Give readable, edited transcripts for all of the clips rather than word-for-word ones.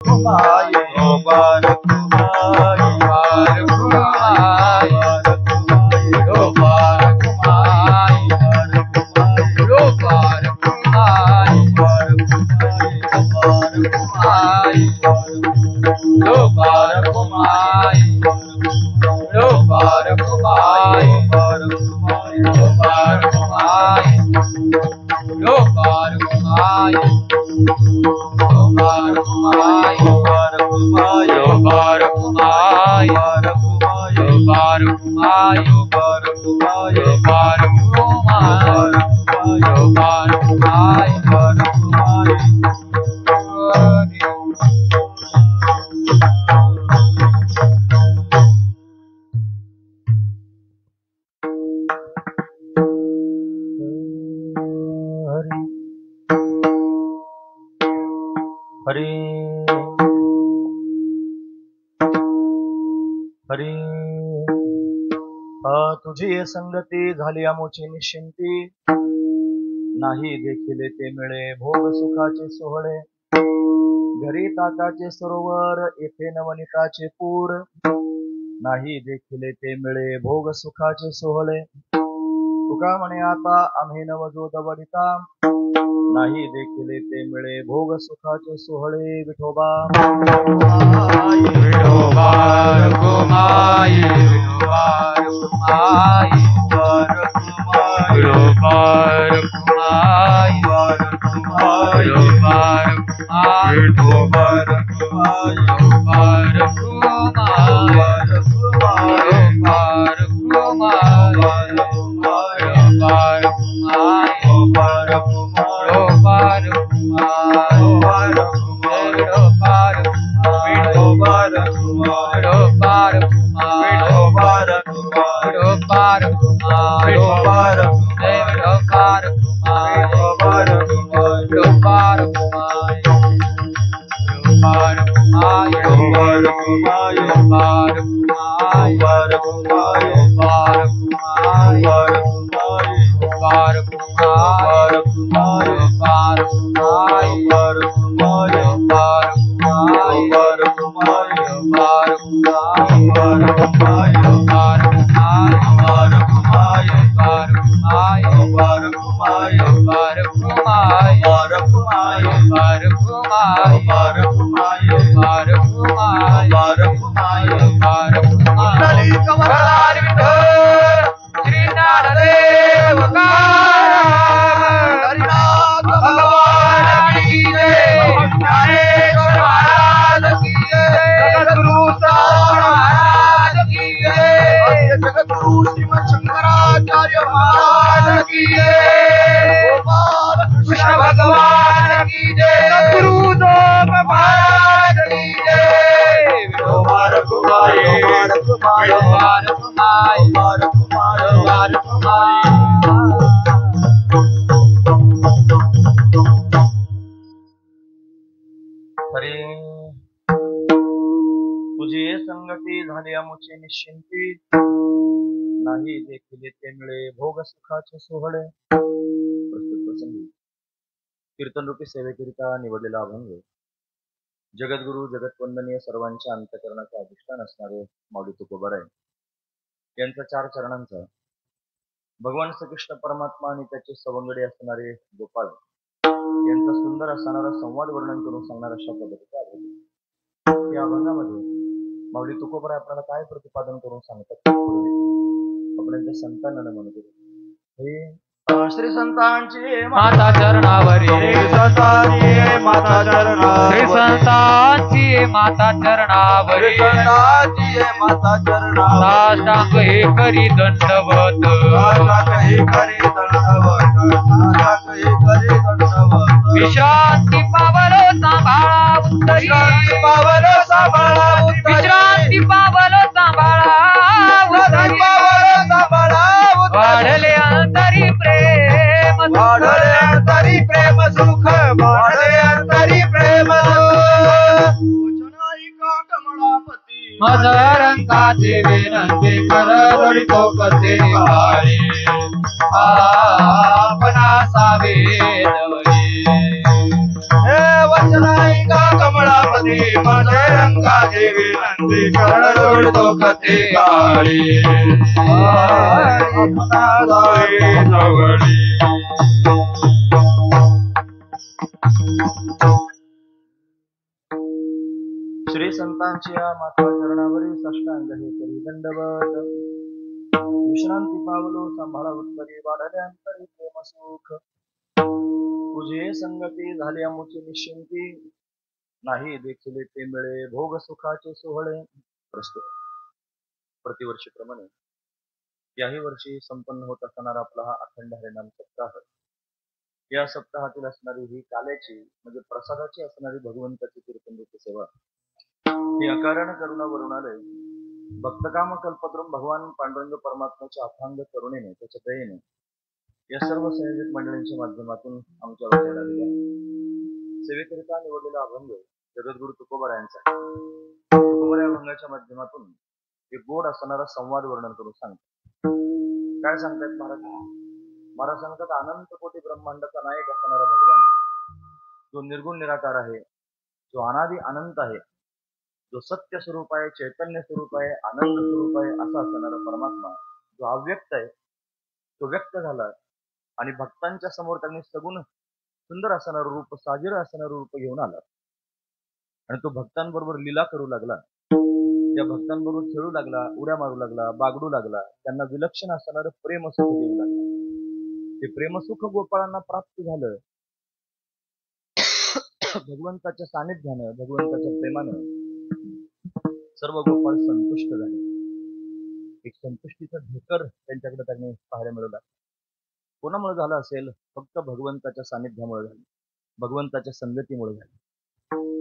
कुमाई Gopal कुमाई Gopal कुमाई Gopal कुमाई Gopal कुमाई Gopal कुमाई Gopal कुमाई Gopal कुमाई Gopal कुमाई Gopal कुमाई Yobar Kumai, Yobar Kumai, Yobar Kumai, Yobar Kumai, Yobar Kumai, Yobar Kumai, Yobar Kumai, Hari Hari तुझी संगती झाली आमोची निश्चिंती नाही देखील ते मिळे भोग सुखाचे सोहळे घरी ताकाचे सरोवर येथे नवनिताचे पूर नाही देखील ते मिळे भोग सुखाचे सोहळे तुका म्हणे आता आम्ही नवजो दवडिता नाही देखील ते मिळे भोग सुखाचे सोहळे विठोबा विठोबा रखुमाई विठोबा रखुमाई विठोबा रखुमाई विठोबा रखुमाई विठोबा रखुमाई तुझी संगती झाली आमोची निश्चिंती नाही देखील ते मिळे भोग सुखाचे सोहळे प्रस्तुत प्रसंगी कीर्तन रूपी सेवेकरिता निवडलेला अभंग जगद्गुरु जगतवंदनीय सर्वांच्या अंतःकरणाचे अधिष्ठान असणारे माऊली तुकोबाराय यांच्या 4 चरणांचा भगवान श्रीकृष्ण परमात्मा आणि त्याचे सवंगडी असणारे गोपाळ यांचा सुंदर असणारा संवाद वर्णन करून सांगणार अशा पद्धतीचा अभंग या अभंगामध्ये माऊली तुकोबाराय आपल्याला काय प्रतिपादन करून सांगतात आपण त्या संतांना म्हणतो हे श्री संतांची माता चरणावरी श्री संतांची माता चरणावरी श्री संतांची माता चरणावरी संतांची माता चरणावरी साष्टांग हे करी दंडवत साष्टांग हे करी दंडवत साष्टांग हे करी दंडवत विश्रांती पावलो सांभाळा उत्तरी विश्रांती पावलो सांभाळा उत्तरी विश्रांती पावलो सांभाळा उत्तरी पावलो सांभाळा वाढले अंतरी प्रेम वाढले अंतरी प्रेम सुख वाढले अंतरी प्रेम कमळापती मजरंगाचे विनंती करतो कसे निवारे आपणा सावे हे वचनायिका कमळापती संगती मध्ये रंगाची विनंती करण जोडतो कथे काळी अपना जाई जवळी श्री संतांची या माता चरणावरील साष्टांग हे करी दंडवत विश्रांती पावलो सांभाळा उत्तरी वाढले अंतरी प्रेम सुख तुझे संगती झाली अमुची निश्चिंती नाही देखील ते मिळे भोग सुखाचे सोहळे. प्रस्तुत प्रतिवर्षीप्रमाणे याही वर्षी संपन्न होत असणारा आपला हा अखंड हरिनाम सप्ताह, या सप्ताहातील असणारी ही काल्याची म्हणजे प्रसादाची असणारी भगवंताची कीर्तनरूपी सेवा ही अकारण करुणा वरुणालय भक्तकाम कल्पद्रुम भगवान पांडुरंग परमात्म्याच्या अथांग करुणेने त्याच्या दयेने या सर्व संयोजक मंडळींच्या माध्यमातून आमच्या वाट्याला दिल्या. सेवेकरिता निवडलेला अभंग जगद्गुरु तुकोबारायांचा. तुकोबारा अभंगाच्या माध्यमातून एक गोड असणारा संवाद वर्णन करून सांगतात. काय सांगतायत महाराज? महाराज सांगतात, अनंत कोटी ब्रह्मांडाचा नायक असणारा भगवान, जो निर्गुण निराकार आहे, जो अनादि अनंत आहे, जो सत्य स्वरूप आहे, चैतन्य स्वरूप आहे, आनंद स्वरूप आहे, असा असणारा परमात्मा जो अव्यक्त आहे, तो व्यक्त झाला आणि भक्तांच्या समोर त्यांनी सगुण सुंदर असणारं रूप, साजिर असणारं रूप घेऊन आला आणि तो भक्तांबरोबर लीला करू लागला. त्या भक्तांबरोबर खेळू लागला, उड्या मारू लागला, बागडू लागला, त्यांना विलक्षण असणारं प्रेमसुख देऊ लागला. ते प्रेमसुख गोपाळांना प्राप्त झालं. भगवंताच्या सानिध्यानं, भगवंताच्या प्रेमानं सर्व गोपाळ संतुष्ट झाले. एक संतुष्टीचा ढेकर त्यांच्याकडे त्यांनी पाहायला मिळवला. कोणामुळे झालं असेल? फक्त भगवंताच्या सानिध्यामुळे झालं, भगवंताच्या संगतीमुळे झालं.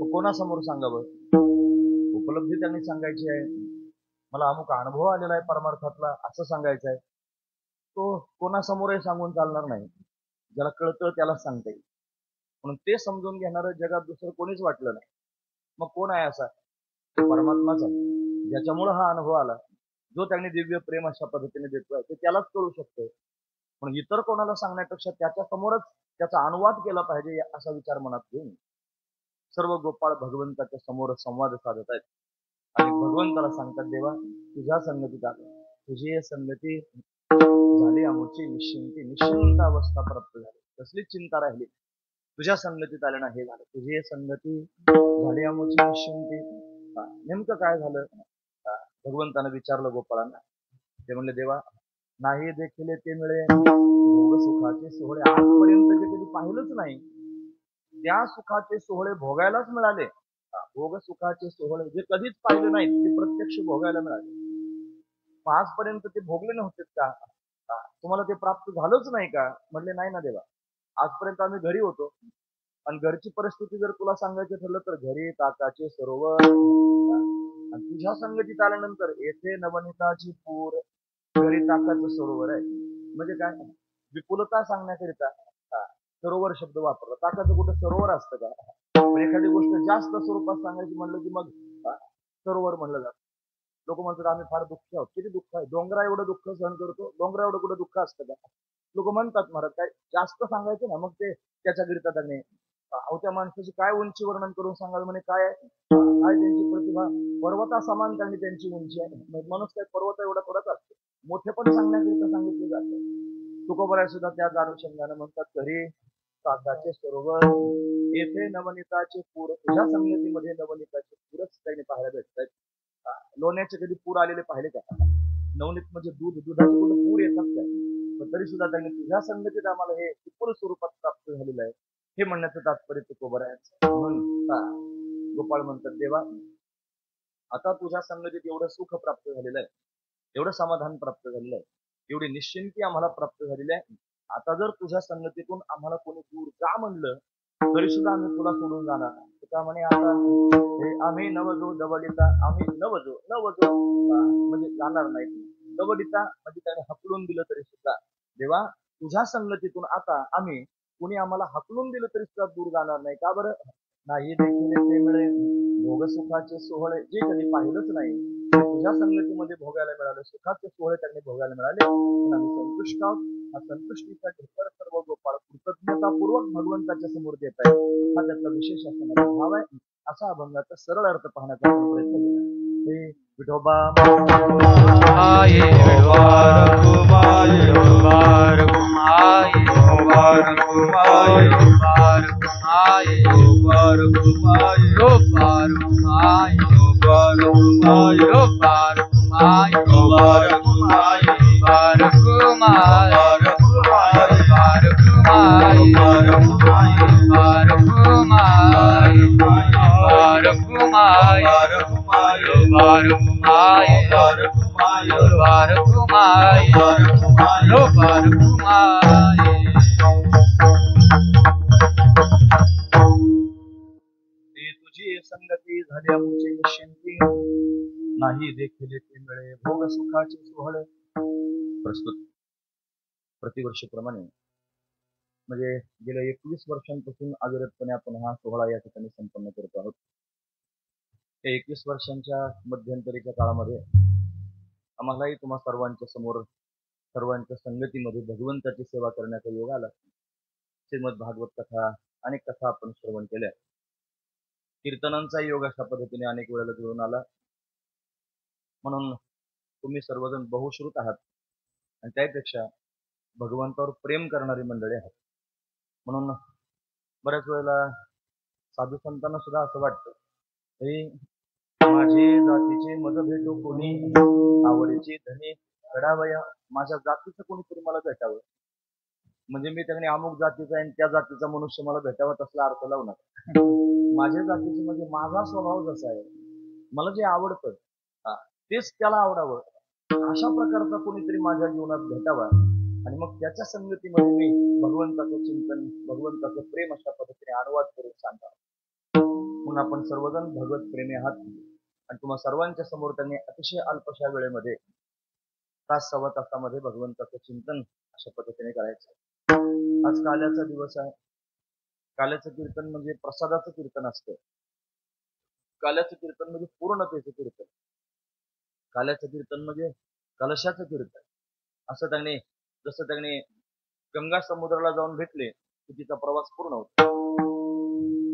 मग कोणासमोर सांगावं? उपलब्धी त्यांनी सांगायची आहे, मला अमुक अनुभव आलेला आहे परमार्थातला, असं सांगायचं आहे. तो कोणासमोरही सांगून चालणार नाही. ज्याला कळतं त्यालाच सांगता येईल. म्हणून ते समजून घेणारं जगात दुसरं कोणीच वाटलं नाही. मग कोण आहे असा? परमात्माच आहे, ज्याच्यामुळे हा अनुभव आला. जो त्यांनी दिव्य प्रेम अशा पद्धतीने देतोय ते त्यालाच कळू शकतोय. पण इतर कोणाला सांगण्यापेक्षा त्याच्या समोरच त्याचा अनुवाद केला पाहिजे असा विचार मनात घेऊन सर्व गोपाळ भगवंताच्या समोर संवाद साधत आहेत आणि भगवंताला सांगतात, देवा तुझ्या संगतीत आलो, तुझी संगती झाली अमुची निश्चिंती, निश्चिंत अवस्था प्राप्त झाली, कसलीच चिंता राहिली. तुझ्या संगतीत आले ना हे झालं, तुझी संगती झाली अमुची निश्चिंती. नेमकं काय झालं? भगवंतानं विचारलं गोपाळांना. ते म्हणले, देवा नाही देखील ते मिळे भोग सुखाचे सोहळे. आजपर्यंत जे कधी पाहिलंच नाही त्या सुखाचे सोहळे भोगायलाच मिळाले. भोग सुखाचे सोहळे जे कधीच पाहिले नाहीत ते प्रत्यक्ष भोगायला मिळाले. आजपर्यंत ते भोगले नव्हते का? तुम्हाला ते प्राप्त झालंच नाही का? म्हणले, नाही ना देवा, आजपर्यंत आम्ही घरी होतो आणि घरची परिस्थिती जर तुला सांगायचं ठरलं तर घरी ताकाचे सरोवर आणि तुझ्या संगतीत आल्यानंतर येथे नवनीताची पूर, घरी ताकाचं सरोवर आहे. म्हणजे काय? विपुलता सांगण्याकरिता सरोवर शब्द वापरला. ताकाचं कुठं सरोवर असतं का? पण एखादी गोष्ट जास्त स्वरूपात सांगायची म्हणलं की मग सरोवर म्हणलं जातं. लोक म्हणतात आम्ही फार दुःखी आहोत. किती दुःख आहे? डोंगरा एवढं दुःख सहन करतो, डोंगरा एवढं कुठं दुःख असतं का? लोक म्हणतात महाराज काय जास्त सांगायचं ना, मग ते त्याच्याकरिता त्यांनी त्या माणसाची काय उंची वर्णन करून सांगाल म्हणे, काय काय त्यांची प्रतिभा, पर्वता समान त्यांनी त्यांची उंची आहे. माणूस काय पर्वत एवढा थोडाच असतो. मोठे पण सांगण्याकरिता सांगितले जाते. तुकोबराय सुद्धा त्याच अनुषंगाने म्हणतात, घरी ताकाचे सरोवर येथे नवनीताचे पूर, तुझ्या संगतीमध्ये नवनीताचे पूरच त्यांनी पाहायला भेटतात. लोण्याचे कधी पूर आलेले पाहिले का? नवनीत म्हणजे दूध, दुधाचे कुठे पूर येतात का? पण तरी सुद्धा त्यांनी तुझ्या संगतीत आम्हाला हे विपुल स्वरूपात प्राप्त झालेलं आहे हे म्हणण्याचं तात्पर्य तुकोबरायांचं. म्हणून गोपाळ म्हणतात, देवा आता तुझ्या संगतीत एवढं सुख प्राप्त झालेलं आहे, एवढं समाधान प्राप्त झालेलं आहे, एवढी निश्चिंती आम्हाला प्राप्त झालेली आहे. आता जर तुझ्या संगतीतून आम्हाला कोणी दूर जा म्हणलं तरी सुद्धा आम्ही तुला सोडून जाणार. त्या म्हणे, आता आम्ही नवजो दवडिता, आम्ही नवजो म्हणजे जाणार नाही. दवडिता म्हणजे त्याने हकलून दिलं तरी सुद्धा देवा तुझ्या संगतीतून आता आम्ही कुणी आम्हाला हकलून दिलं तरी सुद्धा दूर जाणार नाही. का बरं? नाही देखील ते मिळे भोग सुखाचे सोहळे जे कधी पाहिलंच नाही तुझ्या संगतीमध्ये भोगायला मिळालं. सुखाचे सोहळे त्यांनी भोगायला मिळाले पण आम्ही संतुष्ट आहोत. हा संतुष्टीचा ढेकर सर्व गोपाळ कृतज्ञतापूर्वक भगवंताच्या समोर देत आहे. हा त्याचा विशेष असणारा भाव आहे. असा अभंगाचा सरळ अर्थ पाहण्याचा आपण प्रयत्न केला. हे विठोबा माये विठोबा रखुमाये विठोबा रखुमाये विठोबा रखुमाये विठोबा रखुमाये विठोबा रखुमाये विठोबा रखुमाये विठोबा रखुमाये विठोबा रखुमाये विठोबा रखुमाये विठोबा रखुमाये ते तुझी संगती झाल्या मुचे निश्चिंती नाही देखील ते मिळे भोग सुखाचे सोहळे. प्रस्तुत प्रतिवर्षीप्रमाणे म्हणजे गेल्या 21 वर्षांपासून अविरतपणे आपण हा सोहळा या ठिकाणी संपन्न करतो आहोत. त्या 21 वर्षांच्या मध्यंतरीच्या काळामध्ये आम्हालाही तुम्हा सर्वांच्या समोर सर्वांच्या संगतीमध्ये भगवंताची सेवा करण्याचा योग आला. श्रीमद भागवत कथा अनेक कथा आपण श्रवण केल्या. कीर्तनांचा योग अशा पद्धतीने अनेक वेळेला जुळून आला. म्हणून तुम्ही सर्वजण बहुश्रुत आहात आणि त्यापेक्षा भगवंतावर प्रेम करणारी मंडळी आहात. म्हणून बऱ्याच वेळेला साधू संतांना सुद्धा असं वाटतं, हे माझे जातीचे मद भेटो कोणी, आवडीचे धनी घडावया, माझ्या जातीचं कोणीतरी मला भेटावं. म्हणजे मी त्याने अमुक जातीचा आहे त्या जातीचा मनुष्य मला भेटावा तसला अर्थ लावणार. माझ्या जातीचे म्हणजे माझा स्वभाव जसा आहे, मला जे आवडतं तेच त्याला आवडावं, अशा प्रकारचा कोणीतरी माझ्या जीवनात भेटावा आणि मग त्याच्या संगतीमध्ये मी भगवंताचं चिंतन भगवंताचं प्रेम अशा पद्धतीने अनुवाद करून सांगा. म्हणून आपण सर्वजण भगवत प्रेमी आहात आणि तुम्हा सर्वांच्या समोर त्यांनी अतिशय अल्पशा वेळेमध्ये तास सव्वा तासामध्ये भगवंताचं चिंतन अशा पद्धतीने करायचं. आज काल्याचा दिवस आहे. काल्याचं कीर्तन म्हणजे प्रसादाचं कीर्तन असतं. काल्याचं कीर्तन म्हणजे पूर्णतेचं कीर्तन. काल्याचं कीर्तन म्हणजे कलशाचं कीर्तन. असं त्याने जसं त्याने गंगा समुद्राला जाऊन भेटले की तिचा प्रवास पूर्ण होतो.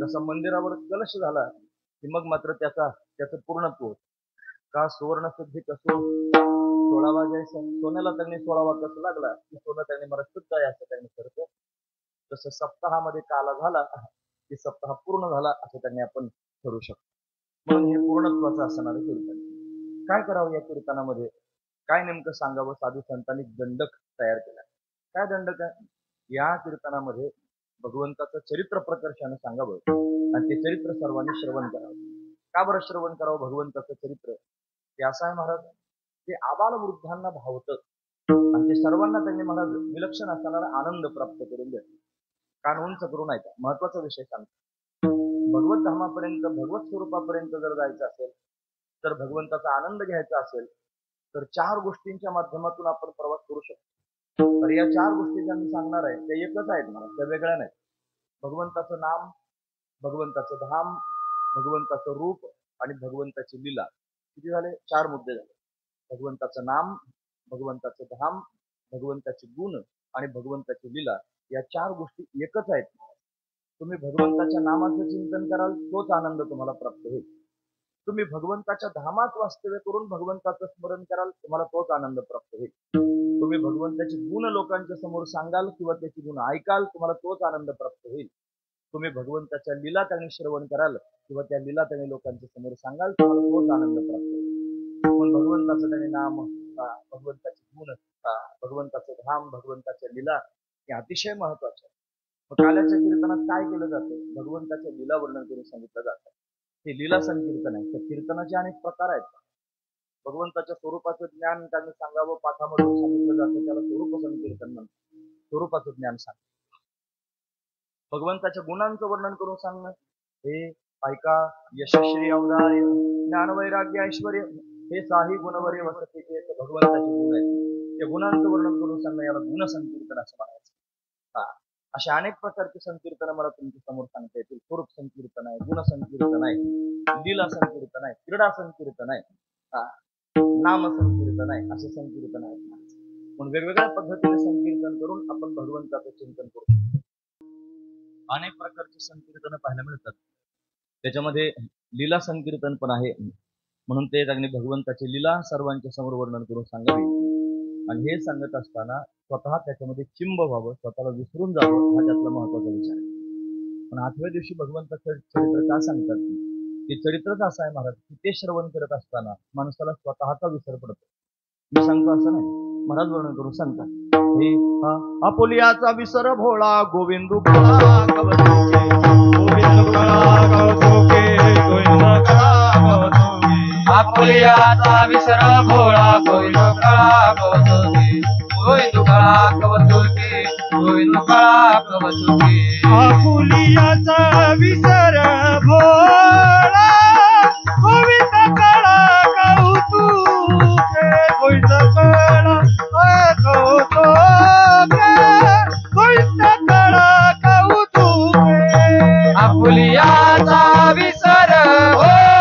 जसा मंदिरावर कलश झाला की मग मात्र त्याचं पूर्णत्व होतं. का सुवर्ण शुद्धी कसो 16 वाजायचं, सोन्याला त्यांनी 16वा कस लागला की सोनं त्याने मला शुद्ध आहे असं त्यांनी करतं. तसं सप्ताहामध्ये काला झाला की सप्ताह पूर्ण झाला असं त्यांनी आपण ठरू शकतो. म्हणून हे पूर्णत्वाचं असणारं कीर्तन. काय करावं या कीर्तनामध्ये, काय नेमकं सांगावं. साधू संतांनी दंडक तयार केला. काय दंडक आहे या कीर्तनामध्ये? भगवंताचं चरित्र प्रकर्षाने सांगावं आणि ते चरित्र सर्वांनी श्रवण करावं. का बरं श्रवण करावं भगवंताचं चरित्र? ते असं आहे महाराज, ते आबाल वृद्धांना भावतं आणि ते सर्वांना त्यांनी मला विलक्षण असणारा आनंद प्राप्त करून देत. कान उंच करून ऐका, महत्वाचा विषय सांगतो. भगवत धामापर्यंत भगवत स्वरूपापर्यंत जर जायचं असेल, तर भगवंताचा आनंद घ्यायचा असेल तर 4 गोष्टींच्या माध्यमातून आपण प्रवास करू शकतो. तर या 4 गोष्टी ज्या मी सांगणार आहे त्या एकच आहेत मला, त्या वेगळ्या नाहीत. भगवंताचं नाम, भगवंताचं धाम, भगवंताचं रूप आणि भगवंताची लीला. किती झाले? 4 मुद्दे झाले. भगवंताचं नाम, भगवंताचं धाम, भगवंताचे गुण आणि भगवंताची लीला, या 4 गोष्टी एकच आहेत. तुम्ही भगवंताच्या नामाचं चिंतन कराल तोच आनंद तुम्हाला प्राप्त होईल. तुम्ही भगवंताच्या धामात वास्तव्य करून भगवंताचं स्मरण कराल तुम्हाला तोच आनंद प्राप्त होईल. तुम्ही भगवंताचे गुण लोकांच्या समोर सांगाल किंवा त्याची गुण ऐकाल तुम्हाला तोच आनंद प्राप्त होईल. तुम्ही भगवंताच्या लीला त्यांनी श्रवण कराल किंवा त्या लीला त्यांनी लोकांच्या समोर सांगाल तुम्हाला तोच आनंद प्राप्त होईल. पण भगवंताचं त्यांनी नाम, भगवंताचे गुण, भगवंताचं धाम, भगवंताच्या लीला हे अतिशय महत्वाचे. मग काल्याच्या कीर्तनात काय केलं जातं? भगवंताच्या लीला वर्णन करून सांगितलं जातं. हे लीला संकीर्तन आहे. तर कीर्तनाचे अनेक प्रकार आहेत. भगवंताच्या स्वरूपाचं ज्ञान त्यांनी सांगावं पाठामधून सांगितलं जातं, त्याला स्वरूप संकीर्तन म्हणतात. स्वरूपाचं ज्ञान सांग. भगवंताच्या गुणांचं वर्णन करून सांगणं, हे ऐका यशश्री औदार्य ज्ञान वैराग्य ऐश्वर हे साही गुणवर्य वसते, हे भगवंताचे गुण आहेत. त्या गुणांचं वर्णन करून सांगणं याला गुण संकीर्तन असं म्हणायचं. अशा अनेक प्रकारचे संकीर्तन मला तुमच्या समोर सांगता येतील. स्वरूप संकीर्तन आहे, गुण संकीर्तन आहे, लीला संकीर्तन आहे, क्रीडा संकीर्तन आहे, नाम संकीर्तन आहे, असे संकीर्तन आहेत. म्हणून वेगवेगळ्या पद्धतीने संकीर्तन करून आपण भगवंताचं चिंतन करू शकतो. अनेक प्रकारचे संकीर्तन पाहायला मिळतात. त्याच्यामध्ये लीला संकीर्तन पण आहे, म्हणून ते त्यांनी भगवंताची लीला सर्वांच्या समोर वर्णन करून सांगावी. आणि हे सांगत असताना स्वतः त्याच्यामध्ये चिंब व्हावं, स्वतःला विसरून जावं, हा त्यातला महत्वाचा विचार आहे. पण 8व्या दिवशी भगवंताचं चरित्र का सांगतात ते चरित्रच असं आहे महाराज की ते श्रवण करत असताना माणसाला स्वतःचा विसर पडतो. मी सांगतो असं नाही, महाराज वर्णन करून सांगतात, हे हा आपुलियाचा विसर भोळा गोविंदू कळा कवतुके, गोविंद कळा कौतुके, गोविंद कळा कौतुके. आपुलियाचा विसर भोळा गोविंद कळा कौतुके, गोविंद कळा कौतुके, गोविंद कळा कौतुके. आपुलियाचा विसर भोळा गोविंद कळा कौतुके, गोविंद कळा कौतुके, गोविंद कळा कौतुके. आपुलियाचा विसर भोळा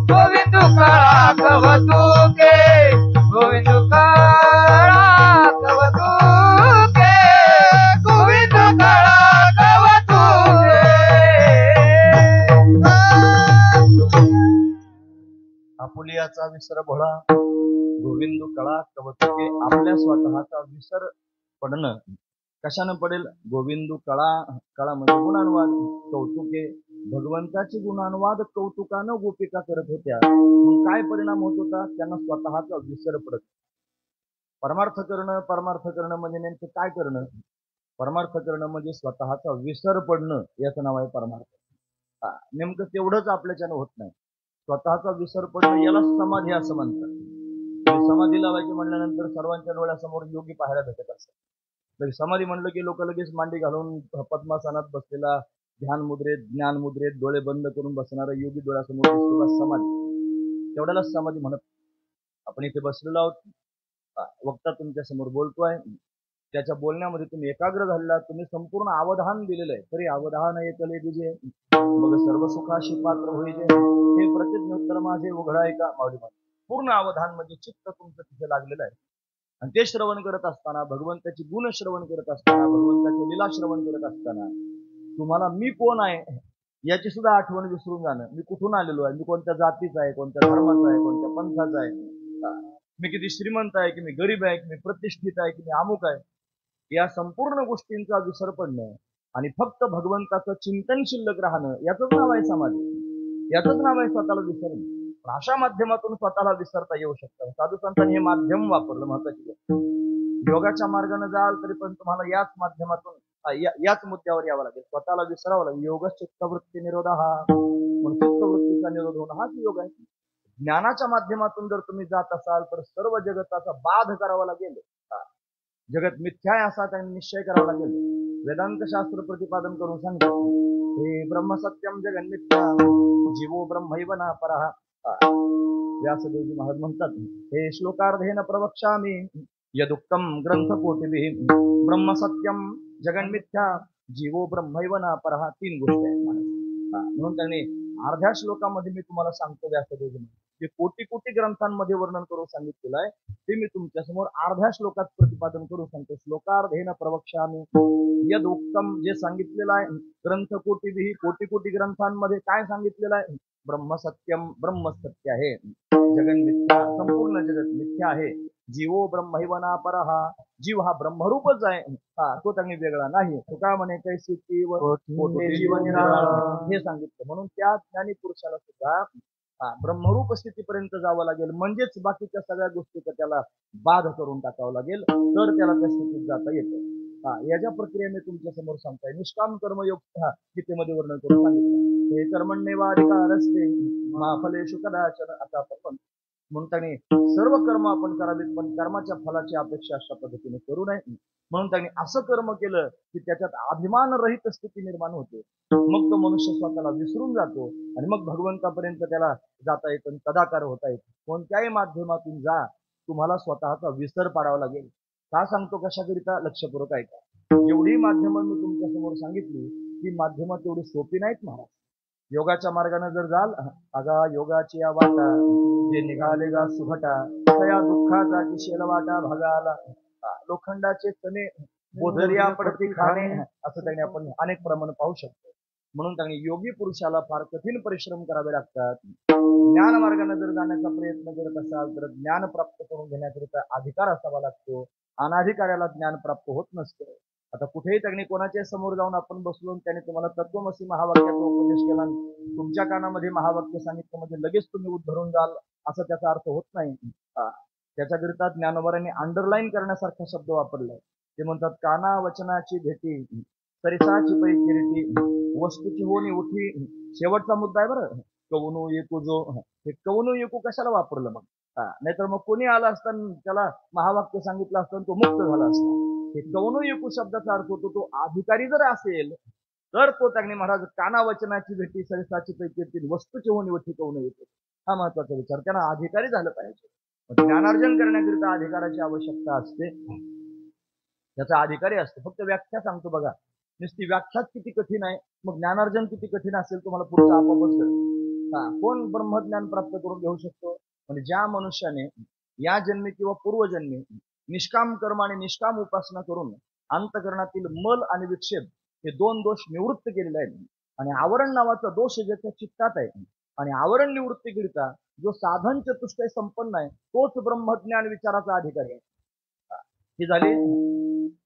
गोविंद कळा कौतुके, गोविंद कळा कौतुके, गोविंद कळा कौतुके. आपुलियाचा विसर भोळा गोविंदू कळा कवतुके. आपल्या स्वतःचा विसर पडणं कशानं पडेल? गोविंदू कळा, कळा म्हणजे गुणानुवाद, कौतुके भगवंताची गुणानुवाद कौतुकानं गोपिका करत होत्या. मग काय परिणाम होत होता? त्यांना स्वतःचा विसर पडत. परमार्थ करणं म्हणजे नेमकं काय करणं? परमार्थ करणं म्हणजे स्वतःचा विसर पडणं, याचं नाव आहे परमार्थ. नेमकं तेवढंच आपल्याच्यानं होत नाही. स्वतःचा विसर पडणं याला समाधी असं म्हणतात. समाधी लावायची म्हणल्यानंतर सर्वांच्या डोळ्यासमोर योगी पाहायला भेटत असतात. तर समाधी म्हणलं की लोक लगेच मांडी घालून पद्मासनात बसलेला, ध्यान मुद्रेत, ज्ञान मुद्रेत डोळे बंद करून बसणारा योगी डोळ्यासमोर दिसतो समाधी. तेवढ्यालाच समाधी म्हणत. आपण इथे बसलेलो आहोत, वक्ता तुमच्या समोर बोलतोय, त्याच्या बोलण्यामध्ये तुम्ही एकाग्र झालेला, तुम्ही संपूर्ण अवधान दिलेलं आहे. तरी अवधान एकले दिजे मग सर्व सुखाशी पात्र होईजे, हे प्रतिज्ञोत्तर माझे उघडा आहे का माऊली. पूर्ण अवधान म्हणजे चित्त तुमचं तिथे लागलेलं आहे. आणि ते श्रवण करत असताना, भगवंताची गुण श्रवण करत असताना, भगवंताची लीला श्रवण करत असताना तुम्हाला मी कोण आहे याची सुद्धा आठवण विसरून जाणं. मी कुठून आलेलो आहे, मी कोणत्या जातीचा आहे, कोणत्या धर्माचा आहे, कोणत्या पंथाचा आहे, मी किती श्रीमंत आहे की मी गरीब आहे, की मी प्रतिष्ठित आहे की मी अमुक आहे, या संपूर्ण गोष्टींचा विसर पडणं आणि फक्त भगवंताचं चिंतन शिल्लक राहणं, याचंच नाव आहे समाधी, याचंच नाव आहे स्वतःला विसरणं. पण अशा माध्यमातून स्वतःला विसरता येऊ शकतं. साधू संतांनी हे माध्यम वापरलं. महत्वाची गोष्ट, योगाच्या मार्गाने जाल तरी पण तुम्हाला याच माध्यमातून याच मुद्द्यावर यावं लागेल, स्वतःला विसरावं लागेल. योग चित्तवृत्ती निरोध हा, म्हणून चित्तवृत्तीचा निरोध होणं हाच योग आहे. ज्ञानाच्या माध्यमातून जर तुम्ही जात असाल तर सर्व जगताचा बाध करावा लागेल. जगत मिथ्या आहे असा त्यांनी निश्चय करावा लागेल. वेदांत शास्त्र प्रतिपादन करून सांगतात, हे ब्रह्मसत्यम जगन्मिथ्या जीवो ब्रह्मैव न परः. व्यासदेवजी महाराज म्हणतात, हे श्लोकार्धेन प्रवक्ष्यामि यदुक्तम ग्रंथकोटिभिः ब्रह्मसत्यम जगन्मिथ्या जीवो ब्रह्मैव न परः. 3 गोष्टी आहेत महाराज. म्हणून त्यांनी अर्ध्या श्लोकामध्ये मी तुम्हाला सांगतो, व्यासदेवजी जे कोटी कोटी ग्रंथांमध्ये वर्णन करून सांगितलेलं आहे ते मी तुमच्या समोर अर्ध्या श्लोकात प्रतिपादन करून सांगतो. श्लोकार्धेन प्रवक्ष्यामि यदुक्तम, जे सांगितलेलं आहे ग्रंथ कोटिभिः, कोटी कोटी ग्रंथांमध्ये काय सांगितलेलं आहे? ब्रह्मसत्यम, ब्रह्मसत्य आहे, जगन मिथ्या, संपूर्ण जगत मिथ्या आहे, जीवो ब्रह्मैव न परः, जीव हा ब्रह्मरूपच आहे, तो त्यांनी वेगळा नाही. तो काय म्हणे, कैसी जीवन हे सांगितलं. म्हणून त्या ज्ञानी पुरुषाला सुद्धा ब्रह्मरूप स्थितीपर्यंत जावं लागेल, म्हणजेच बाकीच्या सगळ्या गोष्टीचा त्याला बाध करून टाकावं लागेल, तर त्याला त्या स्थितीत जाता येतं. याच्या प्रक्रियेने तुमच्या समोर सांगताय. निष्काम कर्मयोग गीतेमध्ये वर्णन करून सांगितलं, हे कर्मण्येवाधिकारस्ते मा फलेषु कदाचन. आता आपण म्हणून त्यांनी सर्व कर्म आपण करावीत, पण कर्माच्या फलाची अपेक्षा अशा पद्धतीने करू नये. म्हणून त्यांनी असं कर्म केलं की त्याच्यात अभिमान रहित स्थिती निर्माण होते. मग तो मनुष्य स्वतःला विसरून जातो आणि मग भगवंतापर्यंत त्याला जाता येतं, तदाकार होता येतं. कोणत्याही माध्यमातून जा, तुम्हाला स्वतःचा विसर पाडावा लागेल. का सांगतो, कशाकरिता? लक्षपूर्वक ऐका. जेवढी माध्यमं मी तुमच्या समोर सांगितली, ती माध्यमं तेवढी सोपी नाहीत महाराज. योगाच्या मार्गाने जर जाल, अगा योगाची या वाटा जे निघाले गा सुभटा, त्या दुःखाचा की शेलवाटा भागाला, लोखंडाचे तणे बोधरिया पडती खाणे, असं त्याने आपण अनेक प्रमाण पाहू शकतो. म्हणून त्यांनी योगी पुरुषाला फार कठीण परिश्रम करावे लागतात. ज्ञान मार्गाने जर जाण्याचा प्रयत्न करत असाल तर ज्ञान प्राप्त करून घेण्याकरिता अधिकार असावा लागतो. अनाधिकाऱ्याला ज्ञान प्राप्त होत नसतं. आता कुठेही त्यांनी कोणाच्या समोर जाऊन आपण बसलो त्याने तुम्हाला तत्वमसी महावाक्याचा उपदेश केला, तुमच्या कानामध्ये महावाक्य सांगितलं म्हणजे लगेच तुम्ही उद्धरून जाल असं त्याचा अर्थ होत नाही. त्याच्याकरिता ज्ञानोबारांनी अंडरलाईन करण्यासारखा शब्द वापरलाय. ते म्हणतात काना वचनाची भेटी सरिसाची पै किरीटी वस्तूची होणी उठी. शेवटचा मुद्दा आहे बरं, कवनू एकू जो. हे कवनू एकू कशाला वापरलं मग? नाहीतर मग कोणी आला असता त्याला महावाक्य सांगितलं असतं तो मुक्त झाला असता. हे कवनू एकू शब्दाचा अर्थ होतो तो अधिकारी जर असेल तर तो त्यांनी महाराज काना वचनाची भेटी सरिसाची पै किरीटी वस्तूची होणी उठी कवनू एकू. हा महत्वाचा विचार. त्यांना अधिकारी झालं पाहिजे. ज्ञानार्जन करण्याकरिता अधिकाराची आवश्यकता असते. त्याचा अधिकारी असतो. फक्त व्याख्या सांगतो बघा, नुसती व्याख्याच किती कठीण आहे, मग ज्ञानार्जन किती कठीण असेल तुम्हाला पुढचा आपोआपच कळेल. कोण ब्रह्मज्ञान प्राप्त करून घेऊ शकतो? म्हणजे ज्या मनुष्याने या जन्मी किंवा पूर्वजन्मी निष्काम कर्म आणि निष्काम उपासना करून अंतकरणातील मल आणि विक्षेप हे दोन दोष निवृत्त केलेले आहेत. आणि आवरण नावाचा दोष ज्याच्या चित्तात आहे आणि आवरण निवृत्तीकरिता जो साधन चतुष्टय संपन्न आहे तोच ब्रह्मज्ञान विचाराचा अधिकारी आहे. ही झाली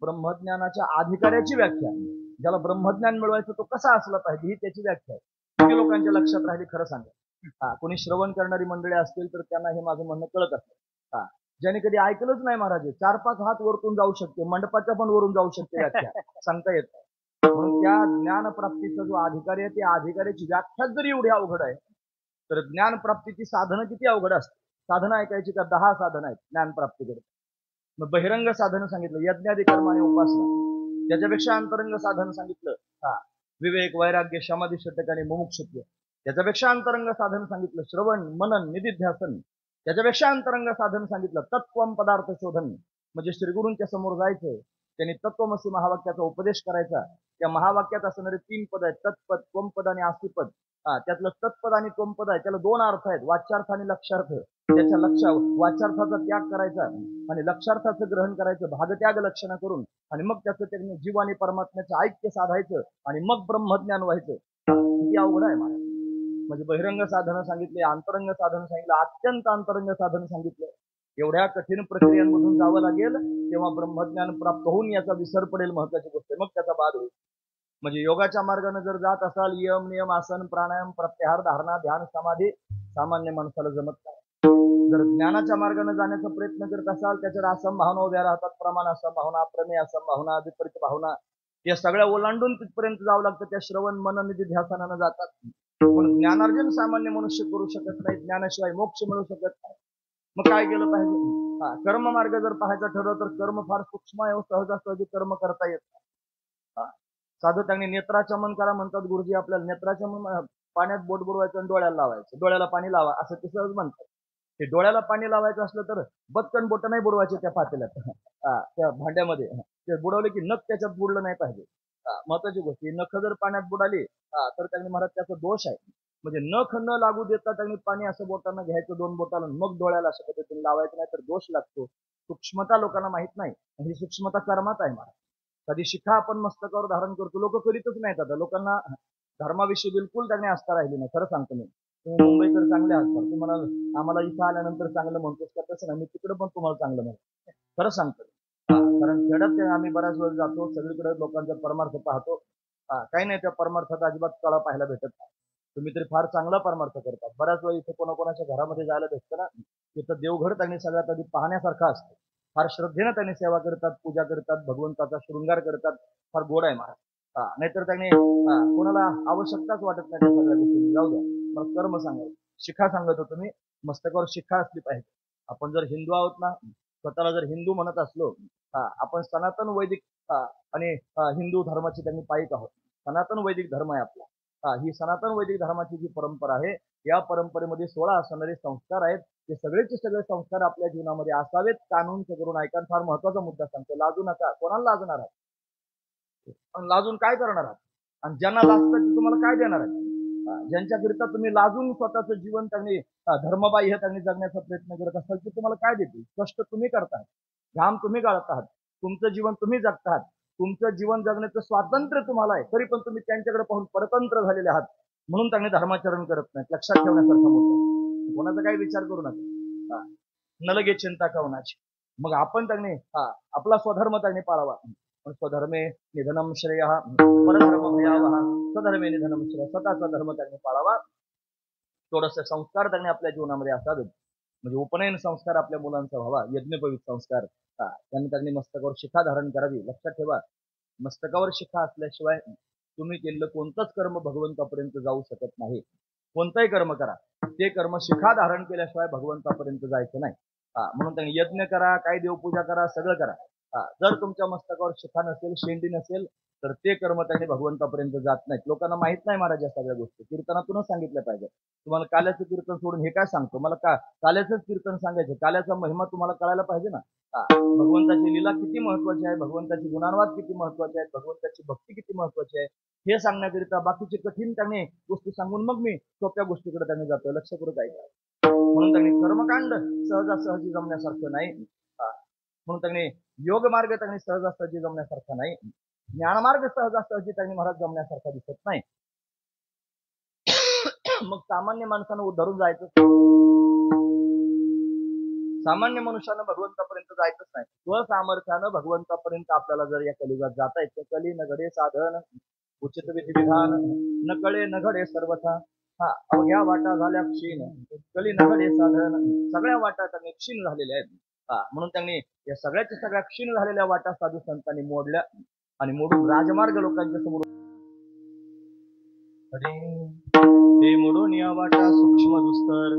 ब्रह्मज्ञानाच्या अधिकाऱ्याची व्याख्या. ज्याला ब्रह्मज्ञान मिळवायचं तो कसा असला पाहिजे ही त्याची व्याख्या आहे. किती लोकांच्या लक्षात राहिली खरं सांगा. कोणी श्रवण करणारी मंडळी असतील तर त्यांना हे माझं म्हणणं कळत असेल. ज्याने कधी ऐकलंच नाही महाराज 4-5 हात वरतून जाऊ शकते, मंडपाच्या पण वरून जाऊ शकते व्याख्या सांगता येत नाही. म्हणून त्या ज्ञानप्राप्तीचा जो अधिकारी आहे त्या अधिकाऱ्याची व्याख्या जरी एवढी अवघड आहे तर ज्ञानप्राप्तीची साधनं किती अवघड असतात. साधनं ऐकायची का? 10 साधनं आहेत ज्ञानप्राप्तीकडे. मग बहिरंग साधन सांगितलं यज्ञादी कर्म आणि उपासना. त्याच्यापेक्षा अंतरंग साधन सांगितलं विवेक वैराग्य समाधी षटक आणि मुमुक्षुत्व. त्याच्यापेक्षा अंतरंग साधन सांगितलं श्रवण मनन निधिध्यासन. त्याच्यापेक्षा अंतरंग साधन सांगितलं तत्वम पदार्थ शोधन. म्हणजे श्रीगुरूंच्या समोर जायचं, त्यांनी तत्वमसी महावाक्याचा उपदेश करायचा. त्या महावाक्यात असणारे 3 पद आहेत, तत्पद त्वमपद आणि आसिपद. त्यातलं तत्पद आणि त्वमपद आहे त्याला 2 अर्थ आहेत, वाच्यार्थ आणि लक्षार्थ. त्याच्या वाच्यार्थाचा त्याग करायचा आणि लक्षार्थाचं ग्रहण करायचं, भागत्याग लक्षणा करून आणि मग त्याचं त्यांनी जीव आणि परमात्म्याचं ऐक्य साधायचं आणि मग ब्रह्मज्ञान व्हायचं. किती अवघड आहे महाराज. म्हणजे बहिरंग साधनं सांगितले, अंतरंग साधन सांगितलं, अत्यंत अंतरंग साधन सांगितलं. एवढ्या कठीण प्रक्रियांमधून जावं लागेल तेव्हा ब्रह्मज्ञान प्राप्त होऊन याचा विसर पडेल. महत्वाची गोष्ट आहे, मग त्याचा बाद होईल. म्हणजे योगाच्या मार्गाने जर जात असाल यम नियम आसन प्राणायाम प्रत्याहार धारणा ध्यान समाधी सामान्य माणसाला जमत नाही. जर ज्ञानाच्या मार्गाने जाण्याचा प्रयत्न करत असाल त्याच्यात असंभावना उभ्या राहतात. प्रमाण असंभावना प्रमेय असंभावना विपरीत भावना या सगळ्या ओलांडून तिथपर्यंत जावं लागतं. त्या श्रवण मनन निधी ध्यासानानं जातात. पण ज्ञानार्जन सामान्य मनुष्य करू शकत नाही. ज्ञानाशिवाय मोक्ष मिळू शकत नाही. मग काय केलं पाहिजे? कर्म मार्ग जर पाहायचा ठरवलं तर कर्म फार सूक्ष्म आहे. सहजासहजी कर्म करता येत नाही. साधं त्यांनी नेत्राचमन करा म्हणतात गुरुजी. आपल्याला नेत्राचमन पाण्यात बोट बुडवायचं आणि डोळ्याला लावायचं, डोळ्याला पाणी लावा असं ते सहज म्हणतात. ते डोळ्याला पाणी लावायचं असलं तर बत्कन बोट नाही बुडवायचे त्या पातेल्यात, त्या भांड्यामध्ये. ते बुडवले की नख त्याच्यात बुडलं नाही पाहिजे. महत्वाची गोष्ट, नख जर पाण्यात बुडाली तर त्यांनी महाराज त्याचा दोष आहे. म्हणजे नख न लागू देता त्यांनी पाणी असं बोटानं घ्यायचं 2 बोटाला मग डोळ्याला अशा पद्धतीने लावायचं, नाही तर दोष लागतो. सूक्ष्मता लोकांना माहित नाही. ही सूक्ष्मता कर्मात आहे महाराज. कधी शिखा आपण मस्तकावर धारण करतो, लोक करीतच नाहीत. आता लोकांना धर्माविषयी बिलकुल त्यांनी आस्था राहिली नाही. खरं सांगतो मी. तुम्ही मुंबईकर चांगले आहात, तुम्हाला आम्हाला इथं आल्यानंतर चांगलं म्हणतोस का? तसं नाही, मी तिकडे पण तुम्हाला चांगलं म्हणतो. खरं सांगतो. कारण खेड्यात आम्ही बऱ्याच वेळ जातो, सगळीकडे लोकांचा परमार्थ पाहतो. काही नाही, त्या परमार्थाचा अजिबात कळा पाहायला भेटत नाही. तुम्ही तरी फार चांगला परमार्थ करतात. बऱ्याच वेळ इथे कोणाकोणाच्या घरामध्ये जायला भेटतं ना, तिथं देवघर त्यांनी सगळ्यात आधी पाहण्यासारखं असतं. फार श्रद्धेनं त्यांनी सेवा करतात, पूजा करतात, भगवंताचा शृंगार करतात. फार गोड आहे महाराज. नाहीतर त्यांनी कोणाला आवश्यकताच वाटत नाही त्या सगळ्या गोष्टी. जाऊ द्या, मला कर्म सांगायचं. शिखा सांगत होतो मी, मस्तकावर शिखा असली पाहिजे. आपण जर हिंदू आहोत ना, स्वतःला जर हिंदू म्हणत असलो, आपण सनातन वैदिक आणि हिंदू धर्माची त्यांनी पाईक आहोत. सनातन वैदिक धर्म आहे आपला. ही सनातन वैदिक धर्माची जी परंपरा आहे, या परंपरेमध्ये 16 असणारे संस्कार आहेत. ते सगळेचे सगळे संस्कार आपल्या जीवनामध्ये असावेत. कानून करून ऐका. फार महत्वाचा मुद्दा सांगतो, लाजू नका. कोणाला लाजणार आहात? लाजून काय करणार आहात? आणि ज्यांना लाजतात ते तुम्हाला काय देणार आहेत? ज्यांच्याकरिता तुम्ही लाजून स्वतःचं जीवन त्यांनी धर्मबाह्य त्यांनी जगण्याचा प्रयत्न करत असाल ते तुम्हाला काय देतील? कष्ट तुम्ही करताय, घाम तुम्ही गाळत आहात, तुमचं जीवन तुम्ही जगतात. तुमचं जीवन जगण्याचं स्वातंत्र्य तुम्हाला आहे, तरी पण तुम्ही त्यांच्याकडे पाहून परतंत्र झालेले आहात, म्हणून त्यांनी धर्माचरण करत नाही. लक्षात ठेवण्यासारखं मोठं. कोणाचा काही विचार करू नका. न लगे चिंता कवनाची. मग आपण त्यांनी आपला स्वधर्म त्यांनी पाळावा. पण स्वधर्मे निधनम श्रेय, परधर्म भयावह, स्वधर्मे निधनम श्रेय. स्वतःचा धर्म त्यांनी पाळावा. थोडस संस्कार त्यांनी आपल्या जीवनामध्ये असावेत. म्हणजे उपनयन संस्कार आपल्या मुलांचा व्हावा, यज्ञोपवीत संस्कार. त्यांनी मस्तकावर शिखा धारण करावी. लक्षात ठेवा, मस्तकावर शिखा असल्याशिवाय तुम्ही केलेलं कोणतंच कर्म भगवंतापर्यंत जाऊ शकत नाही. कोणतंही कर्म करा, ते कर्म शिखा धारण केल्याशिवाय भगवंतापर्यंत जायचं नाही. म्हणून त्यांनी यज्ञ करा, काही देवपूजा करा, सगळं करा. जर तुमच्या मस्तकावर शिखा नसेल, शेंडी नसेल, तर ते कर्म त्यांनी भगवंतापर्यंत जात नाहीत. लोकांना माहित नाही महाराज या सगळ्या गोष्टी. कीर्तनातूनच सांगितल्या पाहिजे. तुम्हाला काल्याचं कीर्तन सोडून हे काय सांगतो? मला काल्याचंच कीर्तन सांगायचं. काल्याचा महिमा तुम्हाला कळायला पाहिजे ना. भगवंताची लीला किती महत्वाची आहे, भगवंताची गुणांवाद किती महत्वाचे आहेत, भगवंताची भक्ती किती महत्वाची आहे, हे सांगण्याकरिता बाकीचे कठीण त्यांनी गोष्टी सांगून मग मी सोप्या गोष्टीकडे त्यांनी जातोय. लक्ष करू काय. म्हणून त्यांनी कर्मकांड सहजासहजी जमण्यासारखं नाही. म्हणून त्यांनी योग मार्ग त्यांनी सहजासहजी जमण्यासारखा नाही. ज्ञानमार्ग सहजासहजी त्यांनी महाराज जमण्यासारखा दिसत नाही. मग सामान्य माणसानं उद्धरून जायचं. सामान्य मनुष्यानं भगवंतापर्यंत जायचंच नाही. स्वसामर्थ्यानं भगवंतापर्यंत आपल्याला जर या कलियुगात जाता येतं. कली न घडे साधन, उचित विधिविधान, न कळे न घडे सर्वथा. अवघ्या वाटा झाल्या क्षीण, कली न घडे साधन. सगळ्या वाटा त्यांनी क्षीण झालेल्या आहेत. म्हणून त्यांनी या सगळ्याच्या सगळ्या क्षीण झालेल्या वाटा साधू संतांनी मोडल्या आणि मोडून राजमार्ग लोकांच्या समोर. ते मोडून या वाटा सूक्ष्म दुस्तर,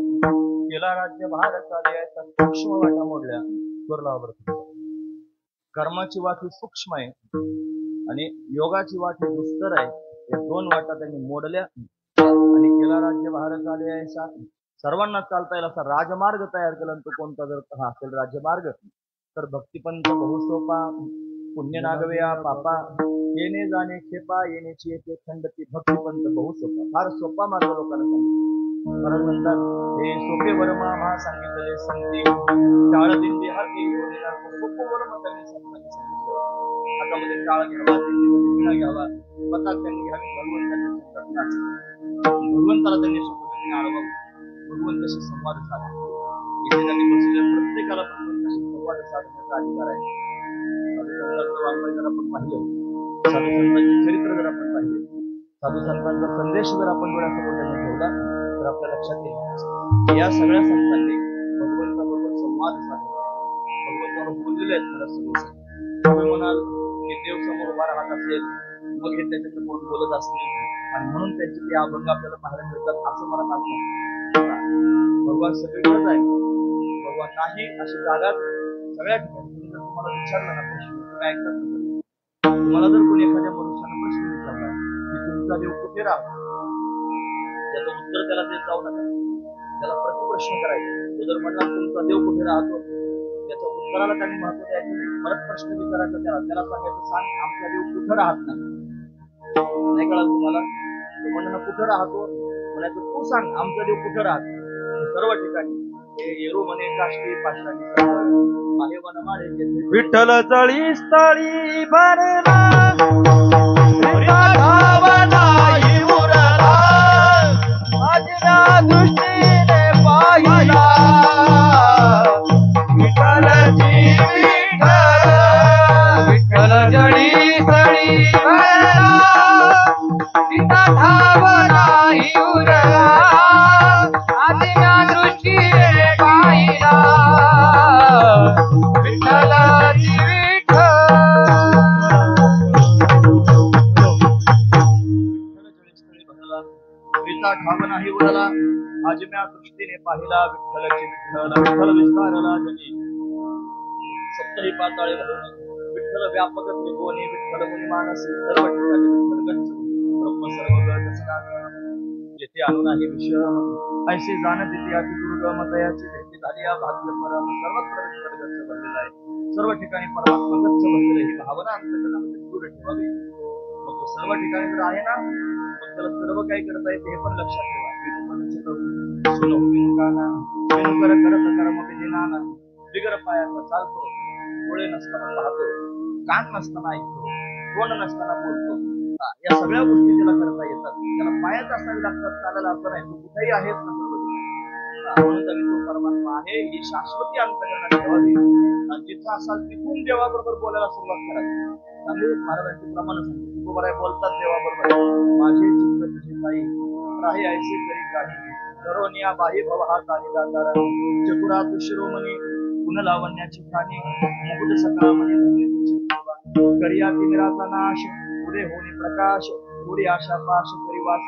केला राज्य भार चालयाचा. सूक्ष्म वाटा मोडल्या. स्वर्लावर कर्माची वाट ही सूक्ष्म आहे आणि योगाची वाट ही दुस्तर आहे. या दोन वाटा त्यांनी मोडल्या आणि केला राज्य भार चालयाचा. सर्वांना चालता येईल असा राजमार्ग तयार केला. तो कोणता जर असेल राजमार्ग, तर भक्तिपंथ बहुसोपा, पुण्य नागवेया पापा, येणे जाणे खेपा, येण्याची येते खंडती. भक्तिपंथ बहुसोपा, फार सोपा मार्ग लोकांना सांगितलं. महाराज म्हणतात, हे सोपे वर्मा महा सांगितले संती, टाळ दिंडी हरती सोपं वर्म त्यांनी संतांनी सांगितलं. हातामध्ये टाळ घ्यावा, दिंडीमध्ये घ्यावा, पताक त्यांनी घ्यावी, भगवंताला त्यांनी सोपं आळवावं, भगवंताशी संवाद साधा. इथे त्यांनी बसलेल्या प्रत्येकाला भगवंताशी संवाद साधण्याचा अधिकार आहे. साधू संतांचं वाङ्मय जर आपण पाहिलं, साधू संतांचे चरित्र जर आपण पाहिले, साधू संतांचा संदेश जर आपण डोळ्यासमोर त्यांनी ठेवला, तर आपल्या लक्षात येईल या सगळ्या संतांनी भगवंताबरोबर संवाद साधला. भगवंतावर बोललेले आहेत खरं सगळे. तुम्ही म्हणाल की देव समोर उभा राहत असेल, मग हे त्याच्यासमोर बोलत असतील आणि म्हणून त्यांचे ते अभंग आपल्याला पाहायला मिळतात, असं मला सांगतात. भगवान सगळीकडेच आहे. भगवान नाही अशी जागा सगळ्या ठिकाणी. जर तुम्हाला विचारलं ना प्रश्न, तुम्ही ऐकतात ना, तुम्हाला जर कोणी एखाद्या मनुष्यानं प्रश्न विचारला की तुमचा देव कुठे राहतो, त्याचं उत्तर त्याला देत जाऊ नका. त्याला प्रतिप्रश्न करायचा. तो जर म्हणला तुमचा देव कुठे राहतो, त्याच्या उत्तराला त्यांनी महत्व द्यायचं नाही. परत प्रश्न विचारायचा त्याला सांगायचं, सांग आमचा देव कुठं राहत नाही. नाही कळलं तुम्हाला? तो म्हणणं कुठं राहतो म्हणायचं, तू सांग आमचा देव कुठं राहतो. सर्व ठिकाणी येरू म्हणे काष्टी पाषाणी आहे वनमाळे. विठ्ठल जळी स्थळी भरला, नाही उरला, माझ्या दृष्टीने पाहिला. विठ्ठलची विठ्ठल, विठ्ठल जळी स्थळी भरला, तिचा ठाव नाही उरला, माझ्या दृष्टीने पाहिला. विठ्ठलाची विठ्ठल ठाव नाही उरला, आजम्या दृष्टीने पाहिला. विठ्ठलची विठ्ठल, विठ्ठल विस्तारला जनी सप्तही पाताळे घालून. विठ्ठल व्यापक त्रिभुवनी, विठ्ठल मुनी मानसी, सर्व ठिकाणी विठ्ठल गच्च ब्रह्म सर्व जेथे आणू नाही विषम, ऐशी जाण तिथे अति दुर्गम. तयाची भेटी झाली या भाग्य परम, सर्वत्र विठ्ठल गच्च भरलेला आहे. सर्व ठिकाणी परमात्मा गच्च भरलेला आहे. ही भावना अंतःकरणामध्ये दूर ठेवावी. मग तो सर्व ठिकाणी जर आहे ना, मग त्याला सर्व काही करता येते हे पण लक्षात ठेवा. करत कर्म विधिनाना, बिगर पायाचा चालतो, डोळे नसताना पाहतो, कान नसताना ऐकतो, तोंड नसताना बोलतो. या सगळ्या गोष्टी त्याला करता येतात. त्याला पायच असावे लागतात, चालायला असं नाही. तू कुठेही आहेस ना सर्व म्हणून तरी तो परमात्मा आहे ही शाश्वती अंतर्गत ठेवावी. आणि जिथं असाल तिथून देवाबरोबर बोलायला सुरुवात करावी. सांगू महाराजांची प्रमाण सांगतो तुकोबाराय बोलतात देवाबरोबर, माझे चित्त तुझे पायी राही ऐसे करी काही करोनिया बाही भव हा काही दातार चतुरात शिरोमणी गुण लावण्याची खाणी मुकुट सकाळ म्हणे करिया तिमिराचा नाश पुढे होणे प्रकाश थोडी आशा पाश परिवास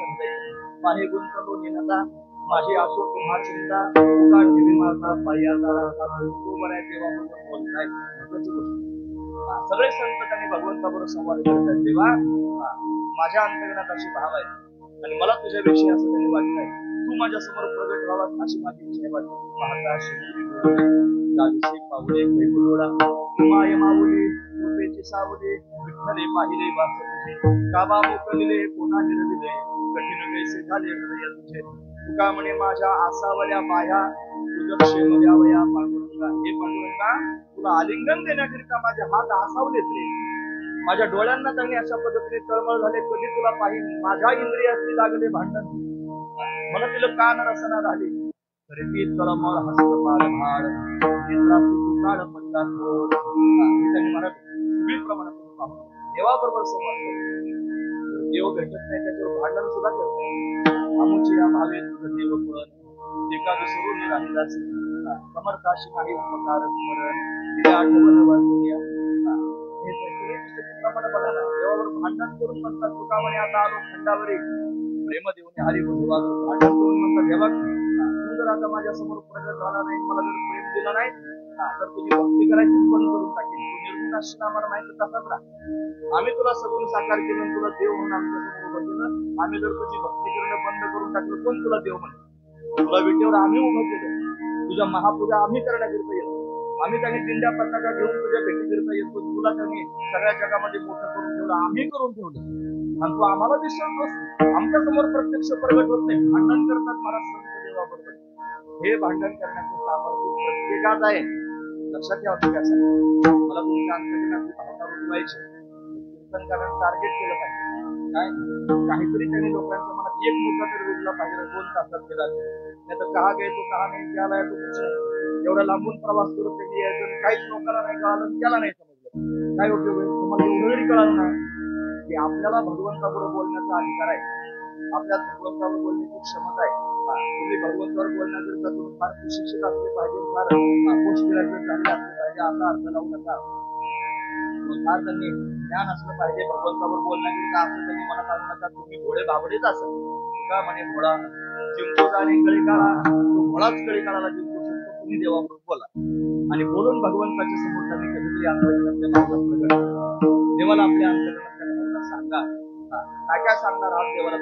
पाहे गुंतलो निनता माझी असो तुम्हा चिंता उकाळ निर्माता पायाचा तुकोबाराय देवाबरोबर बोलताय. महत्वाची गोष्ट सगळे संत त्यांनी भगवंताबरोबर संवाद करतात. तेव्हा माझ्या अंतर्गत अशी भाव आहे आणि मला तुझ्याविषयी असं त्यांनी वाटतंय, तू माझ्या समोर प्रगट व्हावास अशी माझी इच्छा वाटते. पाहता शिवसे पावले कैबुडोळा माय माऊली कृपेची सावली विठ्ठले पाहिले वास तुझे काबा मोकलिले पुन्हा निरविले कठीण कैसे झाले हृदय तुझे तुका म्हणे माझ्या आसावल्या पाया तुझं क्षेम द्यावया पांडुरंगा. हे पांडुरंगा तुला आलिंगन देण्याकरिता माझे हात आसावलेत रे. माझ्या डोळ्यांना त्यांनी अशा पद्धतीने तळमळ झाले, कधी तुला पाहिजे माझ्या इंद्रियाची लागले भांडण मला तिला कान रसना झाली तरी ती तळमळ हस्तपाल भाड नेत्राची तुकाळ पडला थोड. त्यांनी मला सगळी प्रमाणात पाहून देवाबरोबर संवाद करतो. देव भेटत नाही त्याच्यावर भांडण सुद्धा करतो. अमुची या भावे तुझं देव पण एका विसरून राहिलास समर्थाशी काही उपकार स्मरण तिथे आठवण वाचूया. हे प्रमाणे बघा ना, देवावर भांडण करून म्हणतात तुका म्हणे आता आलो खंडावरी प्रेम देऊन हरी भांडण करून म्हणतात देवा तू जर आता माझ्या समोर प्रगट झाला नाही, मला जर प्रेम दिला नाही तर तुझी भक्ती करायची बंद करून टाकेल. तू निर्गुण असशील आम्हाला माहिती तसाच राहा. आम्ही तुला सगून साकार केलं, तुला देव म्हणून आमच्या समोर उभं केलं. आम्ही जर तुझी भक्ती करणं बंद करून टाकलं कोण तुला देव म्हणे? तुला विटेवर आम्ही उभं केलं, तुझ्या महापूजा आम्ही करण्याकरिता येतो. आम्ही त्यांनी दिंड्या पताका घेऊन तुझ्या भेटीकरिता येतो. तुला त्यांनी सगळ्या जगामध्ये मोठं करून ठेवलं, आम्ही करून ठेवलं आणि तू आम्हाला विसरतोस. आमच्या समोर प्रत्यक्ष प्रगट होत नाही. भांडण करतात महाराज संत देवाबरोबर. हे भांडण करण्याचं सामर्थ्य प्रत्येकात आहे. लक्षात ठेवा. मला तुमच्या अंतर्गत भावना रुजवायची. कीर्तन करायला टार्गेट केलं पाहिजे. काय काहीतरी त्यांनी लोकांच्या मनात एक मुद्दा तरी रुजला पाहिजे. 2 तासात केला नाही तर कहा गे तो कहा नाही त्याला तो कुछ एवढा लांबून प्रवास करून त्यांनी यायचं काहीच लोकांना नाही कळालं, त्याला नाही समजलं. काय उपयोग आहे? तुम्हाला एवढं जरी कळालं ना की आपल्याला भगवंताबरोबर बोलण्याचा अधिकार आहे, आपल्याला भगवंताबरोबर बोलण्याची क्षमता आहे. तुम्ही भगवंतावर बोलण्याकरिता तुम्ही फार सुशिक्षित असले पाहिजे, फार पोस्ट ग्रॅज्युएट झाले असले पाहिजे असा अर्थ लावू नका. फार त्यांनी ज्ञान असलं पाहिजे भगवंतावर बोलण्याकरिता असं त्यांनी मनात आणू नका. तुम्ही घोडे बाबडेच असाल का म्हणे घोडा जिंकतो जाणे कळी काळा, तो घोडाच कळी काळाला जिंकू शकतो. तुम्ही देवाबरोबर बोला आणि बोलून भगवंताच्या समोर त्यांनी कधीतरी अंतर्गत भावना प्रगट करा. देवाला आपल्या अंतर्गत भावना सांगा. काय काय सांगणार आहात देवाला?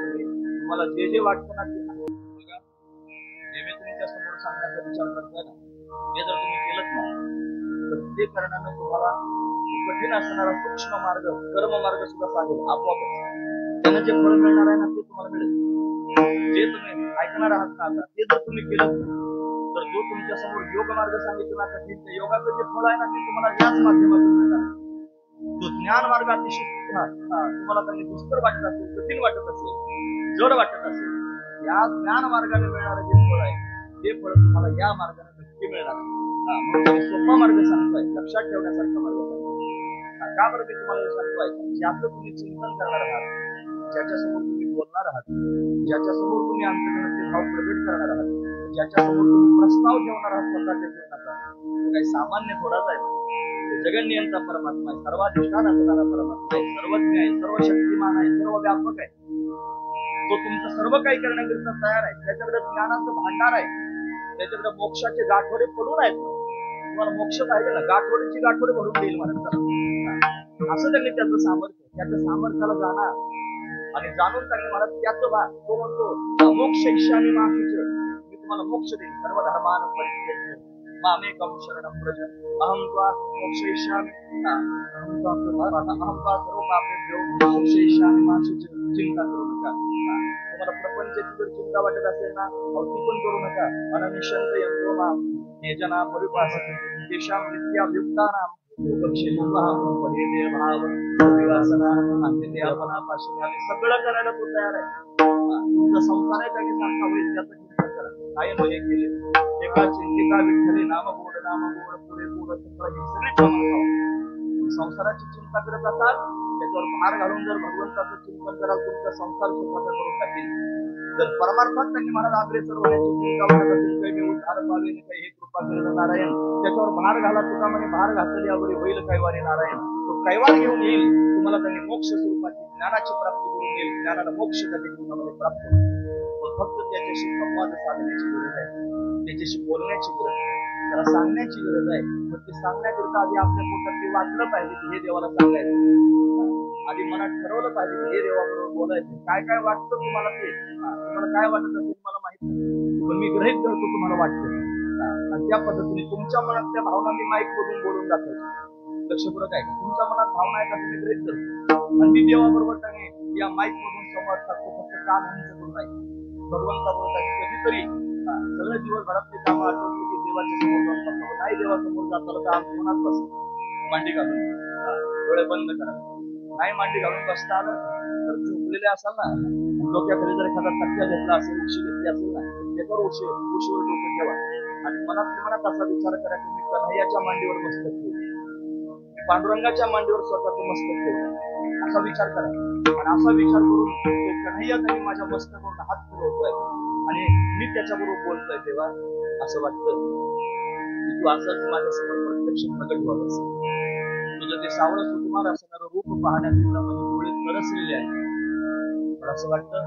तुम्हाला जे जे वाटतं ना ते बघा. नेहमी तुमच्या समोर सांगण्याचा विचार करताय ना, हे जर तुम्ही केलंच ना तर ते करण्यानं तुम्हाला कठीण असणारा सूक्ष्म मार्ग कर्म मार्ग सुद्धा सांगेल आपोआपच. त्यांना जे फळ मिळणार आहे ना ते तुम्हाला मिळेल. जे तुम्ही ऐकणार आहात ना आता ते जर तुम्ही केलं तर जो तुमच्या समोर योग मार्ग सांगितला ना कठीण ते योगाचं जे फळ आहे ना ते तुम्हाला याच माध्यमातून मिळणार. जो ज्ञान मार्ग अतिशय तुम्हाला त्यांनी दुष्कर वाटत असेल, कठीण वाटत असेल, जड वाटत असेल, या ज्ञान मार्गाने मिळणारं जे फळ आहे ते फळ तुम्हाला या मार्गाने नक्की मिळणार. सोपा मार्ग सांगतोय, लक्षात ठेवण्यासारखा मार्ग सांगतोय. का बरं मी तुम्हाला हे सांगतोय? ज्याचं तुम्ही चिंतन करणार आहात, ज्याच्यासमोर तुम्ही बोलणार आहात, ज्याच्यासमोर तुम्ही अंतर्गत भाव प्रगट करणार आहात, ज्याच्यासमोर तुम्ही प्रस्ताव ठेवणार आहात स्वतःच्या जीवनाचा, तो काही सामान्य थोडाच आहे. जगन्नियंता परमात्मा आहे, सर्वाधिष्ठान असणारा परमात्मा आहे, सर्वज्ञ आहे, सर्व शक्तिमान आहे, सर्व व्यापक आहे. तो तुमचं सर्व काही करण्याकरिता तयार आहे. त्याच्याकडे ज्ञानाचं भांडार आहे, त्याच्याकडे मोक्षाचे गाठोडे पडून आहेत. तुम्हाला मोक्ष पाहिजे ना, गाठोडीची गाठोडे भरून देईल महाराज. असं त्यांनी त्याचं सामर्थ्य, त्याच्या सामर्थ्याला जाणार आणि जाणून त्यांनी मला त्याचं भाग तो म्हणतो मोक्ष इच्छामी माशुच, मी तुम्हाला मोक्ष देईन. सर्व धर्मान परित्यज्य मामेकं शरणं व्रज अहं त्वा मोक्षयिष्यामि अहं त्वा सर्व पापेभ्यो मोक्षयिष्यामि मा शुचिः. चिंता करू नका. तुम्हाला प्रपंचाची जर चिंता वाटत असेल ना ती पण करू नका. अननिशंत यंत्रो मां हे जना परिपासते तेषां नित्याभियुक्तानां सगळं करायला तो तयार आहे. तुमचा संसार आहे त्यांनी सारखा होईल त्याचं चिंतन करा. काय हे केले एका चिंतिका विठ्ठले नाम गोड पुढे पुढे ही सगळी संसाराची चिंता करत असाल त्याच्यावर भार घालून जर भगवंताचं चिंतन कराल तुमचा संसार सुखाचा करून टाकेल. जर परमार्थात त्यांनी मला अग्रेसर होण्याची चिंता वाटत असेल काही मी उद्धार पावेन काही हे कृपा करणं नारायण त्याच्यावर भार घाला तुका म्हणे भार घातली यावरी होईल कैवारी नारायण. तो कैवार घेऊन येईल तुम्हाला त्यांनी मोक्ष स्वरूपाची ज्ञानाची प्राप्ती करून येईल. ज्ञानाला मोक्ष त्याच्या जीवनामध्ये प्राप्त होईल. फक्त त्याच्याशी संवाद साधण्याची गरज आहे. त्याच्याशी बोलण्याची गरज आहे. त्याला सांगण्याची गरज आहे. पण ते सांगण्याकरिता आधी आपल्या पोटात ते वाटलं पाहिजे की हे देवाला सांगायचं. आधी मनात ठरवलं पाहिजे की हे देवाबरोबर बोलायचं. काय काय वाटतं तुम्हाला ते तुम्हाला काय वाटत असेल मला माहित नाही पण मी गृहीत धरतो तुम्हाला वाटतं आणि त्या पद्धतीने तुमच्या मनात त्या भावना मी माईक मधून बोलून दाखवतो. लक्षपूर्वक आहे तुमच्या मनात भावना आहे का तुम्ही गृहीत धरतो आणि मी देवाबरोबर त्याने या माईक मधून संवाद साधतो. फक्त काम उंच करून नाही भगवंताबरोबर त्याने कधीतरी सगळं दिवसभरातली कामं आठवली की देवाच्या समोर जाऊन बसावं. नाही देवासमोर जाताना तर आम मनात बस मांडी घालून डोळे बंद करा. नाही मांडी घालून बसता आलं तर झोपलेले असाल ना डोक्याखाली जर एखादा तक्क्या घेतला असेल उशी घेतली असेल ना त्याच्यावर उशीवर डोकं ठेवा आणि मनात असा विचार करा की मी कन्हैयाच्या मांडीवर मस्तक ठेवू पांडुरंगाच्या मांडीवर स्वतःचं मस्तक ठेवू असा विचार करा. आणि असा विचार करून तो कन्हैया त्यांनी माझ्या मस्तकावर हात फिरवतोय आणि मी त्याच्याबरोबर बोलतोय तेव्हा असं वाटतं की तू असंच माझ्यासमोर प्रत्यक्ष प्रकट व्हावं. तुझं ते सावळं सुकुमार असणारं रूप पाहण्याकरिता माझे डोळे तरसलेले आहेत. पण असं वाटतं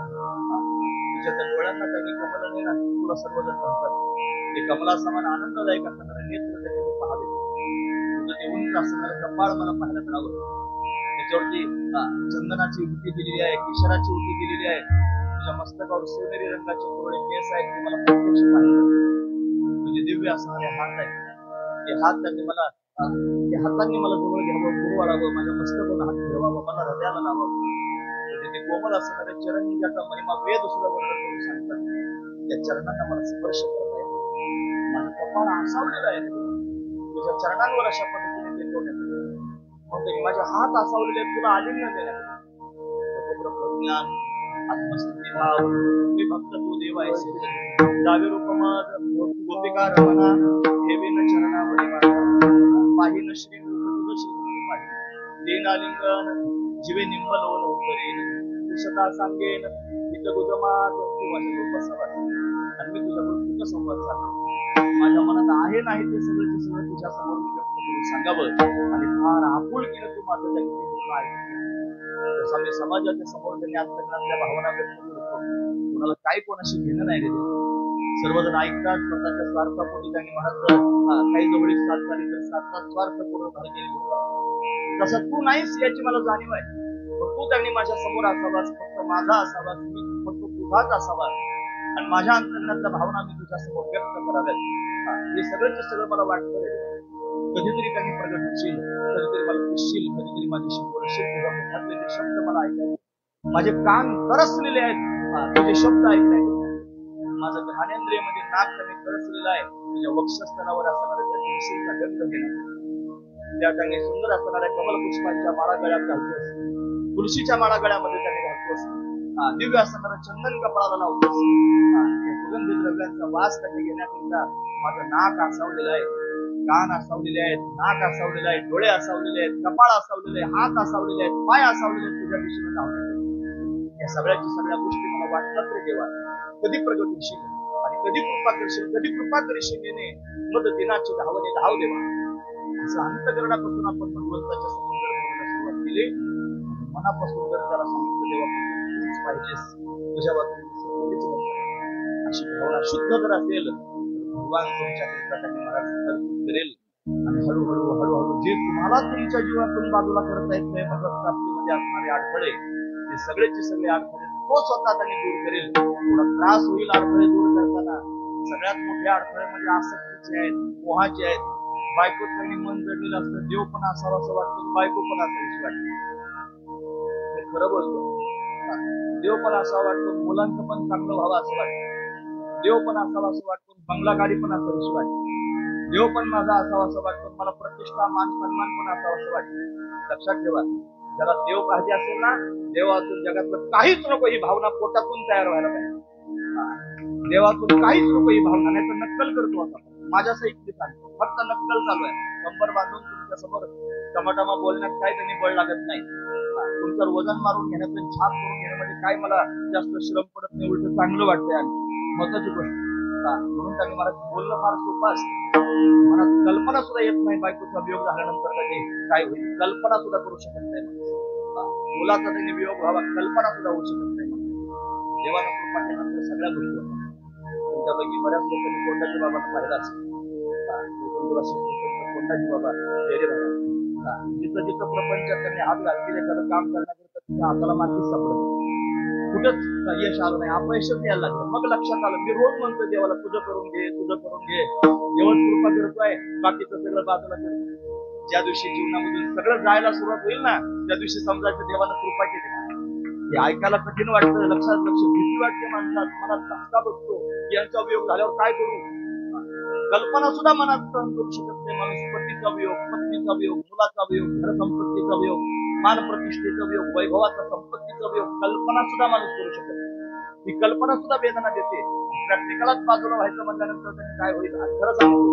तुझ्या त्या डोळ्यांना त्यांनी कमलने ना तुला सर्वजण म्हणतात ते कमला समान आनंददायक असणारे नेत्र त्याच्यावर पाहावे. तुझं ते उंच असणारं कपाळ मला पाहायला मिळावं. त्याच्यावरती चंदनाची उटी दिलेली आहे केशराची उटी दिलेली आहे. तुझ्या मस्तकावर सोनेरी रंगाचे कोरडे केस आहेत ते मला प्रत्यक्ष पाहिजे. तुझे दिव्य असणारे हात आहेत ते हात त्यांनी मला त्या हातांनी मला जवळ घ्यावं गुरु वाढावं माझ्या मस्तकावर हात फिरवावं मला हृदयाला लावावं. ते कोमल असणारे चरण ज्याचा महिमा वेद सुद्धा वर्णन करून सांगतात त्या चरणांना मला स्पर्श करता येतो. माझं कपाळ आसावलेलं आहे तुझ्या चरणांवर अशा पद्धतीने ते ठेवण्यात म्हणतो की माझे हात आसावलेले तुला आलिंगन देण्यात ज्ञान आत्मस्थिती भाव मी भक्त तू देव आहे दावे रूपमद गोपिका रमणा देवीन चरणावरी पाहिन श्री तुझं श्री देनालिंगन जीवे निंबलोन करेन सदा सांगेन मी तर तुझं मात तू माझ्याबरोबर बसावा आणि मी तुझ्याबरोबर तुझं संवाद साधतो. माझ्या मनात आहे नाही ते सगळं तुझ्या समोर मी व्यक्त करून सांगावं आणि फार आपुलकीनं तू माझं जसं मी समाजाच्या समोर त्यांनी अंतकरणातल्या भावना व्यक्त करतो. कोणाला काही कोणाशी घेणं नाही रे. सर्वजण ऐकतात स्वतःच्या स्वार्थापोटी त्यांनी म्हणायचं काही जवळीक साथ झाली तर सातचा स्वार्थ पूर्ण झाला गेली तसं तू नाहीस याची मला जाणीव आहे. पण तू त्यांनी माझ्या समोर असावास फक्त माझा असावास मी फक्त तुझाच असावा आणि माझ्या अंतर्गतातल्या भावना मी तुझ्या समोर व्यक्त कराव्यात. हे सगळं मला वाटतं रे. कधीतरी त्यांनी प्रगट होशील कधीतरी मला दिसशील कधीतरी माझ्याशी बोलशील तुझ्या मुखातले ते शब्द मला ऐकायचे माझे कान तरसलेले आहेत तुझे शब्द ऐकायचे. माझं घाणेंद्रियमध्ये नाक त्यांनी तरसलेलं आहे तुझ्या वक्षस्थळावर असणाऱ्या त्या तुळशीचा गंध घेणं त्या त्यांनी सुंदर असणाऱ्या कमल पुष्पांच्या माळा गळ्यात घालतोस तुळशीच्या माळा गळ्यामध्ये त्यांनी घालतोस दिव्य असणारं चंदन कपाळाला लावतोस. सुगंधी द्रव्यांचा वास त्यांनी घेण्याकरिता माझं नाक आसावलेलं आहे कान असावलेले आहेत नाक असावलेलं आहे डोळे असावलेले आहेत कपाळ असावलेले आहे हात असावलेले आहेत पाय असावलेले आहेत तुझ्या दिशेने धावलेले. या सगळ्या गोष्टी मला वाटतात रे देवा कधी प्रगट होशील आणि कधी कृपा करशील येणे मग दिनाची धावणे धाव देवा असं अंतकरणापासून आपण भगवंताच्या समोर बोलायला सुरुवात केली. मनापासून जर त्याला सांगितलं देवा तूच पाहिजेस तुझ्या बाबतीत अशी भावना शुद्ध जर असेल भगवान तुमच्याकरिता त्यांनी मला तरतूद करेल आणि हळूहळू जे तुम्हाला तुमच्या जीवनातून बाजूला करता येत नाही भगवत प्राप्तीमध्ये असणारे अडथळे ते सगळेचे सगळे अडथळे तो स्वतः त्यांनी दूर करेल. थोडा त्रास होईल अडथळे दूर करताना. सगळ्यात मोठे अडथळे म्हणजे आसक्तीचे आहेत मोहाचे आहेत. बायकोत त्यांनी मन जडलेलं असतं देव पण असावं असं वाटतं बायको पण असावीशी वाटतं. हे खरं बोलतो देव पण असावं वाटतं मुलांचं पण चांगलं व्हावं असं वाटतं देव पण असावं असं वाटतं बंगला गाडी पण असावीशी वाटतं देव पण माझा असावा असं वाटतं, मला प्रतिष्ठा मान सन्मान पण असावा असं वाटतं. लक्षात ठेवा, ज्याला देव पाहिजे असेल ना, देवातून जगातलं काहीच नको ही भावना पोटातून तयार व्हायला पाहिजे. देवातून काहीच नको ही भावना, नाही तर नक्कल करतो आता. माझ्या साहित्य सांगतो, फक्त नक्कल चालू आहे. कंबर बांधून तुमच्या समोर टमाटमा बोलण्यात काय त्यांनी बळ लागत नाही. तुमचं वजन मारून घेण्याचं, छाप करून घेण्यामध्ये काय मला जास्त श्रम पडत नाही, उलट चांगलं वाटतंय. आणि महत्वाची गोष्ट म्हणून त्यांनी मला बोलणं फार सोपं असतं. मला कल्पना सुद्धा येत नाही बायकोचा वियोग झाल्यानंतर कधी काय होईल, कल्पना सुद्धा करू शकत नाही. मुलाचा त्यांनी वियोग व्हावा, कल्पना सुद्धा होऊ शकत नाही. देवानं कृपा केल्यानंतर सगळ्या गोष्टी होतात. तुमच्यापैकी बऱ्याच लोकांनी कोंडाजी बाबांना पाहिलं असेल. कोंडाजी बाबा जिथं जिथं प्रपंचात त्यांनी हात घालतील, एखादं काम करण्याकरता तिथं हाताला मातीच सापडत, कुठंच यश आलं नाही, अपयशच यायला लागलं. मग लक्षात आलं, मी रोज म्हणतोय देवाला, तुझं करून घे, तुझं करून घे. देवच कृपा करतोय, बाकीचं सगळं बाजूला करतोय. ज्या दिवशी जीवनामधून सगळं जायला सुरुवात होईल ना, त्या दिवशी समजायचं देवानं कृपा केली. हे ऐकायला कठीण वाटतं, लक्षात भीती वाटते माणसात, मनात धक्का बसतो. यांचा वियोग झाल्यावर काय करू, कल्पना सुद्धा मनात सहन करू शकत नाही माणूस. पतीचा वियोग, पत्नीचा वियोग, मुलाचा वियोग, घरसंपत्तीचा वियोग, मान प्रतिष्ठेचा वियोग, वैभवाचा, संपत्तीचा वियोग, कल्पना सुद्धा माणूस करू शकत नाही. ही कल्पना सुद्धा वेदना देते. प्रॅक्टिकलाच बाजूला व्हायचं म्हटल्यानंतर काय होईल, खरं सांगतो,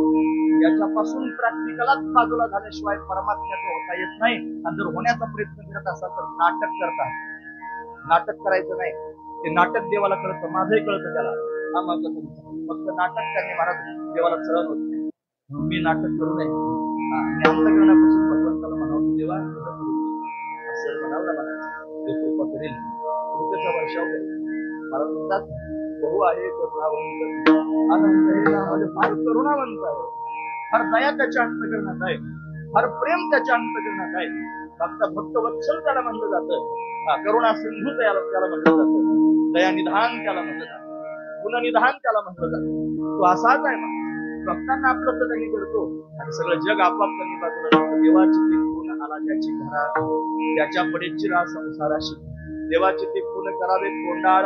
याच्यापासून प्रॅक्टिकलाच बाजूला झाल्याशिवाय परमात्म्याचं होता येत नाही. आणि जर होण्याचा प्रयत्न करत असाल तर नाटक करतात. नाटक करायचं नाही, ते नाटक देवाला कळतं, माझंही कळतं त्याला. हा महत्वाचा, फक्त नाटक करणे महाराज देवाला चळण होत नाही. मी नाटक करू नये. मी अंतकरणापासून भगवंताला म्हणावं, देवा असं म्हणावं ना, मला ते कृपा करेल, कृपेचा वर्षाव करेल. मला म्हणतात बहु आहे करुणावंत, आनंद फार करुणावंत आहे, फार दया त्याच्या अंतकरणात आहे, फार प्रेम त्याच्या अंतकरणात आहे. फक्त भक्तवत्सल त्याला म्हणलं जातं, करुणा सिंधू त्याला म्हटलं जातं, दयानिधान त्याला म्हटलं जातं, गुणनिधान त्याला म्हटलं जातं. तो असाच आहे. भक्तांना आपलं तर त्यांनी करतो आणि सगळं जग आपाप त्यांनी बाजूला जातं. देवाची ते खून आला ज्याची घरा, त्याच्या पडेची रा संसाराशी, देवाची ते खून करावे कोंडाळ,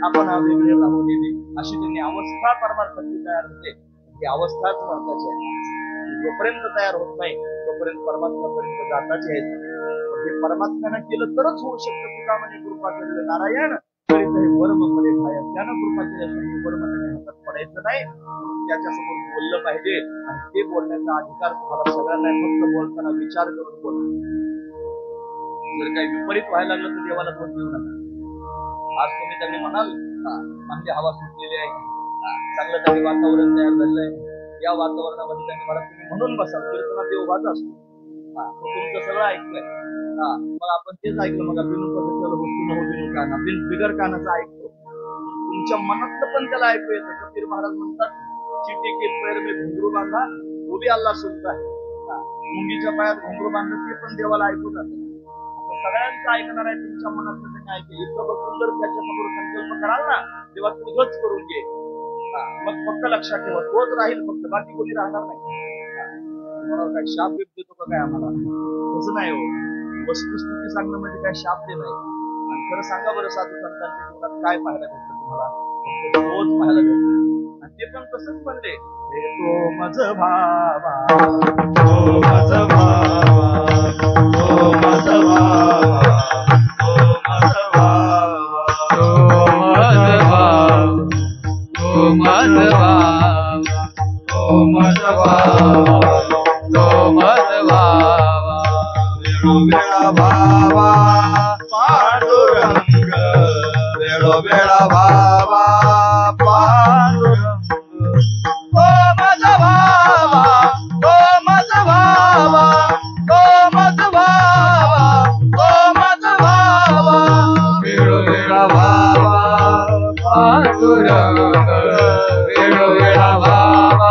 आपण वेगळे राहू नये, अशी त्यांनी अवस्था परमार्थाची तयार होते. ही अवस्थाच महत्वाची आहे. जोपर्यंत तयार होत नाही तोपर्यंत परमात्म्यापर्यंत जाताची आहे. हे परमात्म्यानं केलं तरच होऊ शकतं. तुका म्हणे कृपा केलेलं नारायण वर्म पडे खाया, त्यानं कृपा केल्याशिवाय वर्म त्याच्या हातात पडायचं नाही. त्याच्यासमोर बोललं पाहिजे आणि ते बोलण्याचा अधिकार तुम्हाला सगळ्यांना, फक्त बोलताना विचार करून बोला. जर काही विपरीत व्हायला लागलं तर देवाला दोष देऊ नका. आज तुम्ही त्यांनी म्हणाल चांगली हवा सुटलेली आहे, चांगलं काही वातावरण तयार झालेलं आहे, या वातावरणामध्ये त्यांनी मला तुम्ही म्हणून बसा, कीर्तनात देव वाचा असतो. तुमचं सगळं ऐकलंय, मग आपण तेच ऐकलं. मग बिगर कानाचं ऐकतो, तुमच्या मनातलं पण त्याला ऐकू येतं. कबीर महाराज म्हणतात, चिटे के पैर में घुंगरू बांधा वो भी अल्लाह सुनता है. मुंगीच्या पायात घुंगरू बांधलं ते पण देवाला ऐकू जातं. सगळ्यांचं ऐकणार आहे, तुमच्या मनातलं त्यांनी ऐकलं. इतकं बसून जर त्याच्या समोर संकल्प कराल ना, तेव्हा तुझंच करून घे. मग फक्त लक्षात ठेवा, तोच राहील, फक्त बाकी कोणी राहणार नाही. तुम्हाला काय शाप बिप देतो का काय आम्हाला? तसं नाही हो. वस्तुस्थिती सांगणं म्हणजे काय शाप दे नाही. आणि खरं सांगा बरं, साधू संतांच्या जीवनात काय पाहायला भेटतं तुम्हाला? फक्त तोच पाहायला भेटतं. आणि ते पण तसंच म्हणले, तो मज भावा, तो मज भावा, तो मज भावा, तो मज भावा, तो मज भावा, तो मज भावा, तो मज भावा, तो मज भावा, वेळोवेळा भावा पांडुरंग, वेळोवेळा भावा पांडुरंग. तो मज भावा, तो मज भावा, तो मज भावा, तो मज भावा, वेळोवेळा भावा पांडुरंग, वेळोवेळा भावा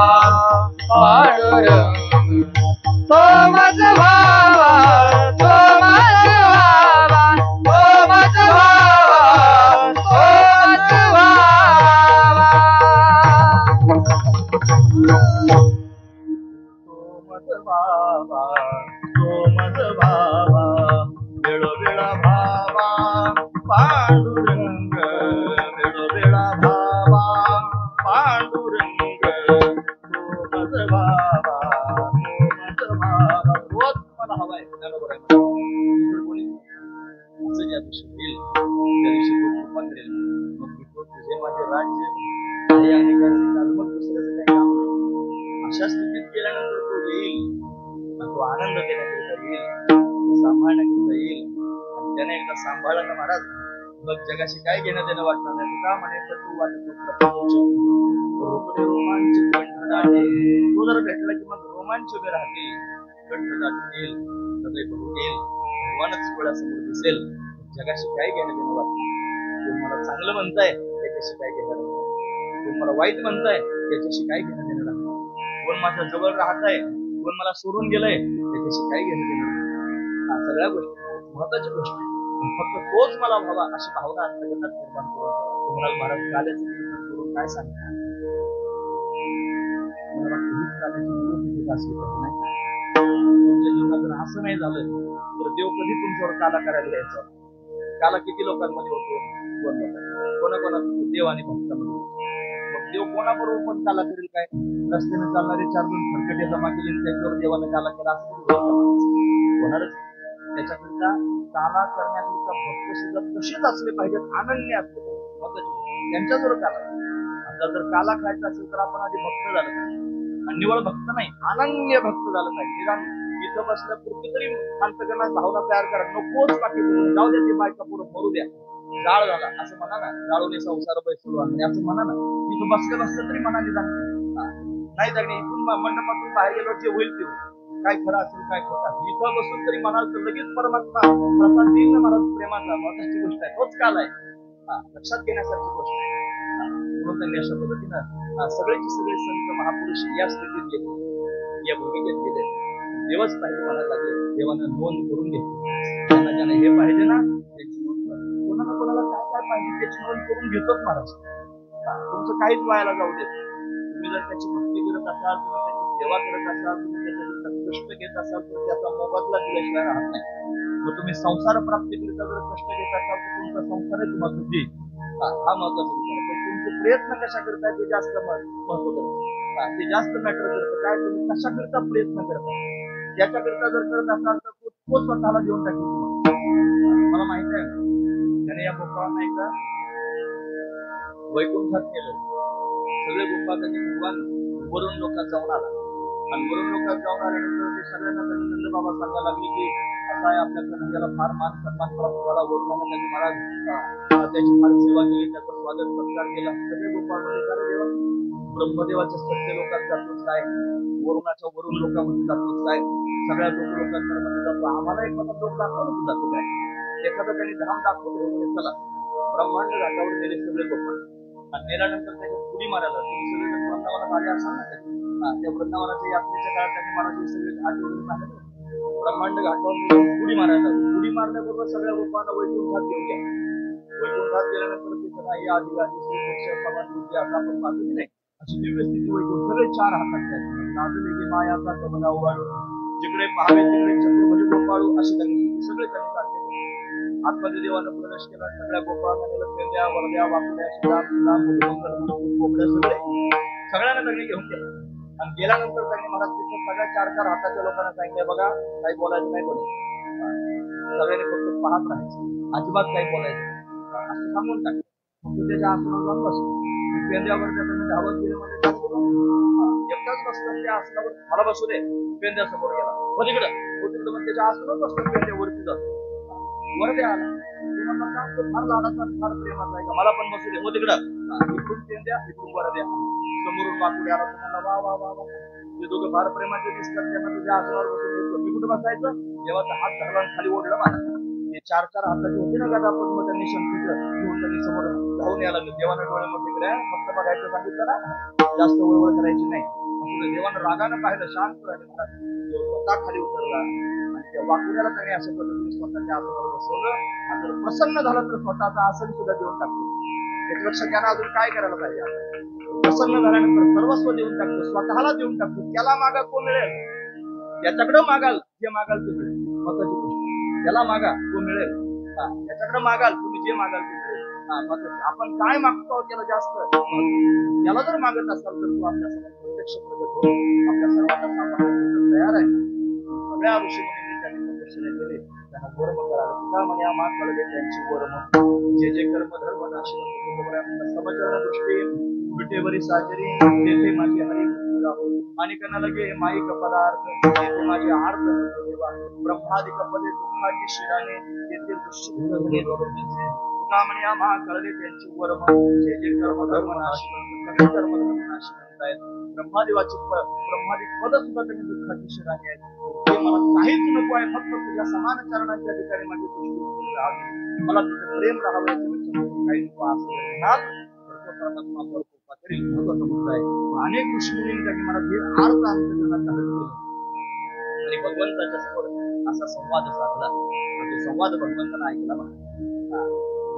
पांडुरंग. तो मज भावा, तो मज भावा, तो मज भावा, तो मज भावा, तो मज भावा, तो मज भावा, वेळोवेळा भावा पांडुरंग, वेळोवेळा भावा पांडुरंग. तो मज भावा, तो आनंद देण्याकरिता येईल, सांभाळण्याकरिता येईल. आणि त्याने एकदा सांभाळलं ना महाराज, मग जगाशी काय घेणं देणं वाटणार नाही. तुका म्हणायचं तू वाटत रोमांच तो जर भेटला की मग रोमांच उभे राहतील, कंठ दाटून येईल, हृदय भरून येईल, भगवानच डोळ्यासमोर दिसेल. जगाशी काय घेणं देणं वाटणार. तुम्ही मला चांगलं म्हणताय त्याच्याशी काय घेणं देणं, तुम्ही मला वाईट म्हणताय त्याच्याशी काय घेणं देणं लागणार. कोण माझ्या जवळ राहत आहे, कोण मला सोडून गेलंय त्याच्याशी काय घेणं देणं. हा सगळ्या गोष्टी महत्वाची गोष्ट आहे. फक्त तोच मला व्हावा अशी भावना अंतर्गतात निर्माण करून तुम्हाला महाराज काल्याचं कीर्तन करून काय सांगणार. मला वाटतं हीच काल्याची निवडणूक असली पाहिजे नाही. तुमच्या जीवनात जर असं नाही झालं तर देव कधी तुमच्यावर काला करायला द्यायचा. काला किती लोकांमध्ये होतो, दोन लोकांमध्ये, कोणाकोणात देव आणि भक्तामध्ये. मग देव कोणाबरोबर पण काला करेल काय. रस्त्याने चालणारे 4 खरकटे जमा केले त्याच्यावर देवाने काला केला असं होणारच. त्याच्याकरिता काला करण्याकरिता भक्त सुद्धा तसेच असले पाहिजेत, अनन्य असले पाहिजे. त्यांच्याजवळ काला. आता जर काला खायचा असेल तर आपण आधी भक्त झालं पाहिजे. आणि निवळ भक्त नाही, अनन्य भक्त झालं पाहिजे. निदान इथं बसल्यापुरती तरी अंतकरणात भावना तयार करा. नकोच बाकी जाऊ द्या, ते बायका पुढे मरू द्या, जाळ झाला असं म्हणा ना, जाळूने संसार पैसे असं म्हणा ना. इथं बसलं तरी म्हणा निदान. नाही तर इथून मंडपातून बाहेर गेलो जे होईल ते काय खरं असेल काय खोटं असेल. इथं बसून तरी म्हणाल तर लगेच परमात्मा प्रसाद देईल ना महाराज. प्रेमाचा महत्वाची गोष्ट आहे, तोच काल आहे. लक्षात घेण्यासारखी गोष्ट आहे. म्हणून त्यांनी अशा पद्धतीनं सगळेचे सगळे संत महापुरुष या स्थितीत गेले, या भूमिकेत गेले. देवच पाहिजे म्हणायला लागले. देवानं नोंद करून घेतली. त्यांना ज्यांना हे पाहिजे ना त्याची नोंद करा. कोणाला कोणाला काय काय पाहिजे त्याची नोंद करून घेतोच महाराज. तुमचं काहीच व्हायला जाऊ देत. तुम्ही जर त्याची भक्ती करत असाल, तुम्ही त्याची सेवा करत असाल, तुम्ही त्याच्याकरता कष्ट घेत असाल तर त्याचा मोबदला दिल्याशिवाय राहत नाही. मग तुम्ही संसार प्राप्तीकरिता जर कष्ट घेत असाल तर तुमचा संसारच महत्व देईल. हा महत्वाचा विचार. पण तुमचे प्रयत्न कशा करताय ते जास्त महत्व करतात. ते जास्त मॅटर करतं. काय तुम्ही कशाकरिता प्रयत्न करता त्याच्याकरिता जर करत असाल तर तो स्वतःला देऊन टाकेल. मला माहित आहे त्याने या गोपाळांना एकदा वैकुंठात केलं. सगळे गोपाळ त्यांनी भगवान वरून लोकात जाऊन आला. आणि वरून लोकात जाऊन आल्यानंतर ते सगळ्यांना त्यांनी नंद बाबा सांगायला लागले की असं आहे आपल्याकडे त्याला फार मान सन्मान प्राप्त झाला. वरून त्यांनी महाराज त्याची फार सेवा केली, त्याचं स्वागत सत्कार केला. सगळे गोपाळ म्हणजे देवा ब्रह्मदेवाच्या सत्य लोकात जातोच काय, वरुणाच्या वरून लोकांमध्ये जातोच काय, सगळ्या लोकांमध्ये जातो. आम्हाला एक मला लोक दाखवून जातो काय. एखादं त्यांनी धाम दाखवतो चला ब्रह्मांड घाटावर गेले सगळे गोपाळ. आणि नेल्यानंतर त्याच्या उडी मारायला तुम्ही सगळे वृंदावनात आले असाल ना. त्या वृंदावनाच्या यात्रेच्या काळात त्यांनी महाराज सगळे घाट वगैरे बांधले. ब्रह्मांड घाटावर उडी मारायला. उडी मारल्याबरोबर सगळ्या गोपांना वैकुंठात घेऊन घ्या. वैकुंठात गेल्यानंतर तिथं नाही आदिवासी आता आपण पाहतो की नाही अशी दिव्य स्थिती वैकुंठ. सगळे 4 हातात नाजले की मायाचा कमला उघाडू, जिकडे पाहावे तिकडे चतुर्भुज गोपाळू अशी त्यांनी सगळे त्यांनी साध्य आतमध्ये देवानं प्रवेश केला. सगळ्या गोपाळांना पेंद्या वरद्या वाकड्या कोंबड्या सगळ्यांना त्यांनी घेऊन गेलं. आणि गेल्यानंतर त्यांनी महाराज तिथं सगळ्या 4 हाताच्या लोकांना सांगितलं बघा काही बोलायचं नाही कोणी, सगळ्यांनी फक्त पाहत राहायचं, अजिबात काही बोलायचं असं सांगून टाकलं. फक्त त्याच्या आसनावर जाऊन बसलो. पेंद्यावर त्यानं धावत गेले म्हणजे एकटाच बसलं त्या आसनावर. मला बसू दे. पेंद्या समोर गेला हो तिकडं मग त्याच्या आसनावर बसलो. पेंद्यावरती जातो वरदे आला. तुम्हाला फार लाडाचा फार प्रेमाचा आहे का, मला पण बसू दे हो तिकडं. इकडून पेंद्या इकडून वरदे समोरून वाकुडे आला. तुम्हाला वा वा वा वा ते दोघं फार प्रेमाचे दिसतात. त्यांना तुझ्या आसनावर बसून घेतलं. मी कुठं बसायचं. देवाचा हात धरला खाली ओढलं मला. ते 4 हाताचे होते ना गदा पण मग त्यांनी शंकेचं घेऊन त्यांनी समोर धावून यायला लागलं. देवानं डोळे मोठे केले. फक्त बघायचं सांगितलं ना, जास्त वळवळ करायची नाही. देवानं रागानं पाहिलं, शांत राहिलं. स्वतः खाली उतरला आणि त्या वाकुड्याला त्यांनी अशा पद्धतीने स्वतःच्या आसनावर बसवलं. आणि जर प्रसन्न झालं तर स्वतःचा आसन सुद्धा देऊन टाकतो. त्याच्यापेक्षा त्यानं अजून काय करायला पाहिजे. प्रसन्न झाल्यानंतर सर्वस्व देऊन टाकतो, स्वतःला देऊन टाकतो. त्याला मागा तो मिळेल. त्याच्याकडे मागाल जे मागाल ते मिळेल. महत्वाची गोष्ट त्याला मागा तो मिळेल. त्याच्याकडे मागाल तुम्ही जे मागाल ते मिळेल. आपण काय मागतो त्याला जास्त. त्याला जर मागत असाल तर तू आपल्या समोर प्रत्यक्ष प्रगट हो. आपल्या सर्वांना सांभाळण्यासाठी तयार आहे. सगळ्या ऋषीमुनी त्यांनी प्रदर्शने केले. त्यांना वर्म करायला तुका म्हणे मात कळले त्यांची वर्म जे जे कर्म धर्म नाशिक समचरण दृष्टी विटेवरी साजरी तेथे माझी हरी आहोत आणि त्यांना लगे माईक पदार्थ येथे माझे आर्थ होतो देवा ब्रह्मादिक पदे दुःखाची शिराने येथे तुका म्हणे आम्हा कळले त्यांची वर्म जे जे कर्म धर्म नाश सगळे कर्म धर्म नाश म्हणतायत ब्रह्मादिक पद सुद्धा त्यांनी दुःखाची शिराने आहेत ते मला काहीच नको आहे फक्त तुझ्या समान चरणाच्या ठिकाणी माझी दृष्टी राहावी मला तुझं प्रेम राहावं काही नको असं म्हणाल परमात्मा कृपा करील महत्वाचा मुद्दा आहे अनेक ऋषीमुनींनी त्यांनी मला हे अर्थ अंतकरणात धारण केलं आणि भगवंताच्या समोर असा संवाद साधला तो संवाद भगवंतांना ऐकला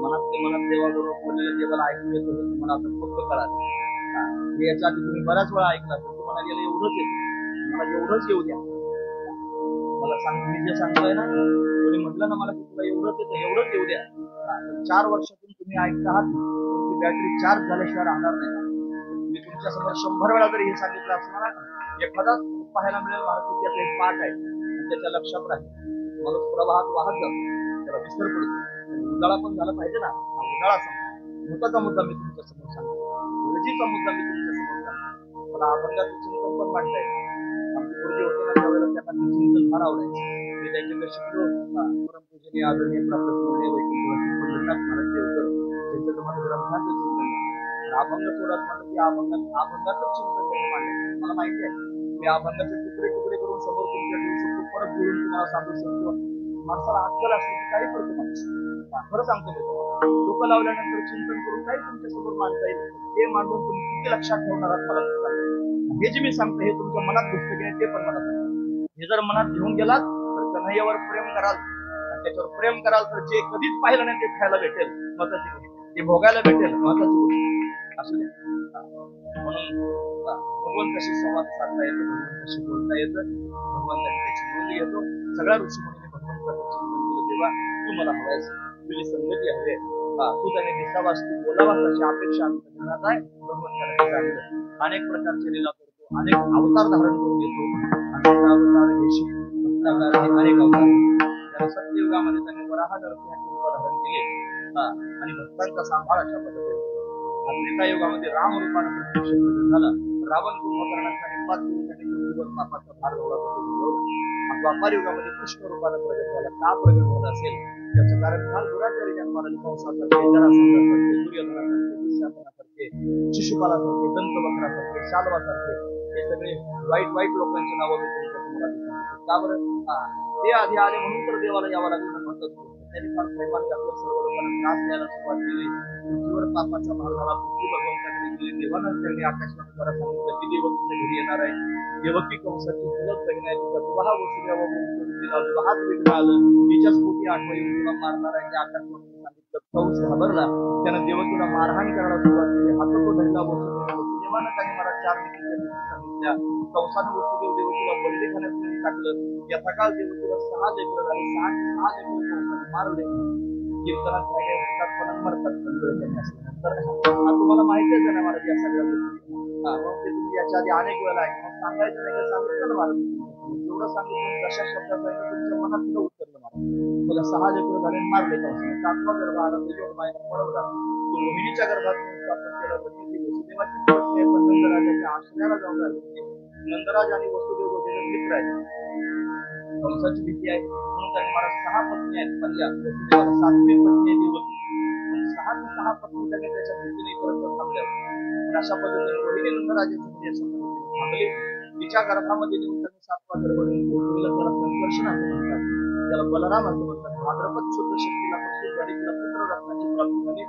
मनात देवाबरोबर बोललेलं देवाला ऐकू येतो हे तुम्हाला आता फक्त कळालं याच्या आधी तुम्ही बऱ्याच वेळा ऐकला तर तुम्हाला गेलं एवढंच येतं मला एवढंच येऊ द्या मला मी जे सांगतोय ना कोणी म्हटलं ना मला की तुला एवढंच येतं एवढंच येऊ द्या 4 वर्षातून तुम्ही ऐकत आहात तुमची बॅटरी चार्ज झाल्याशिवाय राहणार नाही मी तुमच्या समोर 100 वेळा जरी हे सांगितलं असणार ना एखादाच पाहायला मिळेल महाराष्ट्राचा एक पाठ आहे त्याच्या लक्षात राहील मग प्रवाहात वाहत जातो त्याला विसर पडतो उजाळा पण झाला पाहिजे ना उजाळा महत्वाचा मुद्दा मी तुमच्या समोर सांगतो गरजेचा मुद्दा मी तुमच्या समोर सांगतो मला अभंगाचं चिंतन पण मांडता येईल आमचे गुरुजी होते ना त्यावेळेला त्यांना ते चिंतन फार आवडायचं मी त्यांच्याकडे शिकलो परमपूजनीय आदरणीय प्राप्त वैकुंठ पंढरीनाथ महाराज देवकर त्यांच्याकडे माझं ग्रंथाचं चिंतन अभंग सोडत म्हणलं की अभंगाचं चिंतन त्यांनी मांडलं मला माहिती आहे मी अभंगाचे तुकडे करून समोर तुमच्या ठेवू शकतो परत बोलून तुम्हाला सांगू शकतो माणसाला अक्कल असली की काही करतो माणूस खरं सांगतो मी डोकं लावल्यानंतर चिंतन करून काही तुमच्या समोर मांडता येईल ते मांडून तुम्ही किती लक्षात ठेवणार आहात मला हे जे मी सांगतो हे तुमच्या मनात घुसतं की ते पण मला सांगतो हे जर मनात घेऊन गेलात तर कन्हैयावर प्रेम कराल त्याच्यावर प्रेम कराल तर जे कधीच पाहिलं नाही ते खायला भेटेल महत्वाची गोष्ट ते भोगायला भेटेल महत्वाची गोष्ट असू दे म्हणून भगवंताशी संवाद साधता येतो भगवंताशी बोलता येतं भगवंताने त्याची नोंद घेतो सगळ्या ऋषीमुनीने भगवंताचं चिंतन केलं तेव्हा तू मला हवायचं तुझी संगती हवी तू त्याने दिसावास तू बोलावास अशी अपेक्षा आम्ही करणार आहे भगवंताने सांगितलं अनेक प्रकारचे लीला करतो अनेक अवतार धारण करून येतो अनेक अवतार घेशी अनेक अवतार त्याला सत्ययुगामध्ये त्याने वराह नरसिंहाचे रूप धारण केले आणि भक्तांचा सांभाळ अशा पद्धतीने त्रेतायुगामध्ये राम रूपानं प्रत्यक्ष प्रकट झाला रावण कुंभकर्णाचा निपात करून त्याने पृथ्वीवर पापाचा भार लावला द्वापार युगामध्ये कृष्ण रूपानं प्रगट झाला का प्रगट झाला असेल त्याचं कारण फार दुराचारी जन्माला कंसासारखे जरासंधासारखे दुर्योधनासारखे दुःशासनासारखे शिशुपालासारखे दंतवक्रासारखे शाल्वासारखे हे सगळे वाईट लोकांची नावं का बरं ते आधी आले म्हणून तर देवाला यावं लागलं म्हणतात त्यांनी फार प्रेमाने आपल्या सर्व लोकांना त्रास द्यायला सुरुवात केली पृथ्वीवर पापाचा भाग झाला पृथ्वी भगवंताकडे गेली देवानं त्यांनी आकाशात जरा सांगितलं की देवकीच्या घरी येणार आहे देवकी कंसाची फुलत लग्न आहे तिचा विवाह वसुल्या विवाहात विघ्न आलं तिच्याच पोटी आठवण येऊन तुला मारणार आहे ते आकाशवाणी सांगितलं कंस घाबरला त्यानं देवकीला मारहाण करायला सुरुवात केली हात तो धरला वसुदेवानं काही मला 4 नीती सांगितल्या कंसानं वसुदेव देवकीला बंदीखान्यात टाकलं याचा काळ देवकीला 6 लेकरं झाली 6 लेकरं मारले कीर्तनात मरतात तुम्हाला माहितीच आहे ना मला या सगळ्या गोष्टी मग ते तुम्ही याच्या आधी अनेक वेळा आहे मग सांगायचं नाही का सांगितलं ना मला एवढं सांगितलं कशा शब्दात तुमच्या मनात सुद्धा उतरलं मला तुला 6 लेकरं झाले मारले कंसाने 7वा गर्भ आला तो पळवला तो रोहिणीच्या गर्भात स्थापन केलं वसुदेवाची पत्नी पण नंदराजाच्या आश्रयाला जाऊन राहिली नंदराज आणि वसुदेव दोघे मित्र आहेत कंसाची भीती आहे म्हणून त्यांनी मला 6 पत्नी आहेत पहिल्या वसुदेवाला 7वी पत्नी देवकी 6 पत्नी त्यांनी त्याच्या भीतीने परत थांबल्या अशा पद्धतीने रोहिणी नंदराजाची थांबली तिच्या गर्भामध्ये नेऊन त्यांनी 7वा गर्भ त्याला संकर्षण असं म्हणतात त्याला बलराम असं म्हणतात भाद्रपद शुद्ध शक्तीला पक्षी गाडी तिला पुत्र रत्नाची प्राप्ती झाली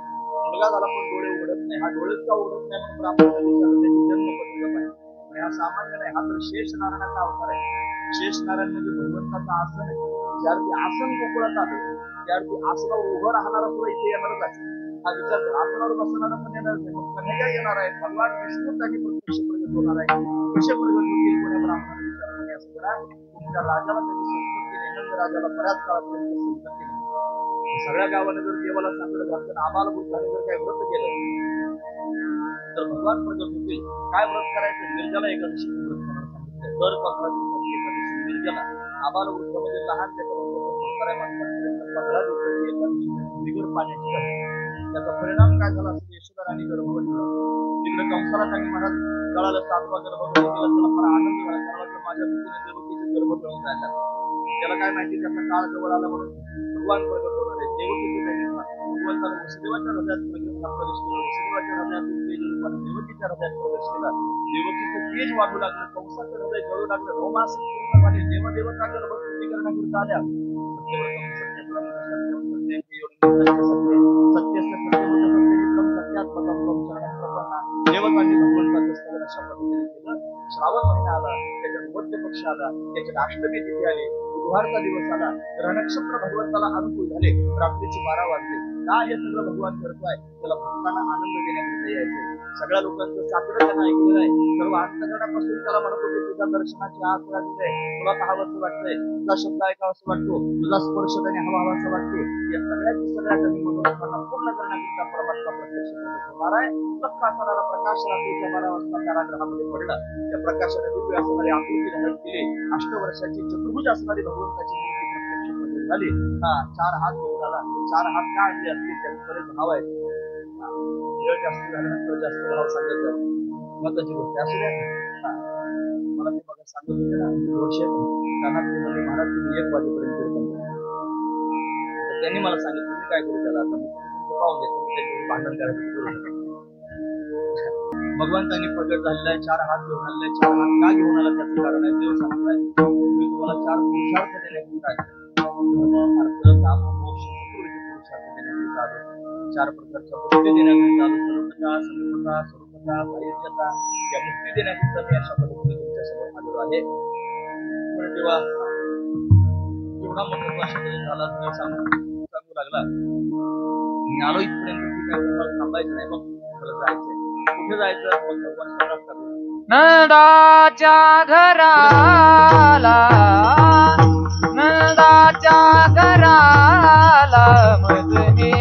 मुलगा झाला पण डोळे उघडत नाही हा डोळेच का उघडत नाही म्हणून ब्राह्मणाला विचारलं त्याची जन्मपत्रिका पाहिजे आणि हा सामान्य नाही हा तर शेष नारायणाचा अवतार आहे शेष नारायण म्हणजे भगवंताचा आसन आहे ज्यावरती आसन गोकुळात आलं त्यावरती आसनावर उभं राहणारा सुद्धा इथे येणारच आहे हा विचार आसनावर बसणारा पण येणार नाही मग कन्हैया येणार आहे भगवान विष्णू त्याची प्रत्यक्ष प्रगट होणार आहे कसे प्रगट होतील कोण्या ब्राह्मणाला विचारणारे असं करा तुमच्या राजाला त्यांनी संस्कृत केली नंद राजाला बऱ्याच काळापर्यंत संस्कृत केली सगळ्या गावाने जर देवाला सांगलं घातलं आम्हाला बुद्धाने जर काही व्रत केलं तर भगवान प्रगट होतील काय व्रत करायचं निर्जला एकादशी व्रत करायला सांगितलं दर 15 दिवसाची एकादशी निर्जला आम्हाला वृद्ध म्हणजे लहान त्याच्यानंतर 15 दिवसाची एकादशी बिगर पाण्याची त्याचा परिणाम काय झाला असेल, यशोदा राणी गर्भवती तिकडे कंसाला त्यांनी म्हणत कळालं 7वा गर्भवती केला, त्याला फार आनंद झाला. त्याला वाटलं माझ्या भीतीने देवकीचे गर्भ कळून जायला. त्याला काय माहिती त्याचा काळ जवळ आला म्हणून भगवान प्रगट होणार आहे. देवकीचे त्यांनी भगवंताला वसुदेवाच्या हृदयात प्रवेश केला. वसुदेवाच्या हृदयातून तेज रूपाने देवकीच्या हृदयात प्रवेश केला. देवकीचं तेज वाढू लागलं, कंसाचं हृदय जळू लागलं, रोमास पूर्ण झाले. देवदेवता गर्भवती करण्याकरिता आल्या. सत्यव्रतम सत्यब्रह्म सत्यम सत्यं सत्यस्य सत्यव्रत सत्यविक्रम सत्यात्मकम शरणं प्रपन्ना. देवतांनी भगवंताचं स्तवन अशा पद्धतीने केलं. श्रावण महिना आला, त्याच्यात मध्य पक्ष आला, त्याच्यात अष्टमी तिथी आली, बुधवारचा दिवस आला, ग्रहनक्षत्र भगवंताला अनुकूल झाले. रात्रीची 12 वाजले. काय हे सगळं भगवान करतोय? त्याला भक्तांना आनंद देण्याकरिता यायचं. सगळ्या लोकांचं साकडं त्यांना ऐकलेलं आहे. सर्व अंतकरणापासून त्याला म्हणत होते तुझ्या दर्शनाची आस लागली आहे, तुला पाहावंसं वाटतंय, तुझा शब्द ऐकावासा वाटतो, तुझा स्पर्श त्याने हवासा वाटतो. या सगळ्या त्यांनी मनोरथांना पूर्ण करण्याकरिता परमात्मा प्रत्यक्ष होणार आहे. लख असणारा प्रकाश रात्रीच्या 12 वाजता कारागृहामध्ये पडला. त्या प्रकाशाने दिव्य असणारी आकृती धारण केली. 8 वर्षाची चतुर्भुज असणारी भगवंताची मूर्ती प्रत्यक्ष प्रकट झाली. 4 हात घेऊन आला. 4 हात का आणले असतील त्याचे बरेच भाव आहेत. वेळ जास्त झाल्यानंतर जास्त भाव सांगत जातो. महत्वाची गोष्ट असू द्या. मला ते बघा सांगत होते ना, वर्ष कानात ते म्हणजे महाराज तुम्ही 1 वाजेपर्यंत कीर्तन करा. त्यांनी मला सांगितलं मी काय करू त्याला, आता मी पाहून घेतो, त्याच्यावर भांडण करायचं करू नका. भगवंतांनी प्रगट झालेला आहे. 4 हात घेऊन आलेला आहे. 4 हात का घेऊन आला त्याचं कारण आहे. देव सांगताय मी तुम्हाला 4 पुरुषार्थ देण्याकरिता धर्म अर्थ काम मोक्ष चतुर्विध पुरुषार्थ देण्याकरिता आलो. 4 प्रकारच्या मुक्ती देण्याकरिता आलो. सर्वता सर्वता स्वरूपता सायुज्यता या मुक्ती देण्याकरिता मी अशा पद्धतीने तुमच्यासमोर आलेलो आहे. तेव्हा एवढा महत्वाचा शब्द झाला तुम्ही सांगू लागला मी आलो इथपर्यंत, ठीक आहे, तुम्हाला थांबायचं नाही, मग मला जायचंय. कुठे जायचं? मग भगवान रस्ता नंदाच्या घराला, नंदाच्या घराला मदने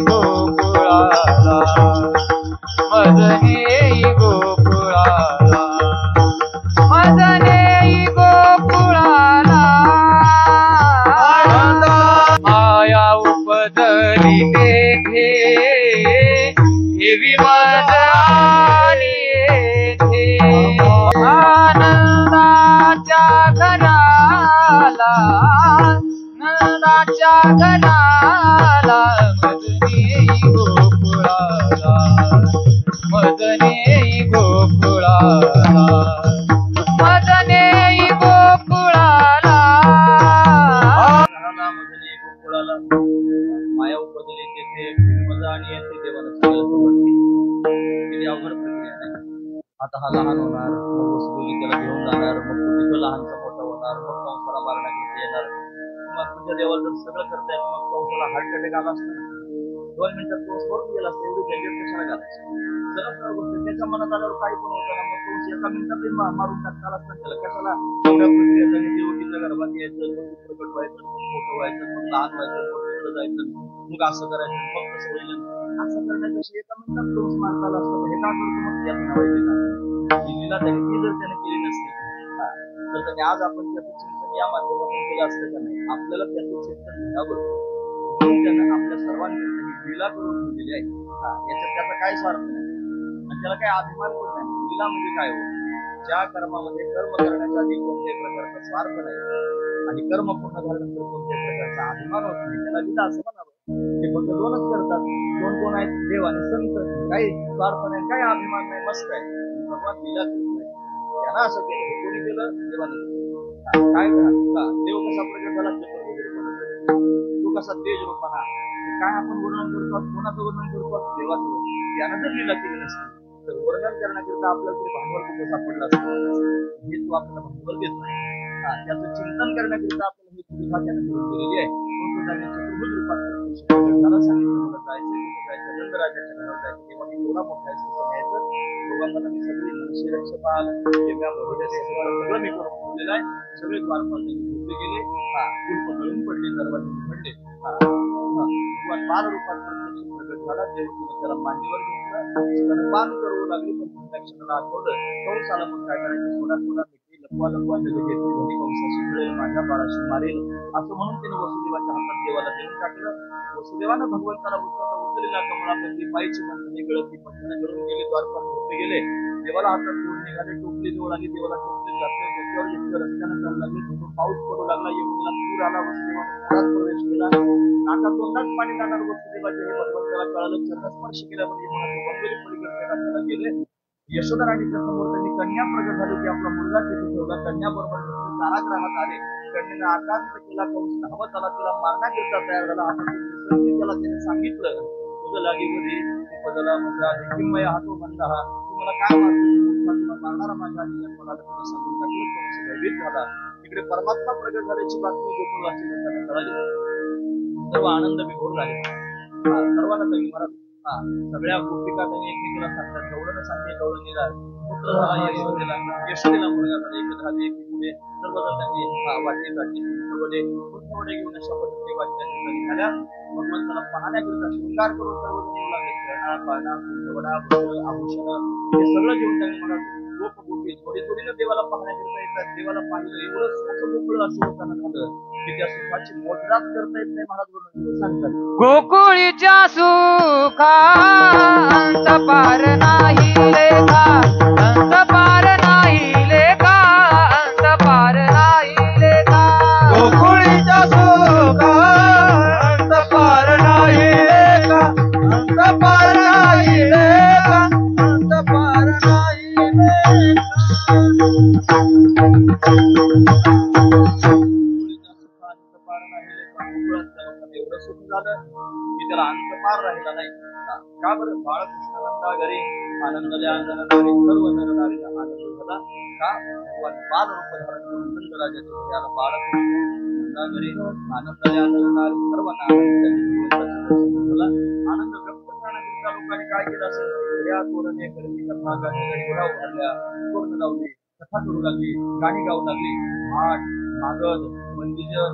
गोकुळाला, मदने गोकुळाला, मदने गोकुळाला माया उपदली तेथे ठेवी मदनी येथे आनंदाच्या घराला, नंदाच्या घराला मदने गोकुळाला, मदने गोकुळाला, मदने गोकुळाला मदने गोकुळाला माया उपदली तेथे मजा आणि येथे देवाला सगळं किती अवघड प्रक्रिया आहे. आता हा लहान होणार, मग वसुदेवी त्याला घेऊन जाणार, मग तो तिथं लहानचा मोठा होणार, मग कंसाला मारण्याकरिता येणार. मग तुझ्या देवाला जर सगळं करता येत मग कंसाला हार्ट अटॅक आला असता, 2 मिनिटात कंस मरून गेला असता. एवढी झंझट कशाला घालायची? जरा गोष्ट त्याच्या मनात आल्यावर काही पण होतं ना, मग कंस एका मिनिटातही मारून टाकता आला असता. त्याला कशाला एवढ्या प्रक्रिया झाली? देवकीच्या गर्भात यायचं, मग प्रकट व्हायचं, मग मोठं व्हायचं, मग लहान व्हायचं, मग तिकडं जायचं, मग असं करायचं, मग कसं होईल? असं करण्यापेक्षा एका मिनिटात कंस मारता आला असता. हे का करतो मग त्यात नावायचं दिल्लीला त्यांनी ती जर त्याने केली नसती तर त्याने आज आपण त्याचं चिंतन या माध्यमातून केलं असतं का नाही? आपल्याला त्याचं चिंतन घ्यावं म्हणून त्यानं आपल्या सर्वांकरिता ही लीला करून ठेवलेली आहे. याच्यात त्याचा काय स्वार्थ नाही आणि त्याला काही अभिमान पण नाही. लीला म्हणजे काय हो? ज्या कर्मामध्ये कर्म करण्याच्या आधी कोणत्याही प्रकारचा स्वार्थ नाही आणि कर्म पूर्ण झाल्यानंतर कोणत्याही प्रकारचा अभिमान होत नाही, त्याला लीला असं म्हणावं. ते फक्त 2च करतात. 2 आहेत, देव आणि संत. काही स्वार्थ नाही, काही अभिमान नाही, मस्त आहे. भगवान लीला करतोय. त्यांना असं केलं. हे कोणी केलं? देवानं. काय करा देव कसा प्रकट झाला? चतुर्भुज रूपाने. तो कसा तेज रूपाना. काय आपण वर्णन करतो? कोणाचं वर्णन करतो? देवाचं. त्यानं जर लीला केली नसती तर वर्णन करण्याकरिता आपल्याला तरी भांडवल कुठं सापडलं असतं. हे तो आपल्याला भांडवल देत नाही. त्याचं चिंतन करण्याकरिता आपल्याला ही सुविधा त्यानं करून दिलेली आहे. तो त्यांनी चतुर्भुज रूपात त्याला सांगितलं मला जायचं, कुठं जायचं? नंदराजाच्या घरावर जायचं. तेव्हा मी एवढा मोठा आहे तिथं न्यायचं. भगवान मी सगळी मनशी रक्ष पाहाल सगळं मी करून ठेवलेलं आहे. सगळे द्वारपाल झोपले गेले. कुलप गळून पडले, दरवाजे उघडले. भगवान बाल रूपात प्रत्यक्ष प्रकट झाला. देवकीने त्याला मांडीवर घेतलं, स्तनपान करू लागली. पण त्या क्षणाला आठवलं कंसाला मग काय करायचं? सोडा सोडा मिठी लपवा लपवा जग घेतली घरी कंसाशी मिळेल माझ्या बाळाशी मारेल असं म्हणून तिने वसुदेवाच्या हातात देवाला देऊन टाकलं. वसुदेवानं भगवंताला उचललेला कमळापती पायची बंधने गळती बंधने गळून गेली द्वारपाल झोपले गेले. देवाला हातात घेऊन निघाले. टोपली जवळ आली. देवाला टोपली घातलं. डोक्यावर घेतलं. रस्त्यानं जाऊ लागले. तिथून पाऊस पडू लागला. यमुनेला पूर आला. वसुदेवाने घरात प्रवेश केला. नाकातोंडात पाणी जाणार वसुदेवाचे हे भगवंताला कळालं. चरणस्पर्श केल्यावर यमुनाचे वंदोली पलीकडे राज्याला गेले. यशोदा राणीच्या समोर त्यांनी कन्या प्रगट झाली की आपला मुलगा तिथे ठेवला. कन्या बरोबर कारागृहात आले. कन्येने आकांत केला. कंस धावत आला. तिला मारण्याकरिता तयार झाला. त्याला त्याने सांगितलं तुझं लागीमध्ये बदला माझा किंमय हातो म्हणला तू मला काय मारतो तुला मारणारा माझ्या आधी जन्माला तुला सांगून टाकलं. कंस भयभीत झाला. तिकडे परमात्मा प्रगट झाल्याची बातमी गोकुळवासी लोकांना कळाली. सर्व आनंद विभोर झाले. सर्वांना त्यांनी मला सगळ्या गोपिका त्यांनी एकमेकाला सांगतात. गवळण सांगते गवळणीला पुत्र झाला. यशोदेला यशोदेला मुलगा झाला. एक झाले एक पुढे सर्वजण त्यांनी वाटले जाते पुत्रवडे घेऊन अशा पद्धतीने वाटल्या निघाल्या. भगवंताला पाहण्याकरिता शृंगार करून सर्वजण येऊ लागले. खेळणा पाळणा पुत्रवडा आभूषण हे सगळं घेऊन त्यांनी मला गोप गोपी थोडी थोडीनं देवाला पाहण्याकरिता येतात. देवाला पाहिलं एवढं सुख मोकळं असं होताना झालं की त्या सुखाची मोजदाद करता येत नाही. महाराज सांगतात गोकुळीच्या सुखांत पार नाही लेखा अंत पार नाही लेखा अंत पार नाही लेखा. गोकुळीच्या सुखांत पार नाही लेका अंत पार नाही लेका अंत पार नाही एवढं सुख झालं की त्याला अंतपार राहिला नाही. का बरं? बाळकृष्णानंदा घरी आनंदल्या नरनारी सर्व नरनारीला आनंद झाला. का? भगवान बाल रूप धारण करून नंदराजाच्या घरी बाळकृष्णानंदा घरी आनंदल्या नरनारी सर्व आनंद व्यक्त करण्याकरिता लोकांनी काय केलं असेल? या तोरणे गर्दी कथा गाणी घोडा उभारल्या. तोरण लावली. कथा करू लागली. गाणी गाऊ लागली. आठ मागध मंदिजन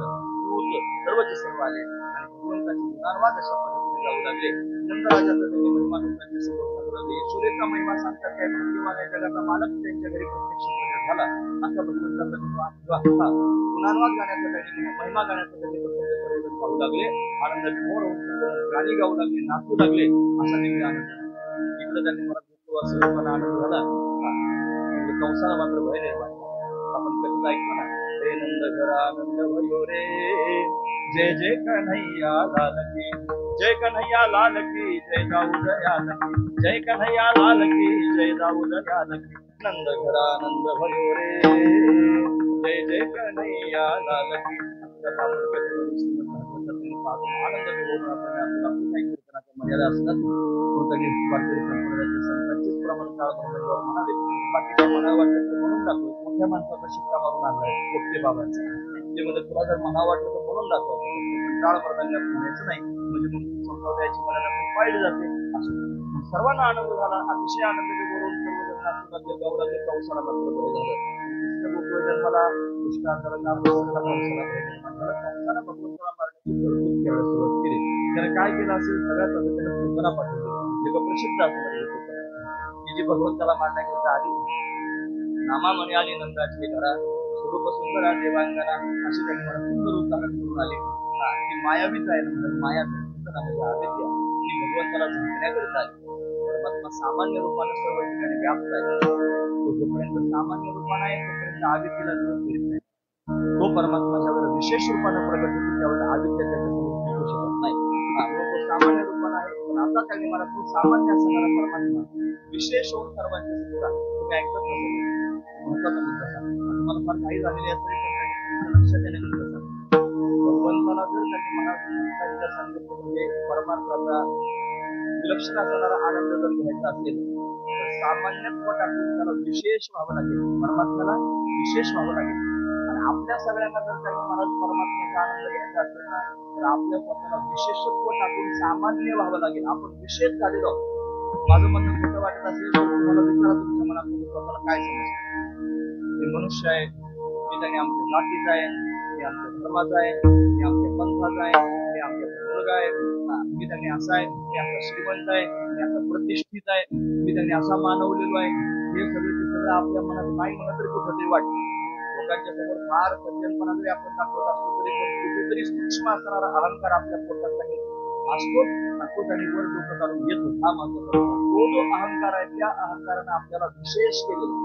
सर्वचे सर्व आले आणि भगवंताचे गुणांवाद अशा पद्धतीने गाऊ लागले. नंदराजाचा त्यांनी महिमा लोकांच्या समोर सांगले. यशोदेचा महिमा सांगतात काय भाग्यवान आहे जगाचा मालक त्यांच्या घरी प्रत्यक्ष प्रकट झाला असा भगवंताचा गुणांवाद गाण्याचा त्यांनी महिमा गाण्याचा त्यांनी सर्वजण गाऊ लागले. आनंद विभोर होऊन गाणी गाऊ लागले. नाचू लागले. असा देखील आनंद इकडे त्यांनी मला भेटतो असं लोकांना आनंद झाला. कंसाला मात्र भय निर्माण. आपण कधी ऐकतो ना हे नंद घरा आनंद भयो रे जय जय कन्हैया लाल की जय कन्हैया लाल की जय दाऊद याल की जय कन्हैया लाल की जय दाऊद याल की नंद घरा आनंद भयो रे जय जय कन्हैया लाल की. आनंद विभोर आपल्याला काही कीर्तनाच्या मर्यादा असतात. कोणत्याही वारकरी संप्रदायाचे संतांचेच प्रमाण काळ म्हणावे. बाकीच्या मना वाटलं तर म्हणून दाखव. मोठ्या माणसाचा शिक्का मारून आणलाय गोपते बाबांचा ते म्हणजे तुला जर मना वाटलं तर म्हणून दाखव. टाळ प्रधान्यात म्हणायचं नाही म्हणजे मग संप्रदायाची मर्यादा पाळली जाते. असं सर्वांना आनंद झाला. अतिशय आनंद विभोरून सर्वजण नाचू लागले गाऊ लागले. पावसाला मात्र बरं झालं. कृष्ण गोकुळ जन्माला कृष्णांना कंसाला भगवंताला मारण्याची तरतूद करायला सुरुवात केली. त्याने काय केलं असेल सगळ्यात आधी त्याने पूतना पाठवली. जगप्रसिद्ध असणारी की जी भगवंताला मारण्याकरिता आली. नामामणी आली नंदाची घरा स्वरूप सुंदरा देवांगना अशी त्यांनी मला सुंदर उदाहरण करून आले. ती मायावीच आहे म्हणतात. माया म्हणजे आदित्य ती भगवंताला जिंकण्याकरिता आली. परमात्मा सामान्य रूपाने सर्व ठिकाणी व्याप्त आहे. तो जोपर्यंत सामान्य रूपाने आहे तोपर्यंत आदित्यला विरोध करीत नाही. तो परमात्मा ज्यावेळेला विशेष रूपाने प्रगट होतो त्यावेळेला आदित्य त्याच्यासमोर टिकू शकत नाही. तो सामान्य रूपाने आहे पण आता त्यांनी मला तो सामान्य असणारा परमात्मा विशेष होऊन सर्वांच्या सुद्धा तुम्ही ऐकत नसेल महत्वाचा मुद्दा सांग. तुम्हाला फार काही झालेली असेल पण लक्षात येण्याकरिता सांग. भगवंताला जर त्यांनी मनात सांगितलं म्हणजे परमार्थाचा विलक्षण असणारा आनंद जर घ्यायचा असेल तर सामान्यत्व टाकून त्याला विशेष व्हावं लागेल. परमात्म्याला विशेष व्हावं लागेल. आणि आपल्या सगळ्यांना जर काही महाराज परमात्म्याचा आनंद घ्यायचा असेल ना तर आपल्या स्वतःला विशेषत्व टाकून सामान्य व्हावं लागेल. आपण विशेष झालेलो. माझं म्हणणं खोटं वाटत असेल तर तुम्हाला विचारा तुमच्या मनात तुम्ही स्वतःला काय समजतं. मी मनुष्य आहे. मी त्याने आमच्या जातीचा आहे. मी आमच्या धर्माचा आहे. मी आमच्या पंथाचा आहे. मी आमच्या मुलगा आहे. मी त्यांनी असा आहे. मी असा श्रीमंत आहे. मी असा प्रतिष्ठित आहे. मी त्यांनी असा मानवलेलो आहे. हे सगळे सगळं आपल्या मनात नाही म्हणत तरी कुठं तरी वाटतं. लोकांच्या समोर फार सज्जनपणा जरी आपण दाखवत असतो तरी पण कुठेतरी सूक्ष्म असणारा अहंकार आपल्या पोटात काही असतो आणि तो त्यांनी वर डोकं काढून येतो. हा महत्वाचा तो जो अहंकार आहे त्या अहंकाराने आपल्याला विशेष केलेलं.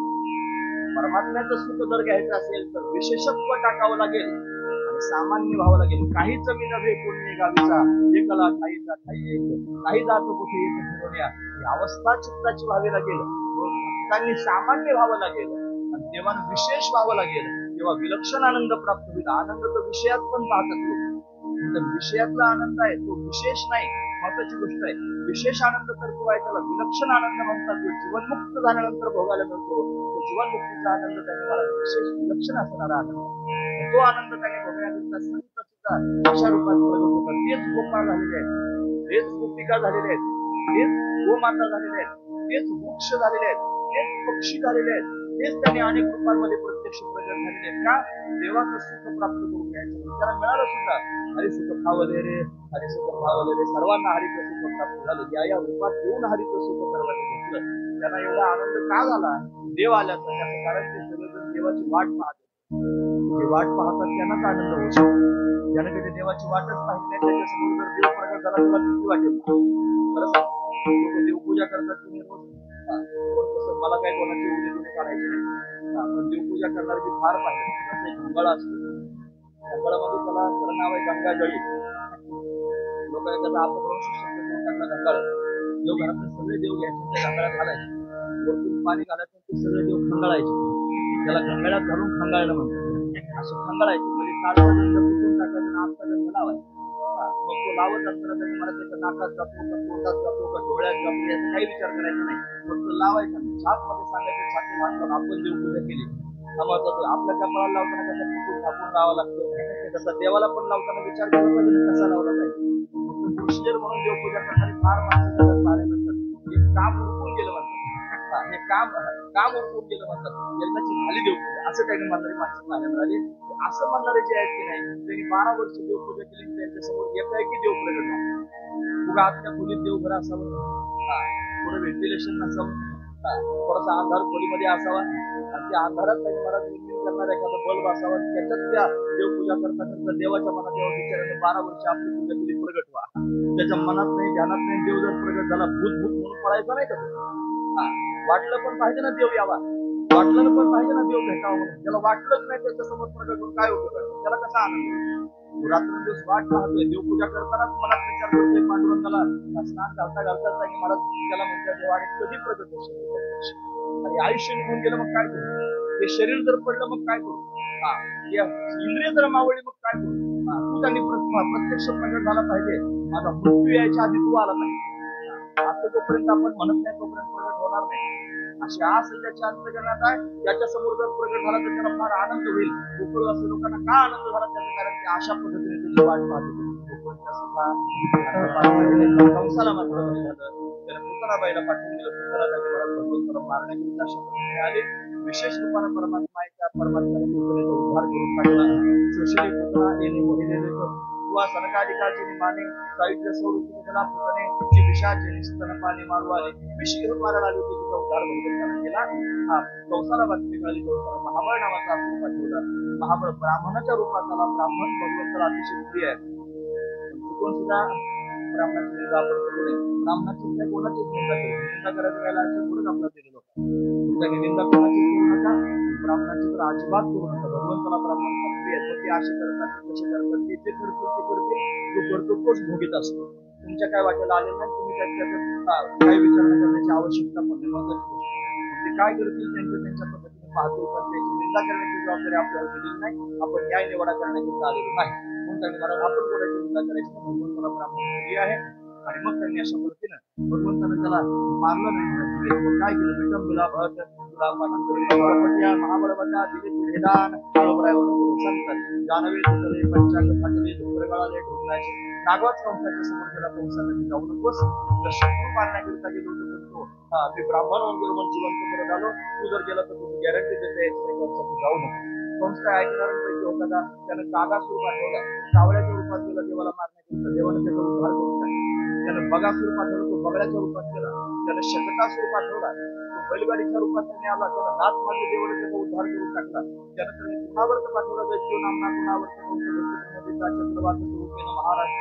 परमात्म्याचं सुख जर घ्यायचं असेल तर विशेषत्व टाकावं लागेल आणि सामान्य व्हावं लागेल. काही जमीन नव्हे पुण्य गावीचा एकला ठाईचा ठाई एक काही जातो कुठे येत फिरवण्या ही अवस्था चित्ताची व्हावी लागेल. भक्तांनी सामान्य व्हावं लागेल आणि देवानं विशेष व्हावं लागेल तेव्हा विलक्षण आनंद प्राप्त होईल. आनंद तर विषयात पण पाहतात लोक, विषयातला आनंद आहे तो विशेष नाही. महत्वाची गोष्ट आहे विशेष आनंद तर तो आहे त्याला विलक्षण आनंद म्हणतात. जो जीवनमुक्त झाल्यानंतर भोगायला मिळतो तो जीवनमुक्तीचा आनंद त्याने मला विशेष विलक्षण असणारा आनंद. तो आनंद त्याने भोगण्याकरिता संत सुद्धा अशा रूपात प्रगत होतात. तेच गोपाळ झालेले आहेत, तेच गोपिका झालेले आहेत, तेच गोमाता झालेले आहेत, तेच वृक्ष झालेले आहेत, तेच पक्षी झालेले आहेत, तेच त्याने अनेक रूपांमध्ये प्रत्यक्ष प्रगट झालेले आहेत. का? देवाचं सुख प्राप्त करून घ्यायचं त्याला मिळालं सुद्धा. हरिसुख भावले रे, हरिसुख भावले रे, सर्वांना हरिचं सुख प्राप्त झालं. या रूपात येऊन हरिचं सुख सर्वांनी घेतलं. त्यांना एवढा आनंद का झाला? देव आल्याचं. त्याचं कारण ते सगळेजण देवाची वाट पाहतात. जे वाट पाहतात त्यांनाच आनंद होऊ शकतो. ज्याने कधी देवाची वाटच पाहिली नाही त्याच्यासमोर जर देव प्रगट झाला तुला किती वाटेल? खरंच लोक देवपूजा करतात तुम्ही रोज. कसं मला काय कोणाची उद्या काढायची नाही. आपण देवपूजा करणारी फार पाहिजे. जसं एक मंगळा असतो, मंगळामध्ये त्याला खरं नाव आहे गंगाजळी. लोकांनी त्याचा आपण म्हणू शकतो त्यांना गंगाळ. देव घरातले सगळे देव घ्यायचे त्या गंगाळ्यात घालायचे, वरतून पाणी घालायचं ते सगळे देव खंगाळायचे. त्याला गंगाळ्यात घालून खंगाळणं म्हणतात. असं खंगाळायचे म्हणजे काळचा गंध पुसून टाकायचा आणि आजचा गंध लावायचा. मग तो लावत असताना त्याने मला त्याच्या नाकात जातो का तोंडात जातो का डोळ्यात जातो याचा काही विचार करायचा नाही. फक्त लावायचा. छाप मध्ये सांगायचं छाती घालून आपण देवपूजा केली. आपल्या कपाळाला लावताना कसं फुटून झापून लावावं लागतं तसं देवाला पण लावताना विचार केला पाहिजे कसा लावला पाहिजे. प्रोसिजर म्हणून देवपूजा करणारी फार माणसं जगात पाहायला मिळतात. हे काम उरकून गेलं म्हणतात. हे काम उरकून गेलं म्हणतात. एकदाची झाली देवपूजा असं काही म्हणणारी माणसं पाहायला मिळाली. असं म्हणणारे जे आहेत की नाही त्यांनी 12 वर्ष देवपूजा केली त्यांच्यासमोर एकाएकी देव प्रगट झाला. उगा आतल्या खोलीत देवघर असावं, थोडं व्हेंटिलेशन नसावं, थोडासा अंधार खोलीमध्ये असावा आणि त्या अंधारात त्यांनी मला निर्मिती करणारा एखादा बल्ब असावा. त्याच्यात त्या देवपूजा करता करता देवाच्या मनात देवा विचाराने 12 वर्ष आपली पूजा केली प्रगट व्हा. त्याच्या मनात नाही ध्यानात नाही देव जर प्रगट झाला भूत म्हणून पळायचा नाही का? वाटलं पण पाहिजे ना देव यावा, वाटलं पण पाहिजे ना देव भेटावं म्हणून. त्याला वाटलंच नाही त्याच्या समोर प्रगट होऊन काय उपयोग आहे? त्याला कसा आनंद? रात्रंदिवस वाट पाहतोय. देवपूजा करतानाच मनात विचार करतोय पांडुरंगाला स्नान घालता आणि मला त्याला म्हणतात देवा कधी प्रगट होईल. आणि आयुष्य निघून गेलं मग काय करू? हे शरीर जर पडलं मग काय करू? इंद्रिय जर मावळली मग काय करू? तू त्यांनी प्रत्यक्ष प्रगट झाला पाहिजे. माझा मृत्यू यायच्या आधी तू आला पाहिजे. असं जोपर्यंत आपण म्हणत नाही तोपर्यंत प्रगट होणार नाही. अशी आस त्याच्या अंतर्गत आहे. त्याच्या समोर जर प्रगट झाला तर त्याला फार आनंद होईल. गोकुळ असं लोकांना का आनंद झाला त्याचं कारण ते अशा पद्धतीने त्याची वाट पाहते. कंसाला मात्र झालं त्याने पुतळाबाईला पाठवून दिलं. पुतळाबाईला मारण्याकरिता अशा पद्धतीने आले. विशेष रूपाने परमात्मा परमात्म्याने पुतळेचा उद्धार करून टाकला. सुशिली पुतळा येणे मोहिलेले किंवा सनकाधिकाची माने साहित्य स्वरूपी त्याला पुतणे जी विषाचे निस्तन पाणी मारू आले. विष घेऊन मारायला आली होती. तिचा उद्धार भगवंताने केला. हा कंसाला बातमी कळली. कंसाला महाबळ नावाचा असं पाठवला. महाबळ ब्राह्मणाच्या रूपात आला. ब्राह्मण भगवंताला अतिशय प्रिय आहे. चुकून सुद्धा ब्राह्मणाची निंदा आपण करू नये. ब्राह्मणाची काय कोणाचीच निंदा करू. निंदा करायचं राहिला असं थोडंच आपला दिलेलं होतं. त्यांनी निंदा कोणाची करू नका. ब्राह्मणाची तर अजिबात करू नका. भगवंताला ब्राह्मण प्रिय आहे. ते असे करतात तसे करतात. ते जे करतील ते करतील. जो करतो तोच भोगीत असतो. तुमच्या काय वाटेला आलेलं नाही. तुम्ही त्याच्यात काही विचारणा करण्याची आवश्यकता पण नाही. ते काय करतील त्यांच्या पद्धतीने पाहतील. पण त्याची निंदा करण्याची जबाबदारी आपल्याला दिलेली नाही. आपण न्याय निवाडा करण्याकरिता आलेलो नाही. म्हणून त्यांनी मला आपण कोणाची निंदा करायची नाही. भगवंताला ब्राह्मण प्रिय आहे. आणि मग त्यांनी अशा पद्धतीनं भगवंतानं त्याला मारलं नाही. मग काय केलं? विटंबिला भट महाबळवता दिले भेदान संत जानवे तुटले पंचांग फाटले दुर्गळाले ढोकणाचे नागवाच कंसाच्या समोर गेला. कंसाने जाऊ नकोस तर शत्रू पाळण्याकरिता गेलो होतो. मी ब्राह्मण वगैरे म्हणून जिवंत परत आलो. तू जर गेला तर तुझी गॅरंटी देता यायची नाही. कंसातून जाऊ नको. कंस काय ऐकणाऱ्यांपैकी होता का? त्यानं कागासूर पाठवला. कावळ्याच्या रूपात गेला देवाला मारण्याकरिता. देवाने त्याचा उद्धार करून टाकला. त्यानं बगासूर पाठवला. तो बगळ्याच्या रूपात गेला. त्यानं शकटासूर पाठवला. तो बैलगाडीच्या रूपात त्याने आला, त्याला दात मारले, देवाने त्याचा उद्धार करून टाकला. त्यानंतर कुणावर्त पाठवला दैत्यो नामना कुणावर्त चक्रवात स्वरूपेण महाराष्ट्र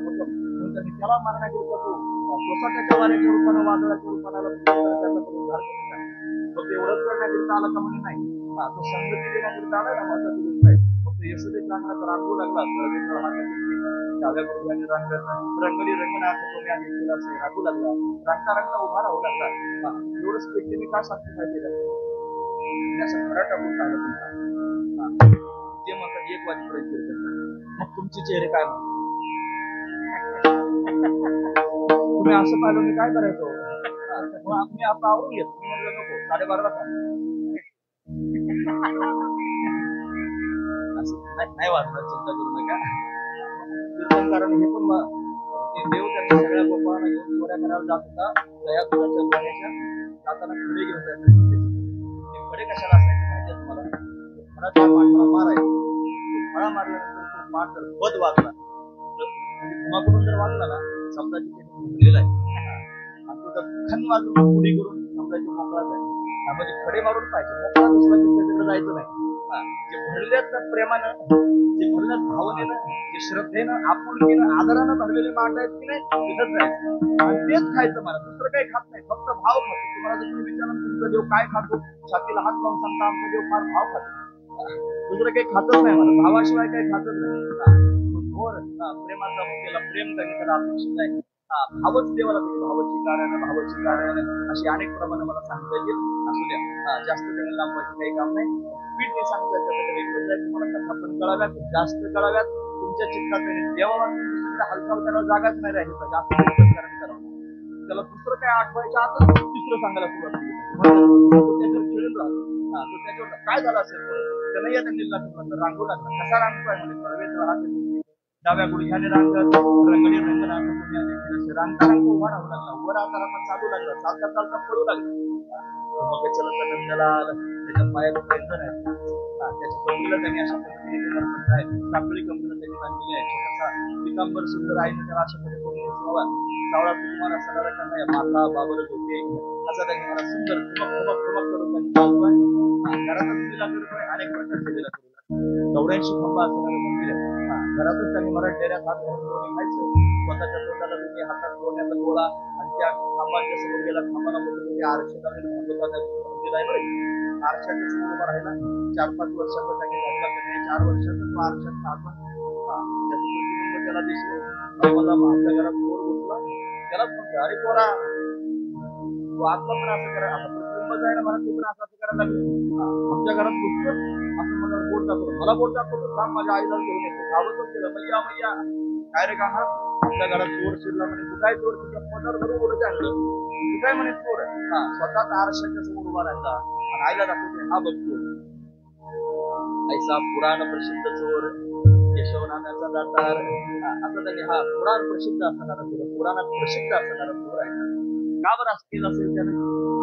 म्हणून त्यांनी त्याला मारण्याकरिता तो सोसाट्याच्या वाऱ्याच्या रूपानं वादळाच्या रूपानं त्याचा उद्धार करून टाकला. फक्त एवढंच करण्याकरिता आला का म्हणे नाही, तो संगती देण्याकरिता आला ना, महत्वाची गोष्ट आहे. फक्त यशोदेच्या अंगणात रांगू लागला, डाव्या गुरुगाने रंगली रंगनाथ कोणी आणि केला असे राखू लागला, रंगता रंगता उभा राहू लागला. एवढंच व्यक्ती मी काय सांगतो माहिती आहे का, असं खरं टाकून चालत नव्हता. ते म्हणतात 1 वाजेपर्यंत कीर्तन. मग तुमचे चेहरे काय म्हणतात? तुम्ही असं पाहिलं मी काय करायचो, मग आम्ही आता आवरून घेतो. म्हणलं नको, 12:30ला असं नाही वाजणार, चिंता करू नका. कीर्तन कारण हे पण देव त्यांना सगळ्या गोपाळांना घेऊन चोऱ्या करायला जात होता. दया दुधाच्या पाण्याच्या जाताना खडे घेऊन जायचे. ते खडे कशाला असायचे माहिती आहे तुम्हाला? फळाच्या पाठला मारायचे. फळा मारल्यानंतर तो पाठ जर बद वाजला, धुमाकडून जर वाजला ना, समजायची ते भरलेला आहे. आणि तो जर खन वाजून पुढे करून समजायची मोकळाच आहे. त्यामध्ये खडे मारून पाहिजे, मोकळा दुसरा की त्याच्याकडे जायचं नाही. जे भरल्यात प्रेमानं, जे भरल्यात भावनेनं, जे श्रद्धेनं, आपुलकीनं, आदरानं भरलेले माठ आहेत की नाही, तिथंच जायचं आणि तेच खायचं. मला दुसरं काही खात नाही, फक्त भाव खातो. तुम्हाला जर तुम्ही विचारा तुमचा देव काय खातो, छातीला हात लावून सांगता आमचा देव फार भाव खातो. दुसरं काही खातच नाही, मला भावाशिवाय काही खातच नाही. घोर प्रेमाचा मुख्याला प्रेम त्यांनी त्याला अपेक्षित आहे. भावच देवाला भावाची कारण अशी अनेक प्रमाणे मला सांगता येईल. असू द्या, जास्त त्यांना लांबवायचं काही काम नाही. स्पीडने सांगता येतं, तुम्हाला कथा पण कळाव्यात, जास्त कळाव्यात, तुमच्या चित्तात देवाला दुसरीकडे हालचाल करायला जागाच नाही राहिली पाहिजे. असं कीर्तन करावं. त्याला दुसरं काय आठवायच्या आतच तिसरं सांगायला सुरुवात केली. त्याच्यावर खेळून राहतो. तो त्याच्यावर काय झालं असेल, त्याला या त्यांनी रांगू लागला. कसा रांगतोय म्हणजे सर्वेच राहते. डाव्या गुडघ्याने रांगत रंगणी रंगनाथ रांगता रांगता उभा राहू लागला. वर आता चालू लागला, चालता चालता पडू लागला. मग त्याला त्याच्या पायात पैंजण आहे, त्याच्या कंबीला त्यांनी अशा पद्धतीने साखळी कंबीला त्यांनी बांधलेली आहे. छोटासा पितांबर सुंदर आहे, त्याला अशा पद्धतीने सावळा कुमार असा त्यांना माथा बाबर होते असा त्यांनी मला सुंदर ठुमक करून त्यांनी चालतोय. घरातच लीला करतोय, अनेक प्रकारचे लीला करू लागला. 84 खंबा असणारं मंदिर आहे. घरातच त्यांनी मराठी डेऱ्यात हात घालून खायचं. स्वतःच्या तोंडाला तुम्ही हातात गोण्याचा गोळा आणि त्या खांबांच्या समोर गेला, खांबाला बोलतो आरक्षण मंदिर आहे बरं. आरक्षाच्या समोर उभा राहिला. 4-5 वर्षाचा त्यांनी घातला, 4 वर्षाचा तो आरक्षात आपण त्याचं प्रतिबिंब त्याला दिसलं. मला आपल्या घरात चोर घुसला, त्यालाच म्हणतो अरे चोरा, तू आत्ता पण असं करा. आता प्रतिबिंब जायला मला ते पण असं करायला लागलं. आमच्या घरात घुसतो असं मला बोट दाखवतो, मला बोट दाखवतो, काम माझ्या आईला घेऊन येतो. धावतच केलं, मैया काय रे का हा आपल्या घरात चोर शिरला म्हणे. तू काय चोर, तुझ्या पोटावर भरून बोलत आणलं, तू काय म्हणे चोर. स्वतःच आरशाच्या समोर उभा राहिला आणि आईला दाखवते हा बघतो. ऐसा पुराण प्रसिद्ध चोर, यशवनाम्याचा दातार, असं त्यांनी हा पुराण प्रसिद्ध असणारा चोर, पुराणात प्रसिद्ध असणारा चोर आहे. का बरं असतील असेल त्याने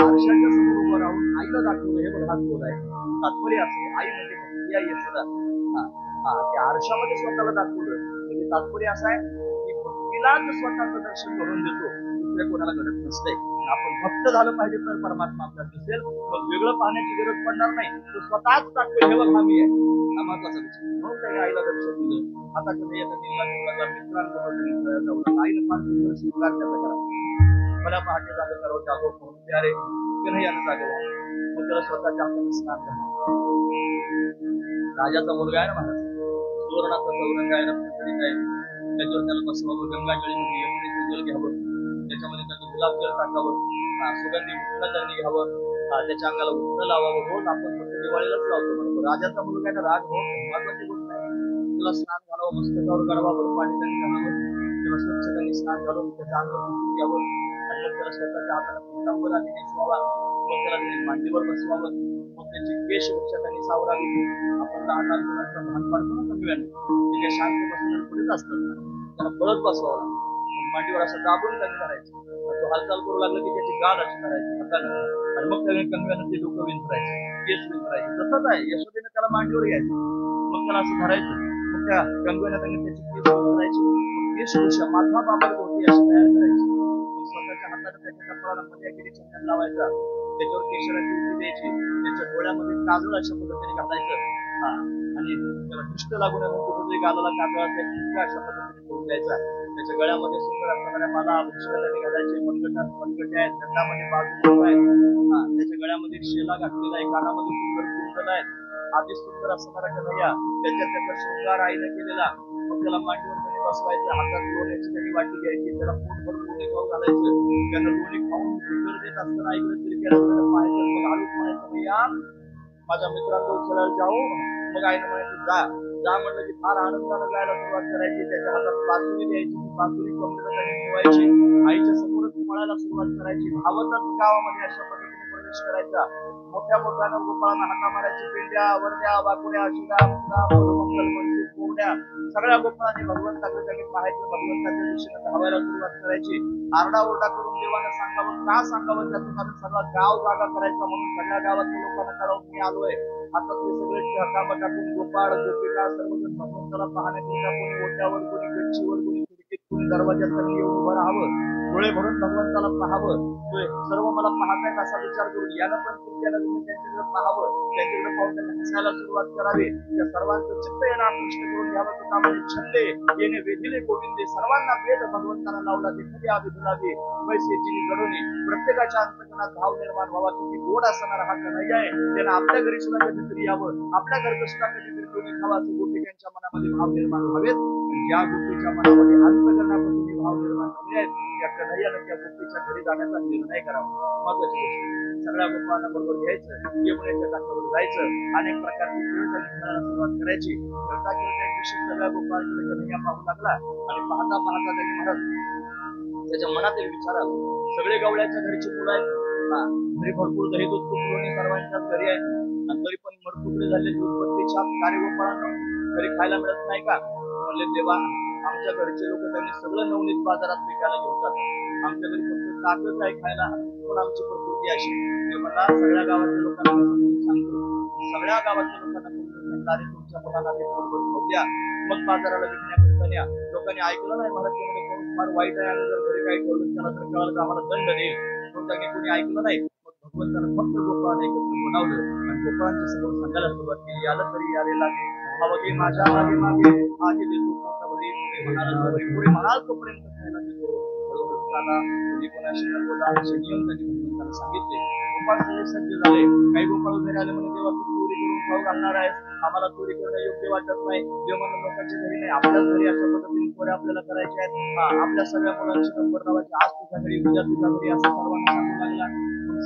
आरशाच्या समोर उभं राहून आईला दाखवलं हे बघ हा चोर आहे. तात्पर्य असेल आई म्हणजे या यशोदा, त्या आरशामध्ये स्वतःला दाखवलं म्हणजे तात्पर्य असं आहे की भक्तीलाच स्वतःचं दर्शन घडून देतो, दुसऱ्या कोणाला घडत नसतंय. आपण भक्त झालं पाहिजे तर परमात्मा आपल्याला दिसेल, मग वेगळं पाहण्याची गरज पडणार नाही. तो स्वतःच दाखवेल हे बघ हा मी आहे, हा महत्वाचा विषय. म्हणून त्याने आईला दर्शन दिलं. आता कधी येतं निघाला मित्रांबरोबर आईला फार सुंदर स्वीकार त्याचा करा. मला पहाटे जागा करावं जागो म्हणून त्यारे नाही यानं जागा मग त्याला स्वतःच्या हाताने स्नान करा. राजाचा मुलगा आहे ना महाराज, सुवर्णाचा चौरंग आहे ना, त्याच्यावर त्याला बसवावं, गंगाजळीमध्ये यमुनेचं जल घ्यावं, त्याच्यामध्ये त्याचं गुलाबजल टाकावं, सुगंधी उठणं त्यांनी घ्यावं, त्याच्या अंगाला उठणं लावावं. रोज आपण फक्त दिवाळीलाच लावतो म्हणतो. राजाचा मुलगा आहे राज हो, महत्वाची गोष्ट आहे. त्याला स्नान घालावं, मस्तकावर गडवावर पाणी त्यांनी घालावं, त्याला स्वच्छ त्यांनी स्नान घालून त्याचं अंग पुसून घ्यावं आणि मग त्याला स्वतःच्या हाताला पितांबर आणि नेसवावा. मग त्याला त्यांनी मांडीवर बसवावं, मग त्याची केशवृक्षा त्यांनी सावरावी. आपण लहान लहान मुलांचा भान पाडतो ना कमी ते काय शांत बसवून पुढेच असतात, त्याला पळत बसवावं. मांडीवर असं दाबून त्यांनी करायचं. तो हालचाल करू लागलं की त्याची गाड अशी करायची हाताने आणि मग त्याने कणव्यानं ते डोकं विंचरायचं, केस विंचरायचे. तसंच आहे, यशोदेने त्याला मांडीवर घ्यायचं, मग त्याला असं धरायचं, मग त्या कणव्यानं त्यांनी त्याची केस विंचरायची, केशवृक्षा माथा बाबा होती अशी तयार करायची. स्वतःच्या हाताने त्याच्या कपाळाला मध्ये किती चंदन लावायचा, त्याच्यावर केशराची उडी द्यायची, त्याच्या डोळ्यामध्ये काजळ अशा पद्धतीने घालायचं. हा, आणि त्याला दृष्ट लागू नये म्हणून कुठेतरी गालाला काजळाचा एक ठिपका अशा पद्धतीने करून द्यायचा. त्याच्या गळ्यामध्ये सुंदर असणाऱ्या माला आभूषणं त्यांनी घालायचे. मनगटे आहेत, दंडामध्ये बाजू आहेत. हा, त्याच्या गळ्यामध्ये शेला घातलेला आहे, कानामध्ये सुंदर कुंडल आहेत. आधी सुंदर असणारा कन्हैया, त्याचा शृंगार आईने केलेला. मग त्याला मांडीवर त्यांनी बसवायचं, हातात लोण्याची त्यांनी वाटी घ्यायची, त्याला पोटभर लोणी खाऊ घालायचं. त्यानं लोणी खाऊन फिकर देत असताना ऐकलं तरी केलं पाहायचं. मग हळूच म्हणायचं, भैया माझ्या मित्रांना उचलायला जाऊ. मग आईनं म्हणायचं जा जा. म्हणलं की फार आनंदानं जायला सुरुवात करायची. त्याच्या हातात बासुरी द्यायची, ती बासुरी कमरेला त्यांनी ठेवायची. आईच्या समोरच म्हणायला सुरुवात करायची. धावतच गावामध्ये अशा पद्धतीने प्रवेश करायचा. मोठ्या मोठ्यानं गोपाळांना हाका मारायची. पेंड्या, वरड्या, वाकुड्या, शिगा, मंगल, मनसुख, कोवड्या सगळ्या गोपाळांनी भगवंताकडे त्यांनी पाहायचं. भगवंताच्या दिशेने धावायला सुरुवात करायची. आरडाओरडा करून देवानं सांगावं, का सांगावं त्याचं कारण सगळा गाव जागा करायचा म्हणून सगळ्या गावातल्या लोकांना कळवून मी आलोय. आता ते सगळे हकाम टाकून गोपाळ गोपिका सर्वजण भगवंताला पाहण्याकरिता कोणी ओट्यावर, कोणी गच्चीवर, कोणी खिडकीत, कोणी दरवाज्यात त्यांनी येऊन उभं राहावं. डोळे भरून भगवंताला पाहावं. सर्व मला पाहतायत असा विचार करून यानं पण त्याला तुम्ही त्यांच्याकडे पाहावं. त्यांच्याकडे पाहून त्यांना हसायला सुरुवात करावी. त्या सर्वांचं चित्त येणं आकृष्ट करून घ्यावं. तुकामध्ये छंदे येणे वेधिले गोविंदे, सर्वांना वेद भगवंताला लावला ते कधी विधुलावे पैसेची घडवणे. प्रत्येकाच्या अंतकरणात भाव निर्माण व्हावा. किती गोड असणारा हा कन्हैया आहे, त्यानं आपल्या घरी सुद्धा कधीतरी यावं, आपल्या घरचं सुद्धा कधीतरी कोणी खावा. असं गोपिकांच्या मनामध्ये भाव निर्माण व्हावेत. ज्या गोपीच्या मनामध्ये अंतकरणापासून भाव निर्माण झाले आहेत, त्या कन्हैयानं त्या गोपीच्या घरी जाण्याचा निर्णय करावा. महत्वाची गोष्ट, सगळ्या गोपाळांना बरोबर घ्यायचं, यमुनेच्या काठावर जायचं, अनेक प्रकारची खेळ त्यांनी खेळायला सुरुवात करायची. खेळता खेळता एक दिवशी सगळ्या गोपाळांकडे कन्हैया पाहू लागला आणि पाहता पाहता त्यांनी म्हणत त्याच्या मनातील विचार सगळे गवळ्याच्या घरची मुलं आहेत. घरी भरपूर दही दूध तुकडोणी सर्वांच्याच घरी आहे, आणि तरी पण मरतुकडे झाले उत्पत्तीच्या कार्यगोपाळांना घरी खायला मिळत नाही का? म्हणले देवा, आमच्या घरचे लोक त्यांनी सगळं नवनीत बाजारात विकायला घेऊन जातात. आमच्या घरी फक्त ताकद आहे खायला, पण आमची प्रकृती अशी. ते म्हणला सगळ्या गावातल्या लोकांना सांगतो, सगळ्या गावातल्या लोकांना सांगणारे तुमच्या मुलांना ते बरोबर खाऊ द्या, मग बाजाराला विकण्याकरता न्या. लोकांनी ऐकलं नाही, महाराष्ट्रामध्ये कोण फार वाईट आहे आणि जर घरी काही ठेवलं त्याला जर कळलं तर आम्हाला दंड देईल. पण त्यांनी कोणी ऐकलं नाही. मग भगवंतानं फक्त गोपाळांना एकत्र बोलावलं आणि गोपाळांच्या समोर सांगायला सुरुवात केली, आलं तरी याले लागे अवघे माझ्या मागे मागे आधी देतो पुढे म्हणाल तोपर्यंत खायला देतो. हळूहळू आला, कोणी कोणाशी न बोला असे नियम त्यांनी भगवंताला सांगितले. गोपाळ सगळे सज्ज झाले. काही गोपाळ घरी आले म्हणे, देवा तू चोरी करून खाऊ घालणार आहेस, आम्हाला चोरी करणं योग्य वाटत नाही. देव म्हणून लोकांच्या घरी नाही, आपल्याच घरी अशा पद्धतीने चोऱ्या आपल्याला करायच्या आहेत. आपल्या सगळ्या मुलांची नंबर लावायची, आज तुझ्या घरी उद्या तुझ्या घरी असं सर्वांना सांगू लागला.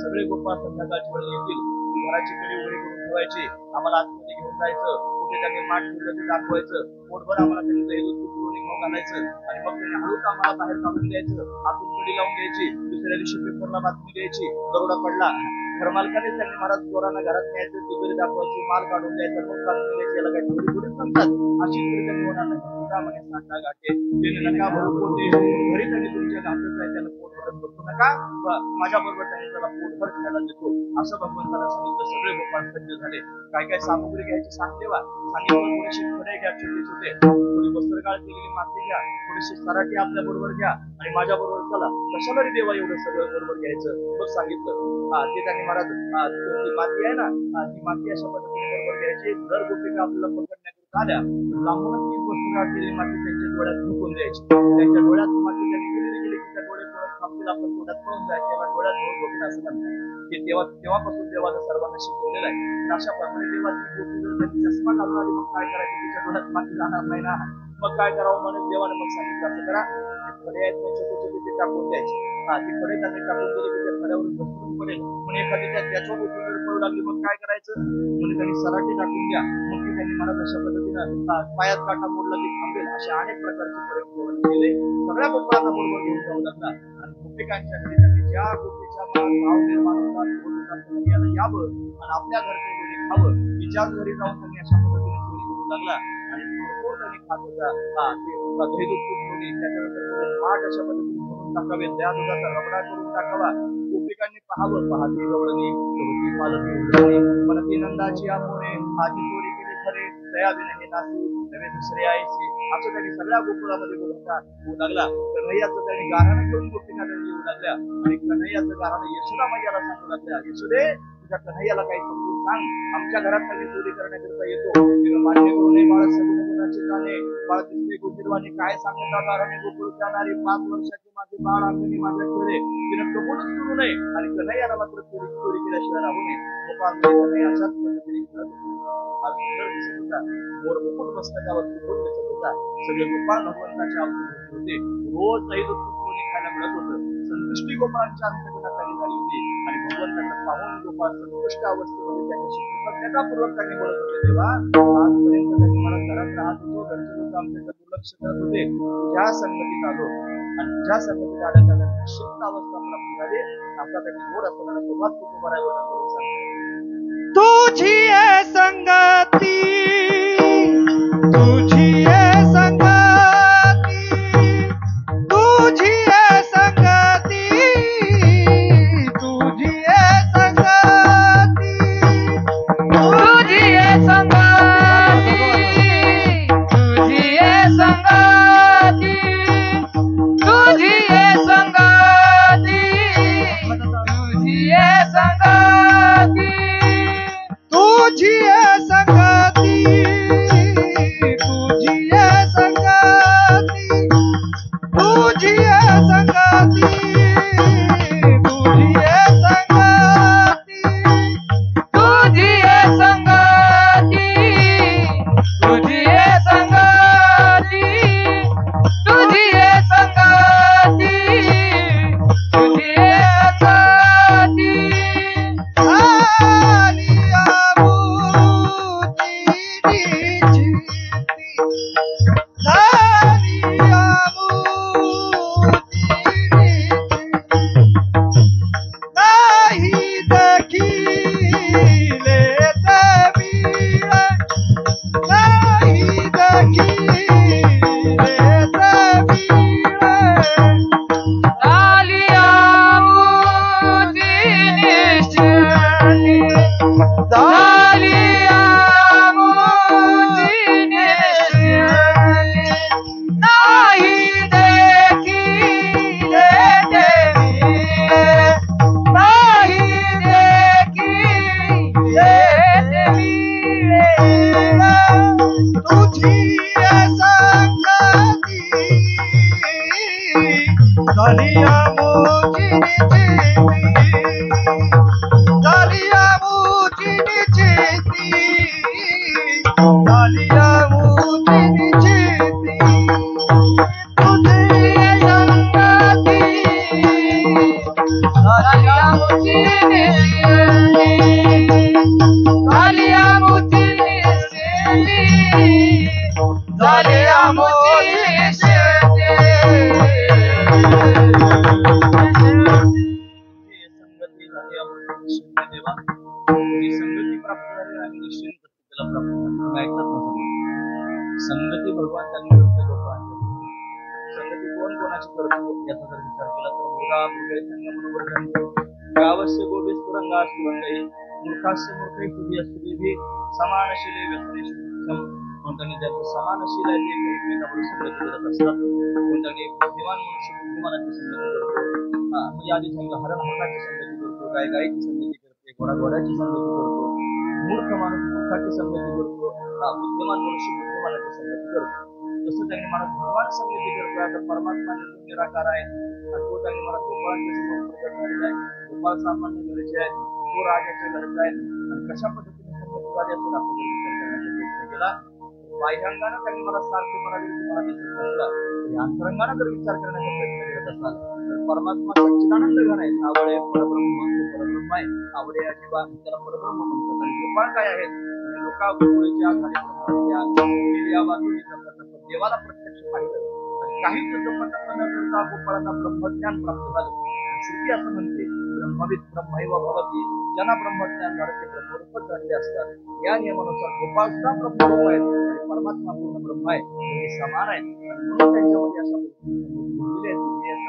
सगळे गोपाळ संध्याकाळची वेळ येतील, घराची कडी उघडी करून ठेवायची, आम्हाला आतमध्ये घेऊन जायचं, कुठे त्यांनी माठ ठेवलं ते दाखवायचं, पोटभर आम्हाला त्यांनी दही दूध तुकडून खाऊ घालायचं आणि मग त्यांनी हळूच आम्हाला बाहेर काढून द्यायचं. आतून कडी लावून द्यायची. दुसऱ्या दिवशी पेपरला बातमी द्यायची, दरोडा पडला. घरमालकाने त्यांनी महाराज चोरांना घरात न्यायचं, तिजोरी दाखवायची, माल काढून द्यायचा, मग बातमी द्यायची. याला काही थोडी थोडीच म्हणतात, अशी तरी त्यांनी होणार नाही. म्हणे साठा घाटे त्याने नका भरू पोटे, घरी त्यांनी तुमच्या घातच आहे, त्याला पोट भरत बसू नका, माझ्या बरोबर त्यांनी त्याला पोटभर खायला देतो असं भगवंताला सांगितलं. सगळे गोपाळ सज्ज झाले. काय काय सामग्री घ्यायची सांग देवा. सांगितलं थोडीशी खडे घ्या, छोटे छोटे, थोडी वस्त्रगाळ केलेली माती घ्या, थोडीशी सराटी आपल्या बरोबर घ्या आणि माझ्या बरोबर चला. कशाला रे देवा एवढं सगळं बरोबर घ्यायचं? मग सांगितलं ते त्यांनी महाराज ती माती आहे ना, ती माती अशा पद्धतीने बरोबर घ्यायची. जर गोपिका आपल्याला पकडण्याकरिता आल्या, लांबूनच ती वस्त्रगाळ केलेली माती त्यांच्या डोळ्यात झुकून द्यायची. त्यांच्या डोळ्यात माती त्यांनी गेलेली गेली की त्या डोळे थोडं थांबतील, आपण डोळ्यात पळून जायचं, त्याला डोळ्यात धरून झोपून असं म्हणतात. की तेव्हापासून देवानं सर्वांना शिकवलेलं आहे. तर अशा प्रकारे देवाची गोपी जर त्यांनी चष्मा घालून आली, मग काय करायचं? तिच्या डोळ्यात माती जाणार नाही ना, मग काय करावं? म्हणून देवाने मग सांगितलं असं करा, खडे आहेत छोटे छोटे ते टाकून द्यायचे. ते खडे त्यांनी टाकून दिले की त्या खड्यावरून घसरून पडेल. पण एखादी त्याच्यावर उठून जर पडू लागली, मग काय करायचं? म्हणजे त्यांनी सराटी टाकून द्या. मग ती त्यांनी महाराज अशा पद्धतीनं पायात काटा मोडला की थांबेल, असे अनेक प्रकारचे प्रयोग केले. सगळ्या गोपाळांना बरोबर घेऊन जाऊ लागला आणि गोपिकांच्या घरी त्यांनी ज्या गोपीच्या मनात भाव निर्माण होतात याला यावं आणि आपल्या घरचे घरी खावं, तिच्याच घरी जाऊन त्यांनी अशा पद्धतीने चोरी करू लागला आणि भरपूर त्यांनी खात होता. दही दूध तुकडोणी, त्याच्यानंतर माठ अशा पद्धतीने करून टाकावे, त्या दुधाचा रबडा करून टाकावा. गोपिकांनी पाहावं, पाहती गवळणी गवती पालती म्हणती नंदाची आमोरे, आधी चोरी केली खरे, दयाविन हे नासी नवे दुसरे आईचे, असं त्यांनी सगळ्या गोकुळामध्ये होऊ लागला. कन्हैयाचं त्यांनी गाणं घेऊन गोपीना येऊ लागल्या आणि कन्हैयाचं गाणं यशोदा मैयाला सांगू लागल्या, यशोदे तुझ्या कन्हैयाला काही समजून सांग, आमच्या घरात नवीन चोरी करण्याकरिता येतो, तिनं मान्य करू नये बाळ सगुण गुणाचे गाणे, बाळ दिसले गोजीरवाणी काय सांगतात आराने गोकुळ जाणारी 5 वर्षाची माझे बाळ अंगणी माझ्या खेळे, तिनं कबूलच करू नये आणि कन्हैयाला मात्र चोरी केल्याशिवाय राहू नये. गोपाळ कन्हैया अशाच पद्धतीने करत होता. हा सुंदर दिसत होता, मोर मुकुट मस्तकावर फिरून दिसत होता. सगळे गोपाळ भगवंताच्या अवती होते. रोज दही दूध कोणी खायला मिळत होतं. संतुष्टी गोपाळांच्या अंतर्गतात झाली होती आणि भगवंतांना पाहून गोपाळ संतुष्ट अवस्थेमध्ये त्याच्याशी कृतज्ञतापूर्वक त्यांनी बोलत होते, तेव्हा आजपर्यंत त्यांनी मला घरात राहत होतो, घरचे लोक आमच्याकडे दुर्लक्ष करत होते, ज्या संगतीत आलो आणि ज्या संगतीत आल्याच्या निश्चित अवस्था प्राप्त झाली. आता त्यांनी गोड असताना सुरुवात कुटुंबावर करून सांगितलं, तुझी आहे संगती, तुझी आहे संगती, तुझी आहे संगती, तुझी आहे संगती, तुझी आहे संगती, तुझी आहे संगती, तुझी आहे संगती, तुझी आहे संगती, तुझी आहे संगती, तुझी आहे संगती, तुझी आहे संगती, तुझी आहे संगती, तुझी आहे संगती, तुझी आहे संगती, तुझी आहे संगती, तुझी आहे संगती. आलिया मुजीनी चिंती, आलिया मुजीनी चिंती, नाही देखिले तबीर, नाही देखिले तबीर, आलिया मुझी निश्चली, आलिया मुझी निश्चली, नाही देखिले देवीरे, नाही देखिले देवीरे. तुझी संगती, झालिया मोजीनी चिंती, झालिया मोजीनी चिंती, झालिया मोजीनी चिंती, तुझी संगती, आलिया मुझी निश्चली, आलिया मुझी निश्चली, आलिया मुझी निश्चली. संगती झाली आपण निश्चिंत देवा, ही संगती प्राप्त झाली आणि निश्चिंत त्याला प्राप्त झाली. तुम्ही ऐकतात ना सगळं? संगती भगवान त्यांनी करते लोकांच्या. संगती कोण कोणाची करतो याचा जर विचार केला तर मुलगा मुलगा संगमनोवर्धन गावस्य गोबीस पुरंगा सुरंगई मूर्खास्य मूर्खै तुझी असुदेवी समानशिले व्यसनेषु सम. कोणत्याने ज्याचं समानशील आहे ते एकमेकांवर संगती करत असतात. कोणत्याने बुद्धिमान मनुष्य बुद्धिमानाची संगती करतो. म्हणजे आधी सांगितलं हरण हरणाची संगती करतो, गाय गायची संगती करते, घोडा घोड्याची संगती करतो, मूर्ख माणूस मूर्खाची संगती करतो, बुद्धिमान मनुष्य बुद्धिमानाची संगती करतो. तसं त्यांनी मला भगवान संगती करतो. आता परमात्मा निराकार आहे आणि तो त्यांनी मला गोपाळांच्या समोर प्रकट झालेला आहे. गोपाळ सामान्य घरचे आहे, तो राजाच्या घरचा आहे आणि कशा पद्धतीने संगती झाली असेल आपण जर विचार करण्याचा प्रयत्न केला. बाह्यांगानं त्यांनी मला सारखेपणा जरी तुम्हाला दिसत नसला तरी अंतरंगानं जर विचार करण्याचा प्रयत्न करत असाल तर परमात्मा सच्चिदानंद घन आहे. आवडे परब्रह्म परब्रह्म आहे, आवडे अजिबा त्याला परब्रह्म म्हणतात. आणि गोपाळ काय आहेत? लोका गोकुळीच्या देवाला प्रत्यक्ष पाहिलं आणि काहीच जपतप न करता गोपाळांना ब्रह्मज्ञान प्राप्त झालं. श्रुती असं म्हणते ब्रह्मविद ब्रह्मैव भवति, ज्यांना ब्रह्मज्ञान झालं ते ब्रह्मरूपच झालेले असतात. या नियमानुसार गोपाळ सुद्धा ब्रह्मरूप आहेत आणि परमात्मा पूर्ण ब्रह्म आहे, दोन्ही समान आहेत आणि म्हणून त्यांच्यामध्ये अशा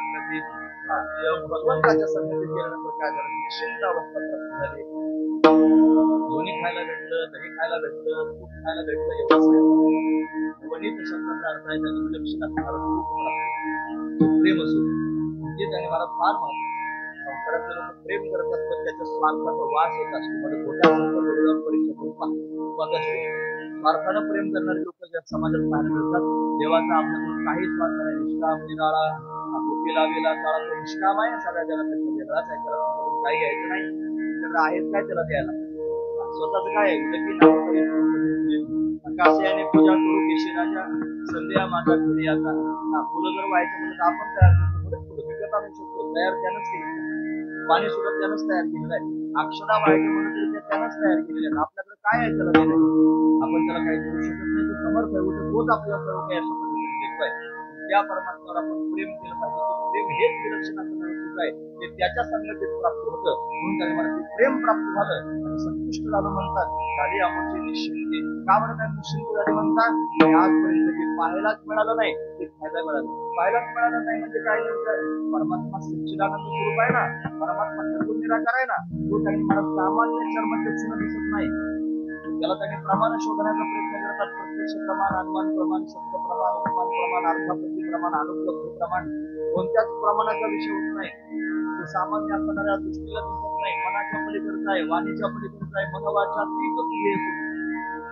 संगती भगवंताच्या संगतीत गेल्यानंतर काय झालं निश्चिंत अवस्था प्राप्त झाली. दोन्ही खायला भेटलं, दही खायला भेटलं, तूप खायला भेटलं, एवढं वनित शब्दाचा अर्थ आहे त्याची विलक्षण असणारं सुख प्राप्त, प्रेम असो हे त्याने मला फार महत्व. संसारातले लोक प्रेम करत असतात त्याच्या स्वार्थाचा वास येत असतो. म्हणजे खोट्या परीक्षा स्वार्थानं प्रेम करणारे लोक ज्या समाजात पाहायला मिळतात. देवाचा आपल्याकडून काही स्वार्थ नाही, निष्काम निराळा गोपीला वेला काळा तो निष्काम आहे. सगळ्या जगापेक्षा वेगळाच आहे. त्याला तुमच्याकडून काही घ्यायचं नाही, त्याला आहेच काय त्याला द्यायला. स्वतःच काय आकाशयाने पूजा करू केशराच्या संध्या माझा घरी आता. फुलं जर व्हायचं म्हणून आपण तयार करतो, फुलं विकत आणू शकतो, तयार त्यानंच केलं. पाणी सुद्धा त्यानंच तयार केलेलं आहे. अक्षरा व्हायचं म्हणून तरी ते त्यानंच तयार केलेलं आहे. आपल्याकडे काय आहे त्याला देणं, आपण त्याला काही करू शकत नाही. तो समर्थ आहे, तोच आपल्याला सर्व काही अशा पद्धतीने देतोय. त्या परमात्म्यावर आपण प्रेम केलं पाहिजे. प्रेम हेच विलक्षण असणारं सुख आहे, ते त्याच्या संगतीत प्राप्त होतं. म्हणून त्याने मला ते प्रेम प्राप्त झालं आणि संतुष्ट झालं म्हणतात. झाली आमची निश्चिंती. का बरं काय निश्चिंत झाली म्हणतात? आजपर्यंत जे पाहायलाच मिळालं नाही ते खायला मिळालं. पाहायलाच मिळालं नाही म्हणजे काय नेमकं? परमात्मा सच्चिदानंद स्वरूप आहे ना, परमात्मा निर्गुण निराकार आहे ना, तो काही मला सामान्य चर्मचक्षुने दिसत नाही. त्याला त्यांनी प्रमाण शोधण्याचा प्रयत्न करतात. प्रत्यक्ष प्रमाण, अनुमान प्रमाण, शब्द प्रमाण, उपमान प्रमाण, अर्थापत्ती प्रमाण, अनुपलब्धी प्रमाण, कोणत्याच प्रमाणाचा विषय होत नाही. तो सामान्य असणाऱ्या दृष्टीला दिसत नाही. मनाच्या पलीकडचा आहे, वाणीच्या पलीकडचा आहे, मनवाच्यातीत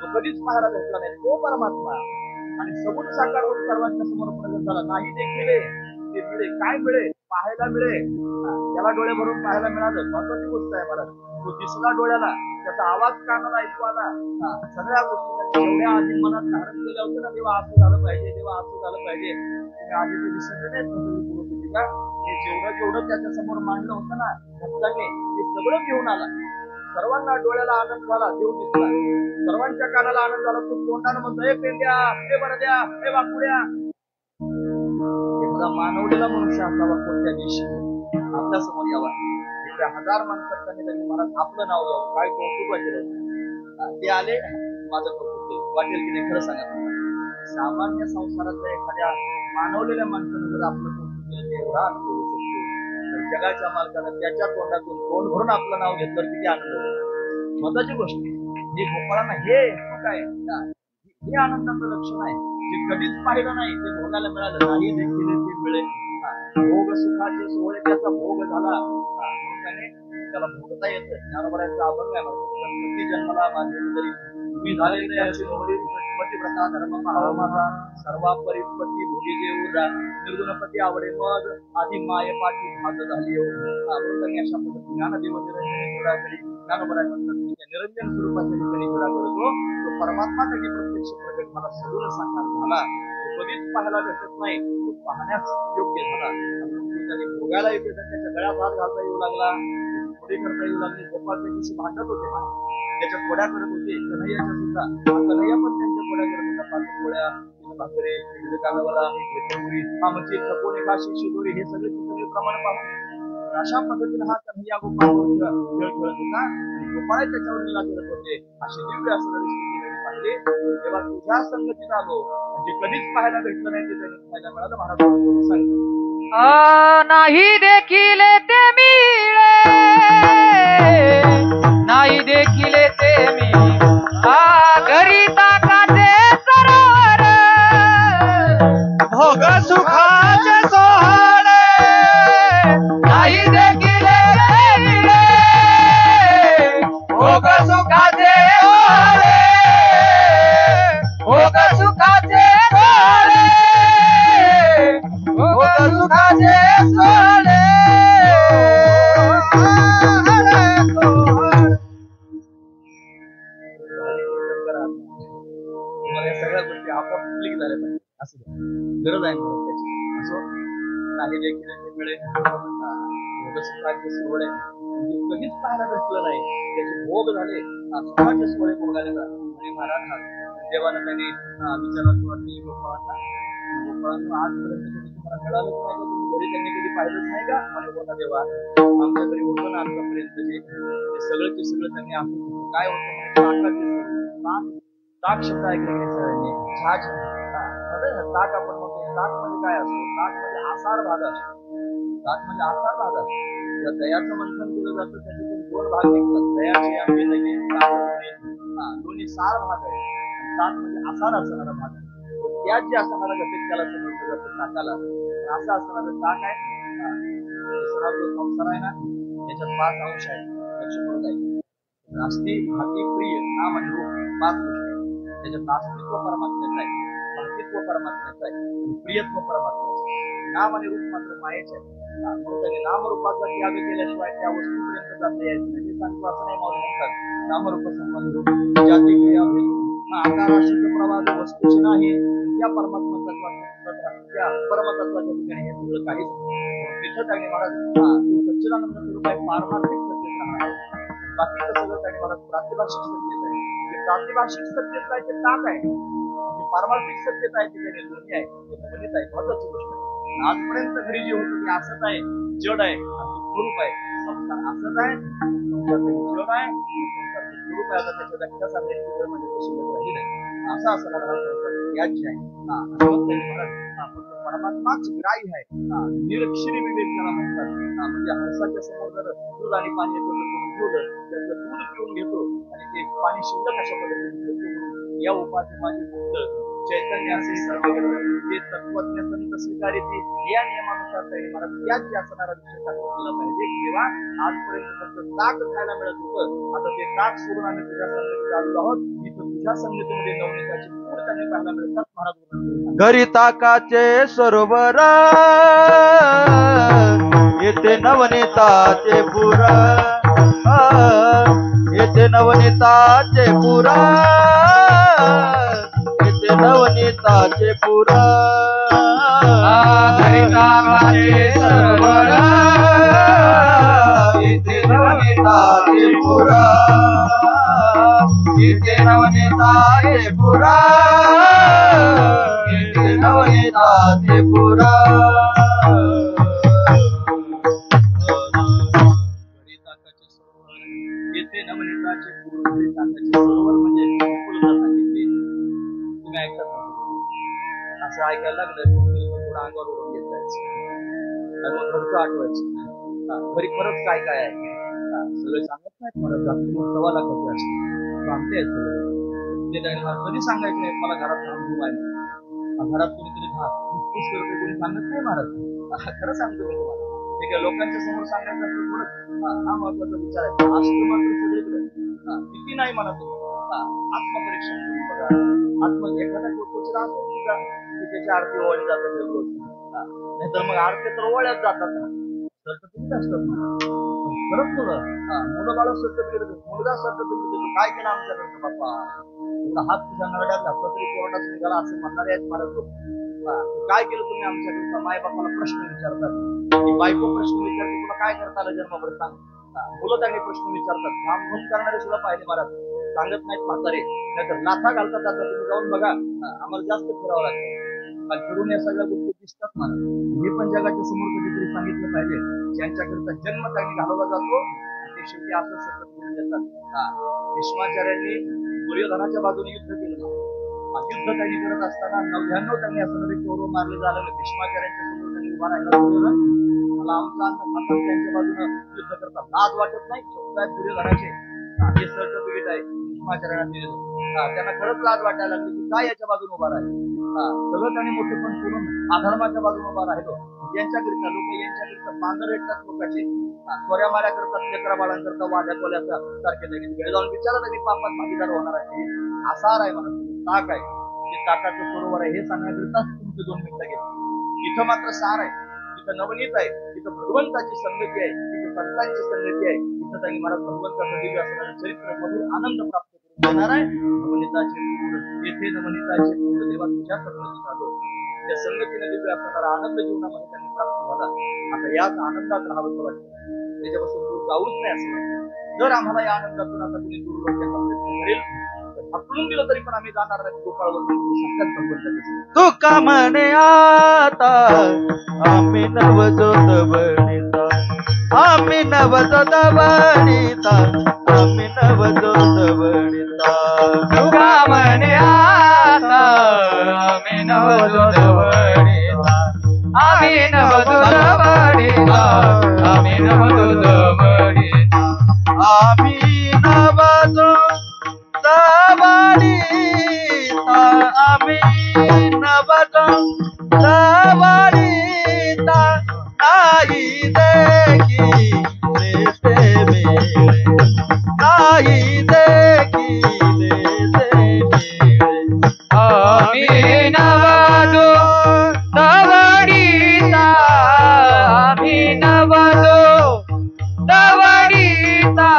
तो कधीच पाहायला भेटला नाही. तो परमात्मा आणि सगुण साकार होत सर्वांच्या समोर प्रगट झाला. नाही देखील ते मिळे, काय मिळे? पाहायला मिळे. त्याला डोळे भरून पाहायला मिळालं, महत्वाची गोष्ट आहे मला. तो दिसला डोळ्याला, त्याचा आवाज कानाला ऐकू आला. सगळ्या गोष्टी जेवढ्या आधी मनात धारण केल्या होत्या ना, तेव्हा असं झालं पाहिजे, तेव्हा असं झालं पाहिजे, आधी ते दिसत नाही का? हे जेवढं त्याच्या समोर मांडलं होतं ना भक्तांनी, ते सगळं घेऊन आला. सर्वांना डोळ्याला आनंद झाला, देव दिसला. सर्वांच्या कानाला आनंद झाला. तो तोंडानं म्हणतो, हे पेंड्या, हे बरद्या, हे वाकुड्या. एखादा मानवलेला मनुष्य असावा कोणत्या दिवशी आपल्या समोर यावा. एवढ्या हजार माणसात त्यांनी मला आपलं नाव घ्यावं. काय कौतुक वाटेल ते आले, माझं कौतुक वाटेल की नाही? खरं सांगा, सामान्य संसारातल्या एखाद्या मानवलेल्या माणसानं जर आपलं कौतुक केलं एवढा आनंद होऊ शकतो, तर जगाच्या मालकानं त्याच्या तोंडातून तोंड भरून आपलं नाव घेतलं किती आनंद होतो. स्वतःची गोष्ट हे गोपाळांना हे सुख आहे, हे आनंदाचं लक्षण आहे. जे कधीच पाहिलं नाही ते भोगायला मिळालं नाही देखील ते मिळेल. भोग सुखाचे सोहळे त्याचा भोग झाला. त्याला भोगता येतं. ज्ञानोबरायांचा अभंग आहे, गणपती जन्मला माझे तरी मी झाले अशी पतिव्रता धर्म पाहावा माझा सर्वा परिपती भोगी जे उरा निर्गुणपती आवडे मग आधी माये पाठी भाग झाली. अशा पद्धतीने ज्ञानदेव निरंजन जोडा करी ज्ञानोबराय म्हणतात निरंजन स्वरूपाच्या ठिकाणी जोडा करतो. तो परमात्मा त्याची प्रत्यक्ष प्रगट मला सगळं साकार झाला. तो कधीच पाहायला भेटत नाही, तो पाहण्यास योग्य झाला. त्याने भोगायला येते, त्याच्या गळ्यात हात घालता येऊ लागला, थोडी करता येऊ लागली. गोपाळ त्याच्याशी भांडत होते, त्याच्या खोड्या करत होते. कन्हैयाच्या सुद्धा कन्हैया पण त्यांच्या खोड्या करत होता. पाच खोड्या, भाकरे, कानावाला, आमची खपोने खाशी शिदोरी, हे सगळे सगळे प्रमाण पाहून अशा पद्धतीने हा कन्हैया गोपाळ खेळ खेळत होता आणि गोपाळ त्याच्यावर लीला करत होते. अशी दिव्य असणारी स्थिती पाहिली. तेव्हा तुझ्या संगतीत आलो, म्हणजे कधीच पाहायला भेटलं नाही ते त्यांनी पाहायला मिळालं. महाराज सांगितलं नाही देखील ते मिळे, नाही देखील ते मिळे घरी ताकाचे सरोवर भोग सुखाचे सोहळे. नाही देखील ते मिळे भोग सुखाचे सोहळे, भोग सुखाचे सोहळे, भोग सुखाचे सोहळे. तुम्हाला या सगळ्या गोष्टी आपोआप क्लिक झाल्या पाहिजे. असं गरज आहे त्याची. असं नाही देखील मिळेल सुखाचे सोहळे म्हणजे कधीच पाहायला भेटलं नाही. त्याचे भोग झाले, सुखाचे सोहळे भोगायला मिळाले. आणि महाराज देवानं त्यांनी विचारायला सुरुवात केली गोपाळांना. गोपाळांना आजपर्यंत कधी तुम्हाला मिळालंच नाही का? तुम्ही घरी त्यांनी कधी पाहिलंच नाही का? म्हणे होता देवा, आमच्या घरी होतं ना आतापर्यंत जे सगळं त्यांनी असं काय होतं ताक शब्द ऐकले सगळ्यांनी. ताक आपण म्हणतो, ताक म्हणजे काय असतो? ताक म्हणजे आसार भाग असतो. सात म्हणजे असा भाग असतो. या दयाचं मंथन केलं जातं त्याच्यातून दोन भाग निघतात. दयाची आम्ही लगे दोन्ही सार भाग आहे. आणि सात म्हणजे आसार असणारा भाग आहे. त्यात जे असणारा घटक त्याला समजलं जातं ताकाला. असं असणारं ताक आहे. दुसरा जो संसार आहे ना त्याच्यात 5 अंश आहे. लक्ष पडत आहे. आस्ती हाती प्रिय नाम आणि रूप 5 गोष्टी. त्याच्यात आस्तित्व परमात्म्याचं आहे, भक्तित्व परमात्म्याचं आहे आणि प्रियत्व परमात्म्याचं आहे. नाम आणि रूप मात्र मायेचे आहे. त्याने नामरूपाचा त्याग केल्याशिवाय त्या वस्तूपर्यंत जाता यायचं नाही. मी सांगतो असं नाही मावळ म्हणतात. नामरूप संबंध जाती क्रिया हा आकाराशुद्ध प्रवाद वस्तूची नाही. त्या परमात्मा तत्वाच्या त्या परमतत्वाच्या ठिकाणी हे सगळं काहीच तिथं त्याने महाराज सच्चिदानंद स्वरूप आहे. पारमार्थिक सत्य राहणार. बाकीचं सगळं त्याने महाराज प्रातिभाषिक सत्यता आहे. जे प्रातिभाषिक सत्यता आहे ते ताक आहे. जे पारमार्थिक सत्यता आहे ते त्याने दोन्ही आहे. ते नवनीत आहे. महत्वाची गोष्ट आहे. आजपर्यंत घरी जे होतं ते असत आहे, जड आहे आणि स्वरूप आहे. संसार असत आहे, जड आहे, संसारचं स्वरूप आहे. आता त्याच्या व्याख्या सांगायची जर म्हणजे शिल्लक राहिली नाही. असा असणारा संसार याची आहे. परमात्माच ग्राही आहे. निरक्षरी विवेक त्याला म्हणतात. म्हणजे हंसाच्या समोर जर दूध आणि पाणी ठेवलं त्याचं दूध पिऊन घेतो आणि ते पाणी शिल्लक अशा पद्धतीने या उपाधी माझी मुक्त चैतन्य असे सर्व जे तत्वज्ञ संत स्वीकारित या नियमानुसार काही मला त्यात जे असणारा विषय दाखवला पाहिजे. तेव्हा आजपर्यंत फक्त ताक खायला मिळत होतं. आता ते ताक सोडून आम्ही तुझ्या संगतीत आलेलो आहोत. इथं तुझ्या संगतीमध्ये नवनीताची पूर्ण त्यांनी पाहायला मिळतात. महाराज घरी ताकाचे सरोवर येथे नवनीताचे पुर येथे नवनीताचे पुर येथे नवनीताचे पुर घरी ताकाचे सरोवर येथे नवनीताचे पुर येथे नवनीताचे पुर येथे नवनीताचे पुर येथे नवनीताचे पूर्व सरोवर म्हणजे फुलदा सांगितले. तुम्ही ऐकतात असं ऐकायला लागलं थोडं अंगावर उडून घेत जायचं आणि मग घरचं आठवायचं. घरी खरंच काय काय आहे सगळं सांगत नाही. मला रात्री मग 1.25 लाखाची असते सांगते सगळं ते कधी सांगायचं नाही. मला घरात अनुभव आहे. घरात कोणीतरी फुसफुस करतो कोणी सांगत नाही. महाराज खरं सांगतो मी तुम्हाला. ते काय लोकांच्या समोर सांगायचं असं थोडं हा महत्वाचा विचार आहे. असतो मात्र सगळीकडे किती नाही म्हणत आत्मपरीक्षण करून बघा. एखादा गोष्ट राहतो की त्याच्या आरती ओवाळी जातात रोज. नाहीतर मग आरती तर ओवाळ्यात जातात ना. सर्टिफिकेट असतात ना. खरंच तुला मुलं बाळ सर्टिफिकेट मुलगा सर्टिफिकेट देतो. काय केलं आमच्याकडचं बाप्पा हात तुझ्या नरड्यात घातला तरी कोर्टात निघाला असं म्हणणारे आहेत महाराज लोक. काय केलं तुम्ही आमच्याकडचा? माय बापाला प्रश्न विचारतात. बायको प्रश्न विचारते तुला काय करता आलं जन्मावर सांग. मुलं त्यांनी प्रश्न विचारतात. धामधूम करणारे सुद्धा पाहिले महाराज. सांगत नाहीत म्हातारे. नाहीतर लाथा घालतात. आता तुम्ही जाऊन बघा. आम्हाला जास्त फिरावं लागतं. फिरून या सगळ्या गोष्टी दिसतात महाराज. हे पण जगाच्या समोर कधीतरी सांगितलं पाहिजे. ज्यांच्याकरता जन्म त्यांनी घालवला जातो ते शेवटी असं सतत करून देतात. भीष्माचार्यांनी दुर्योधनाच्या बाजूने युद्ध केलं. युद्ध त्यांनी करत असताना 99 त्यांनी असं कौरव मारले झालं. भीष्माचार्यांच्या समोर त्यांनी उभा राहिला. दुर्योधन मला आमचा त्यांच्या बाजूने युद्ध करतात लाज वाटत नाही. शब्द आहेत दुर्योधनाचे. हे सर्टिफिकेट आहे भीष्माचार्यांना दिलेलं. त्यांना खरंच लाज वाटायला लागली की काय याच्या बाजूने उभा राहिलो. सगळं त्यांनी मोठे पण करून अधर्माच्या बाजूने उभा राहिलो. यांच्याकरिता लोक यांच्याकरिता बांधर येतात लोकांचे. चोऱ्या माऱ्या करतात. लेकरा बाळांकरता वाद्या कोल्याचा सारखे लगेच जाऊन विचारा त्यांनी पापात भागीदार होणार आहे. आसार आहे म्हणा ताक आहे. ते ताकाचं सरोवर आहे हे सांगण्याकरिताच तुमचे 2 मिनिटं घेतली. इथं मात्र सार आहे. इथं नवनीत आहे. इथं भगवंताची संगती आहे. इथं संतांची संगती आहे. इथं त्यांनी मला भगवंताचं दिव्य असणारं चरित्र मधून आनंद प्राप्त करून देणार आहे. नवनीताचे पूर्ण येथे नवनीताचे पूर्ण देवा तुझ्या संगतीत आलो. त्या संगतीने दिव्य असणारा आनंद जीवनामध्ये त्यांनी प्राप्त झाला. आता याच आनंदात राहावं वाटतं. त्याच्यापासून दूर जाऊच नाही असं वाटतं. जर आम्हाला या आनंदातून आता कुणी दूर लोकांचा प्रयत्न करेल हकलून दिलं तरी पण आम्ही जाणार नाही. गोपाळवर तू का म्हणे आता आम्ही नवजोत बनिता आम्ही नवजोत बनिता आम्ही नवजोत बनिता. तू का म्हणे आता आम्ही नवजोत बनिता आम्ही नवजोत बनिता आम्ही नवतो जवळीता आम्ही नवतो जवळीता आम्ही नवतो जवळीता नाही देखीले ते मिळे नाही देखीले ते मिळे आम्ही नवतो जवळीता आम्ही नवतो जवळीता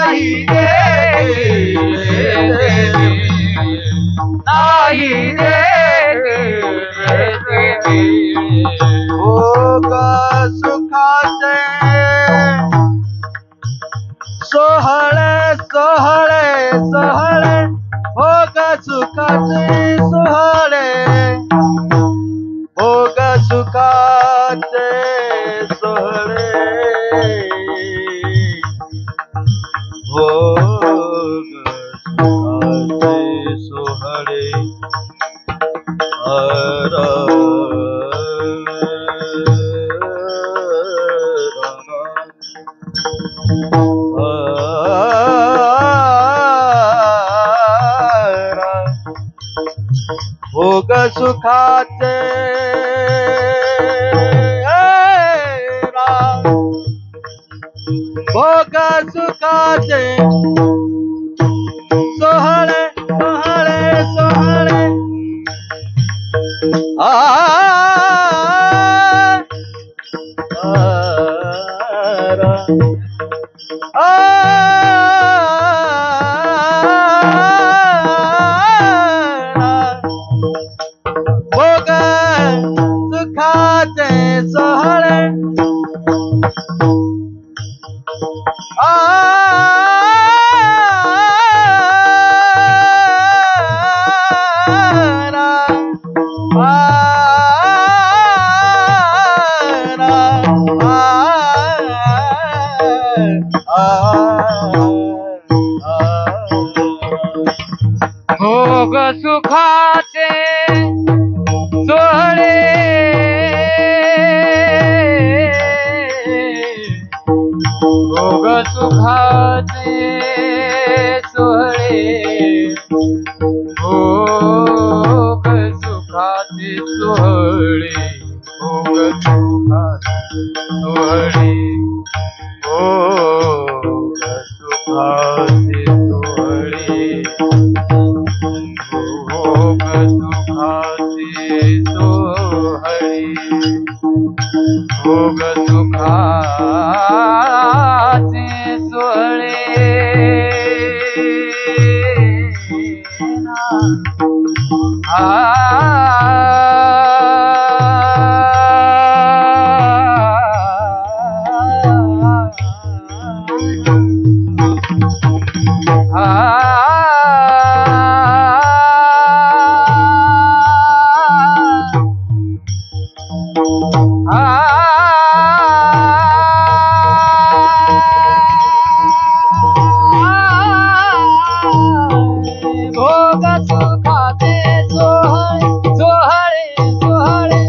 नाही देखीले नाही देखीले भोग सुखाचे सोहळे सोहळे सोहळे भोग सुखाचे सोहळे भोग सुखाचे सोहळे भोग सुखाचे सोहळे भोग सुखाचे भोग सुखाचे सोहळे सोहळे सोहळे भोग सुखाचे सोहळे भोग सुखाचे सोहळे भोग सुखाचे सोहळे भोग सुखाचे सोहळे भोग सुखाचे सोहळे भोग सुखाचे सोहळे भोग सुखाचे सोहळे भोग सुखाचे सोहळे भोग सुखाचे सोहळे सोहळे सोहळे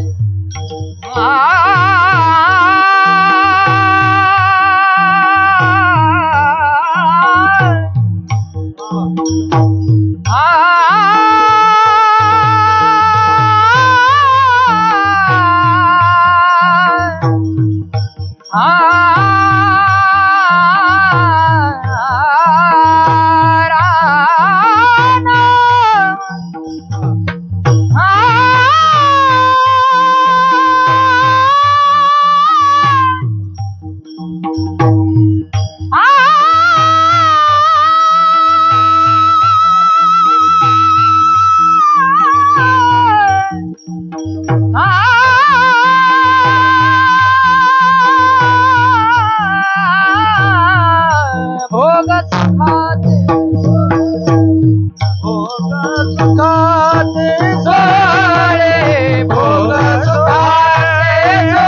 भोग सुखाचे सोहळे भोग सुखाचे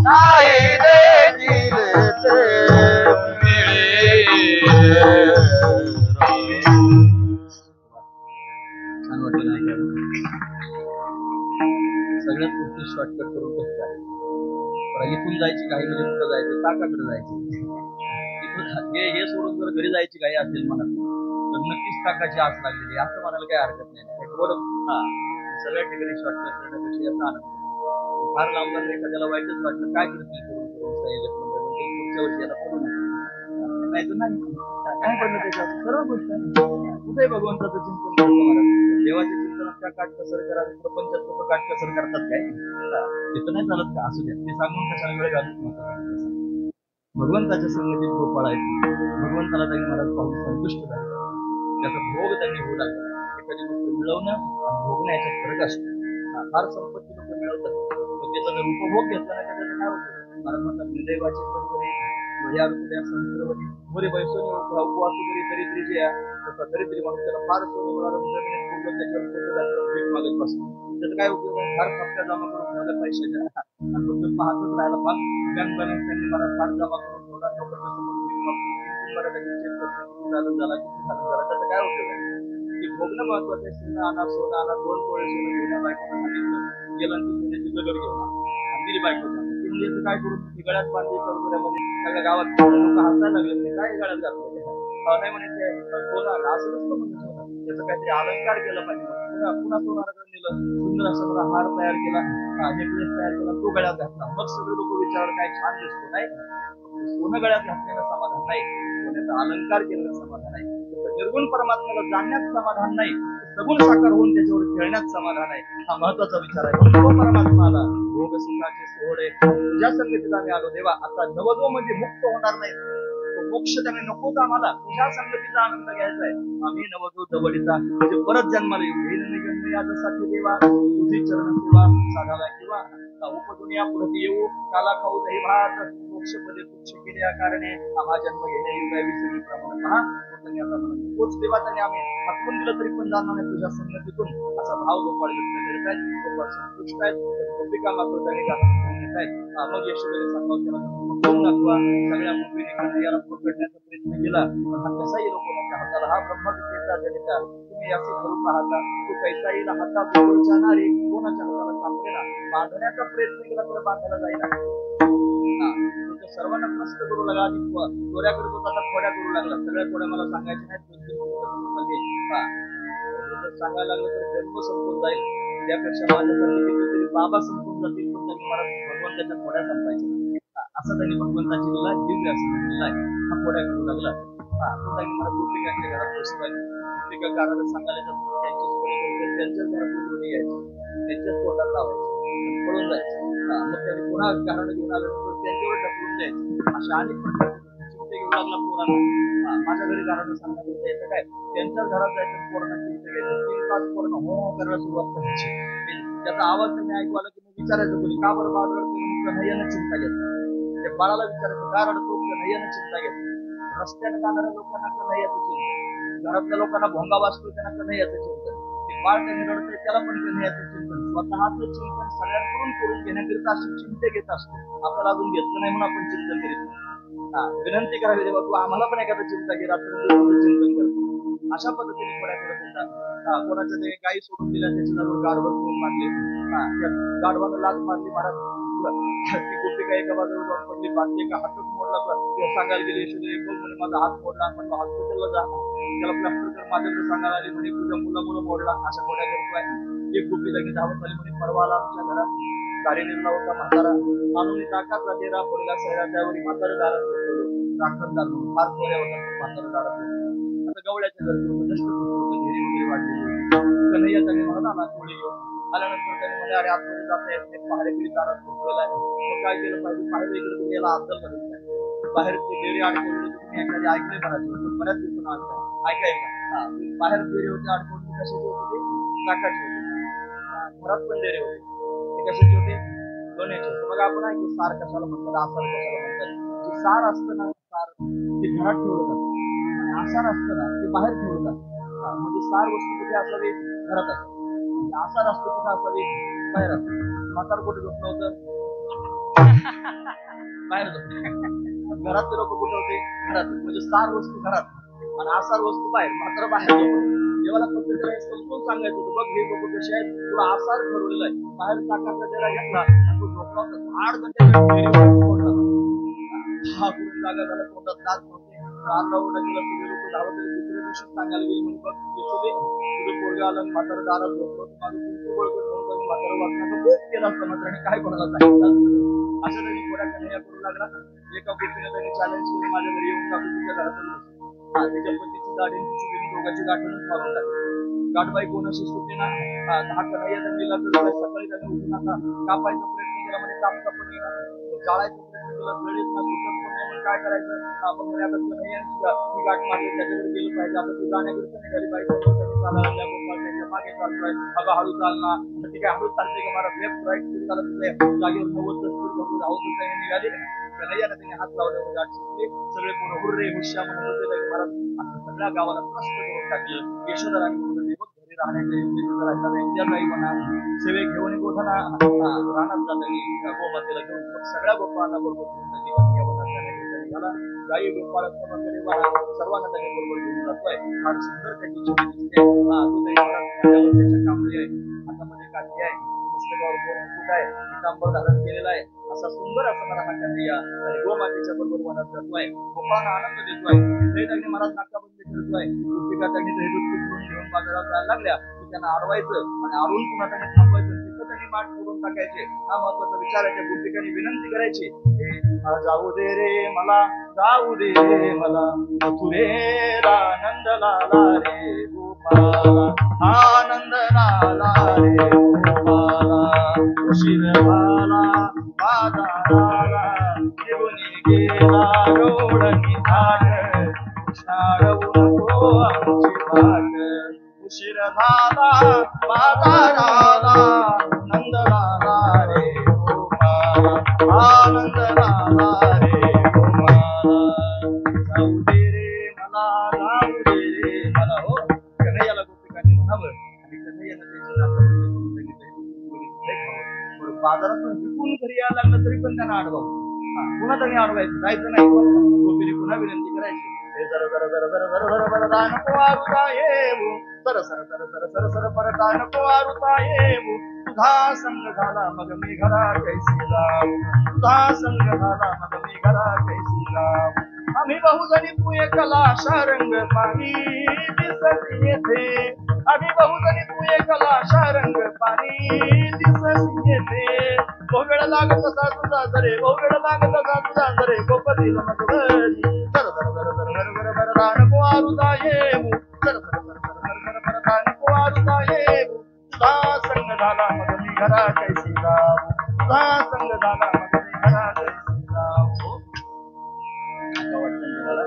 नाही देखीले ते छान वाटलं नाही का? हे सोडून जर घरी जायची काही असेल मनात तर नक्कीच टाकायची आस लागलेली आहे, असं म्हणायला काही हरकत नाही. थोडं सगळ्या ठिकाणी शॉर्टकट करण्यापेक्षा याचा आनंद घ्या. फार लांब जाऊन एखाद्याला वाईटच वाटलं काय करतील करून संयोजक मंडळ म्हणजे पुढच्या वर्षी याला पडू नका नाही तर नाही काय पडलं त्याच्यावर सर्व गोष्ट कुठे भगवंताचं चिंतन करतो महाराज. देवाचे चिंतन त्या काटकसर करा प्रपंचात लोक काटकसर करतात काय तिथं नाही चालत का असू द्या ते सांगून कशाला वेळ घालून भगवंताच्या संगतीत गोपाळ आहेत. भगवंताला त्यांनी महाराज पाहून संतुष्ट झाले. त्याचा भोग त्यांनी होऊ लागला. एखादी गोष्ट मिळवणं आणि भोगणं याच्यात फरक असतो. फार संपत्ती लोक मिळवतात पण त्याचा जर उपभोग घेतला नाही तर त्याचं काय होतं. महाराज म्हणतात निदैवाचे बरोबरी या ऋतुल्या संस्कृती मोरे बैसोनी उपवास वगैरे दरिद्री जे आहे दरिद्री म्हणून त्याला फार सोनं मिळालं जमिनीत पूर्ण त्याच्यावर भीक मागत बसतो. त्याचा काय उपयोग आहे. फार खपक्या जमा करून ठेवल्या पैशाच्या आणि फक्त पाहतच राहायला फार बँक बॅलन्स त्यांनी मला फार जमा करून ठेवला लोकांच्या समोर भीक मागून झाला किती झाला त्याचा काय उपयोग आहे. की भोगणं महत्वाचं आहे. सोनं आणा 2 तोळे सोनं घेऊन बायकोला सांगितलं गेलं की सोन्याची दगड घेऊन आणि दिली बायकोच्या याचं काय करून गळ्यात बांधली करुऱ्यामध्ये सगळ्या गावात लोक हसायला लागले काय गळ्यात घातलं नाही म्हणे ते सोनं असं नसतं म्हणजे सोनं त्याचा काहीतरी अलंकार केला पाहिजे. पुन्हा सोनाराकडे नेलं सुंदर असं मला हार तयार केला नेकलेस तयार केला तो गळ्यात घातला मग सगळे लोक विचार काय छान दिसतो नाही. सोनं गळ्यात घातलेलं समाधान नाही सोन्याचा अलंकार केलेलं समाधान आहे. निर्गुण परमात्म्याला जाणण्यात समाधान नाही सगुण साकार होऊन त्याच्यावर खेळण्यात समाधान आहे. हा महत्वाचा विचार आहे. तो परमात्माला भोग सुखाचे सोहळे तुझ्या संगतीत आम्ही आलो देवा आता नवदो म्हणजे मुक्त होणार नाही मोक्ष त्याने नकोच आम्हाला तुझ्या संगतीचा आनंद घ्यायचा आहे. आम्ही नवदो जवळीचा म्हणजे परत जन्माला येईल यासाठी देवा तुझी चरण सेवा साधावा किंवा उपदुनिया पुढे येऊ काला खाऊ दही भात मोक्षपदे तुच्छ केल्या कारणे आम्हा जन्म घेणे विसरली प्रमाण पहा तोच देवा त्याने आम्ही हटवून दिलं तरी पण जाणार नाही तुझ्या संगतीतून असा भाव गोपाळ व्यक्त करत आहेत. गोपाळ संतुष्ट आहेत. गोपिका मात्र त्याने गाणं घेत आहेत. मग यशोदेने सांगावं त्याला पकडून दाखवा सगळ्या मुलीने याला पकडण्याचा प्रयत्न केला पण हा कसाही लोकांच्या हाताला हा ब्रह्मविद्येचा जनिता तुम्ही असे करू पाहता तो कैसा येईल हातात जाणारी कोणाच्या हाताला सापडेना बांधण्याचा प्रयत्न केला तर बांधायला जाईना सर्वांना प्रश्न करू लागला आधी खोड्या करत होता आता खोड्या करू लागला. सगळ्या खोड्या मला सांगायच्या नाहीत सांगायला लागलं तर जन्म संपून जाईल त्यापेक्षा माझ्यासाठी कितीतरी बाबा संपून जातील पण त्यांनी मला भगवंताच्या खोड्या संपायच्या असं त्यांनी भगवंताची लिला दिव्य असं म्हणलेला आहे. हा खोड्या करू लागला तो त्यांनी मला गोपिकांच्या घरात बसवायला गोपिका काराला सांगायला त्यांचीच खोडी करून त्यांच्याच घरात उठून यायची त्यांच्याच तोंडात लावायची पळून जायचं. मग त्यांनी पुन्हा कारण घेऊन आल्यानंतर त्यांच्यावर ढकलून द्यायचं अशा अनेक प्रकारचे चिमटे घेऊन लागला पोरांना. माझ्या घरी घरानं सांगायचं यायचं काय त्यांच्याच घरात जायचं पोरांना चिमटे घ्यायचं 3 तास पोरांना हो करायला सुरुवात करायची. त्याचा आवाज त्यांनी ऐकू आला की मी विचारायचं कोणी का बरं बाळ रडतो कन्हैयानं चिमटा घेतला. त्या बाळाला विचारायचं का रडतो कन्हैयानं चिमटा घेतला. रस्त्याने जाणाऱ्या लोकांना कन्हैयाचं चिंतन घरातल्या लोकांना भोंगा वाजतो त्यांना कन्हैयाचं चिंतन बाळ त्यांनी रडतंय त्याला पण कन्हैयाचं चिंतन स्वतःचं चिंतन सगळ्यांकडून करून घेण्याकरिता अशी चिंते घेत असतो. आपल्याला अजून घेतलं नाही म्हणून आपण चिंतन करीत विनंती करावी देवा तू आम्हाला पण एखादा चिंता घे रात्र चिंतन करतो अशा पद्धतीने खोड्या करत होता. कोणाच्या ते गायी सोडून दिल्या त्याच्यावर गाढवं घेऊन मारले त्या गाढवानं लाच मारली महाराज ती गोपिका एका बाजूला जाऊन पडली बाकी एका हातच मोडला सांगायला गेली यशोदे बोल म्हणे माझा हात मोडला पण हॉस्पिटलला जा त्याला प्लास्टर कर माझ्याकडे सांगायला आली म्हणे तुझ्या मुलं मोडला अशा खोड्या करतोय. एक गोपी लगेच धावत आली म्हणे परवाला आमच्या घरात दारी निर्णय होता म्हातारा आणून टाकाचा डेरा पडला सैरा त्यावेळी म्हातारा दारात राखणदार फार खोऱ्या होता म्हातारा दारात आता गवळ्याच्या घरचं जस्ट घेरी वगैरे वाढलेली कन्हैया त्याने म्हणत आला थोडी घेऊन आल्यानंतर त्याने म्हणे अरे आतमध्ये जाता येत नाही पहाडेकडे दारात झोपलेला आहे मग काय केलं पाहिजे पाहिजे इकडे तुम्ही याला अद्दल करत नाही बाहेर डेरी अडकवलेलं तुम्ही एखादी ऐकले म्हणायचं बऱ्याच दिवसांना ऐकताय ऐकायला बाहेर डेरी होते अडकवली कशाची होते काकाची होते घरात पण डेरे होते ते कशाचे होते दोन्हीचे होते. मग आपण ऐकू सार कशाला म्हणतात आसार कशाला म्हणतात जे सार असतं ना सार ते घरात ठेवलं जातं आणि आसार असतं ना ते बाहेर ठेवलं जातं. म्हणजे सार वस्तू कुठे असावी घरात असते आसार असतो कुठे असावी बाहेर असतो. म्हातार कुठे झोपलं होतं बाहेर झोपलं घरातले लोक कुठे होते घरात म्हणजे सार वस्तू घरात आणि आसार वस्तू बाहेर मात्र बाहेर झोपलं. देवाला फक्त त्याला समजून सांगायचं होतं बघ हे लोक कसे आहेत तुला आसार ठरवलेला आहे बाहेर टाकाचा डेरा घेतला तो झोपला होता झाड हा करून जागा झाला तोंडात दात नव्हते आरडाओरडा केला, सगळे लोक धावत आले. दुसऱ्या दिवशी सांगायला गेले म्हणे बघ यशोदे, तुझं पोरगं आलं म्हातारं दारात झोपलं, माझं कुंकू बळकट म्हणून त्यांनी म्हातारं वाचनाचं खूप केलं असतं म्हाताराने काय कोणाला सांगितलं असतं. असं त्यांनी थोड्या कन्हैया करू लागला. एका गोष्टीने त्यांनी चॅलेंज केलं, माझ्या घरी येऊन टाकू तुझ्या घरातून. हा त्याच्या पतीची दाढी तिची गेली, दोघांची गाठूनच मारून टाकली. गाठबाई कोणाशी सुटे ना. दहा कन्हैया त्यांनी लागले. सकाळी त्यांनी उठून आता कापायचा प्रयत्न केला, म्हणजे कापता पण येईना, जाळायचा प्रयत्न केला, जळीत ना सुटत पण नाही. मग काय करायचं, मग म्हणे आता कन्हैयांची ती गाठ मारली, त्याच्याकडे गेलं पाहिजे. आता ती जाण्याकडे निघाली पाहिजे. त्यांनी चालायला लागल्या, गोपाळ त्यांच्या मागे चालतोय. अगं हळू चालना, तर ती काय हळू चालते का, मला लेफ्ट राईट स्पीड चालत नाही, जागेवर 90 स्पीड बघून धावत होतं. निघाली कन्हैयाने त्यांनी हात लावल्यावर गाठ सुटली. सगळे कोण हुर्रे हुश्या म्हणत होते महाराज. असं सगळ्या गावाला प्रश्न करून टाकलं. यशोधराने म्हणत होते बघ घरी राहण्याच्या इंद्याताई म्हणा सेवे घेऊन गोधना रानात जातानी गोमातेला घेऊन मग सगळ्या गोपाळांना बरोबर घेऊन त्याची कन्हैया निघाला. गाई गोपाळ सर्वांना त्याच्या बरोबर घेऊन जातोय. फार सुंदर त्याची छबी दिसते. तो त्याच्या कांबळी आहे, हातामध्ये काठी आहे, पुस्तकावर मुकुट आहे, पितांबर धारण केलेला आहे. असा सुंदर असणारा हा कन्हैया आणि गोमातेच्या बरोबर वनात जातोय. गोपाळांना आनंद देतोय. त्यांनी महाराज नाकाबंदी करतोय. गोपिका त्यांनी दहीदूध कुठून घेऊन बाजारात जायला लागल्या की त्यांना अडवायचं आणि अडवून पुन्हा त्यांनी थांबवायचं. तिथं त्यांनी माठ करून टाकायचे. हा महत्वाचा विचार आहे. त्या गोपिकांनी विनंती करायची, जाऊ दे रे मला, जाऊ दे रे मला, मथुरेला आनंद लाला रे गोपाला, आनंद लाला रे गोपाला, उशीर झाला बाजाराला, निघून गेला रोडनी थाट, कृष्णाळवू नको आमची वाट, उशीर झाला बाजाराला, नंद लाला रे गोपाला, आनंद लाला रे गोपाला, जाऊ दे रे मला, जाऊ दे रे मला. हो कन्हैयाला गोपिकांनी म्हणावं आणि कन्हैयानं त्याची नाकाबंदी करून सांगितलं बाजारातून विकून घरी यायला लागलं तरी पण त्यांना अडवावं. पुन्हा त्यांनी अडवायचं, जायचं नाही. गोपीने पुन्हा विनंती करायची, जर जर जर जर जर जर बरदा नको आरुता येऊ, सर सर सर सर सर सर बरदा नको आरुता येऊ, तुझा संग झाला मग मी घरा कैसी जाऊ, तुझा संग झाला मग मी घरा कैसी जाऊ, आम्ही बहुजनी तू एकला शारंग पाणी दिसत येते, आम्ही बहुजनी तू एकला शारंग पाणी दिसत येते, भोगळ लागत असा तुझा जरे, भोगळ लागत असा तुझा जरे, गोपतीला मग घरी सर सर सर सर सर सर बरदा नको आरुता येऊ, सर सर सर सर सर सर बरदा नको आरुता येऊ, तुझा संग झाला मग मी घरा कैसी जाऊ, तुझा संग झाला मग मी घरा कैसी जाऊ. आता वाटतं तुम्हाला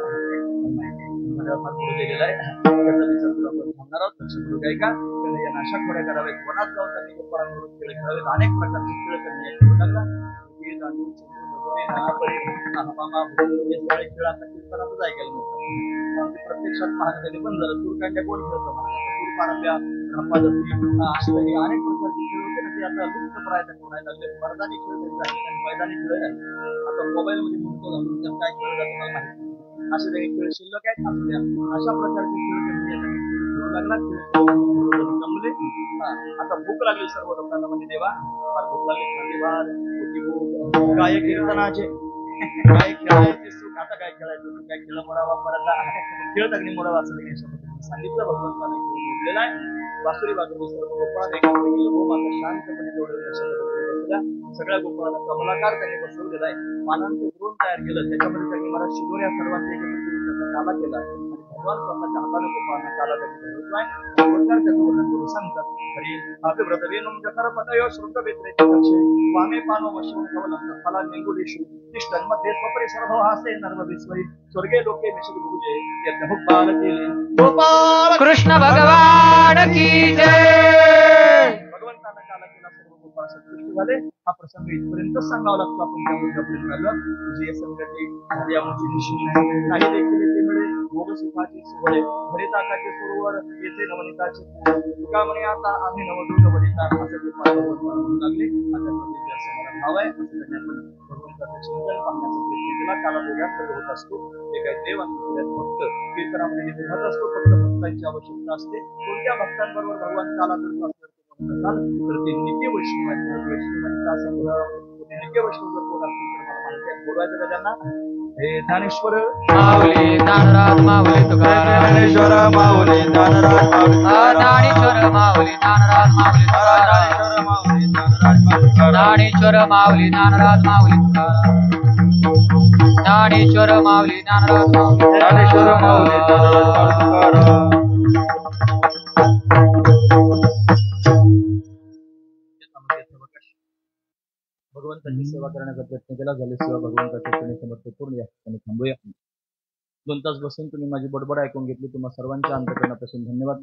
फार पुढे गेलेला आहे. त्याचा विचार तुला आपण थांबणार आहोत. लक्ष करू काय का कन्हैयानं अशा खोड्या कराव्यात, वनात जाऊन त्यांनी गोपाळांबरोबर खेळ खेळावेत. अनेक प्रकारचे खेळ कन्हैया खेळू लागला. खेळाचं ऐकायला मिळतं. प्रत्यक्षात पाहणं त्यांनी बंद झालं. सूरकांड्या कोण खेळतं म्हणतात, सूर पारंब्या, रंपादत्ती असे काही अनेक प्रकारचे खेळ होते ना, ते आता लुप्त प्रायता होण्याला लागले. मैदानी खेळ आणि मैदानी खेळ नाही. आता मोबाईल मध्ये म्हणतो घालून त्यात काय खेळ जातं मला माहिती. असे काही खेळ शिल्लक आहेत आपल्या. अशा प्रकारचे खेळ खेळू लागला. जमले. आता भूक लागली सर्व लोकांना, म्हणजे देवा फार भूक लागली. काय कीर्तनाचे काय खेळायचे सुख, आता काय खेळायचं, काय खेळ मोडावा परत खेळत अग्नी मोडावा असं सांगितलं. भगवंताने खेळ मोडलेला आहे. वासुरी वाजवली सर्व गोपाळांना एकत्र केलं. गोमाता शांतपणे बसल्या. सगळ्या गोपाळांना कमलाकार त्यांनी बसवलेला आहे. मानांचं द्रोण तयार केलं. त्याच्यामध्ये त्यांनी मला शिदोऱ्या सर्वांचे एकत्र करून त्याचा काला केला आणि भगवान स्वतःच्या हाताने गोपाळांना काला त्यांनी धरतोय. भगवंतार त्याचं वर्णन करून सांगतात. हरी अभिव्रत वेणुम जठर पटयो श्रुत वेत्रेचे दक्षे वामे पानो वशो कवलं फला निंगुलीषु तिष्ठन् मध्ये स्वपरिसरभो हासे नर्व विस्मयी स्वर्गे लोके मिश्र भुजे यज्ञ भुक्पाल केले. गोपाल कृष्ण भगवान की जय. भगवंतानं काला केला. सर्व गोपाळ संतुष्ट झाले. हा प्रसंग इथपर्यंत सांगावा लागतो. आपण त्या मुद्द्यापर्यंत आलो. तुझी संगती हरियामुची निश्चित नाही देखील ते मिळे भोग सुखाची सोहळे हरिताकाचे सरोवर येथे नवनीताचे तुका म्हणे आता आम्ही नवदूत वनिता असं ते म्हणू लागले. आता असं मला भाव आहे. असं त्यांनी आपण भगवंताचं चिंतन पाहण्याचा प्रयत्न केला. काला दोघांकडे होत असतो. ते काही देव आणि दुसऱ्यात भक्त कीर्तनामध्ये निघत असतो. फक्त भक्तांची आवश्यकता असते. कोणत्या भक्तांबरोबर भगवान काला करतो असं तर ते नित्य वैष्णव वैष्णवांचा संग्रह नित्य वैष्णव जर कोण असतील तर मला माहिती आहे. बोलवायचं का त्यांना हे ज्ञानेश्वर माऊली ज्ञानराज माऊली तुकाराम ज्ञानेश्वर माऊली ज्ञानराज माऊली ज्ञानेश्वर माऊली ज्ञानराज माऊली तुकाराम ज्ञानेश्वर माऊली ज्ञानराज माऊली ज्ञानेश्वर माऊली ज्ञानराज माऊली ज्ञानेश्वर माऊली ज्ञानराज माऊली तुकाराम भगवंताची सेवा करण्याचा प्रयत्न केला झाले सेवा भगवंताच्या चरणी समर्पित करून या ठिकाणी थांबूया. 2 तास बसून तुम्ही माझी बडबड ऐकून घेतली. तुम्हा सर्वांच्या अंतकरणापासून धन्यवाद.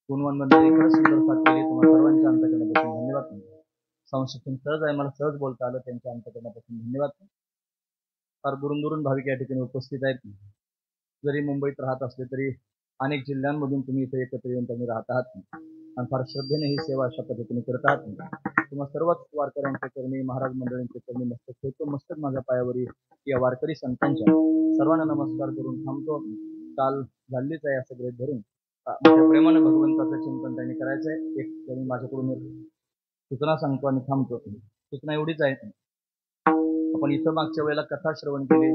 गुणवान मंडळी खरंच सुंदर साथ केली. तुम्हा सर्वांच्या अंतकरणापासून धन्यवाद. संस्कृती सहज आहे, मला सहज बोलता आलं, त्यांच्या अंतकरणापासून धन्यवाद. फार दुरून दुरून भाविक या ठिकाणी उपस्थित आहेत. जरी मुंबईत राहत असले तरी अनेक जिल्ह्यांमधून तुम्ही इथे एकत्र येऊन त्यांनी राहत आहात आणि फार श्रद्धेने ही सेवा अशा पद्धतीने करत आहात. तुम्हा सर्वच वारकऱ्यांच्या चरणी, महाराज मंडळींच्या चरणी मस्तक ठेवतो. मस्तक माझ्या पायावरील या वारकरी संतांच्या सर्वांना नमस्कार करून थांबतो. काल झालीच आहे असं गृहीत धरून मोठ्या प्रेमानं भगवंताचं चिंतन त्यांनी करायचं आहे. एक त्यांनी माझ्याकडून सूचना सांगतो आणि थांबतो. सूचना एवढीच आहे, आपण इथं मागच्या वेळेला कथा श्रवण केली,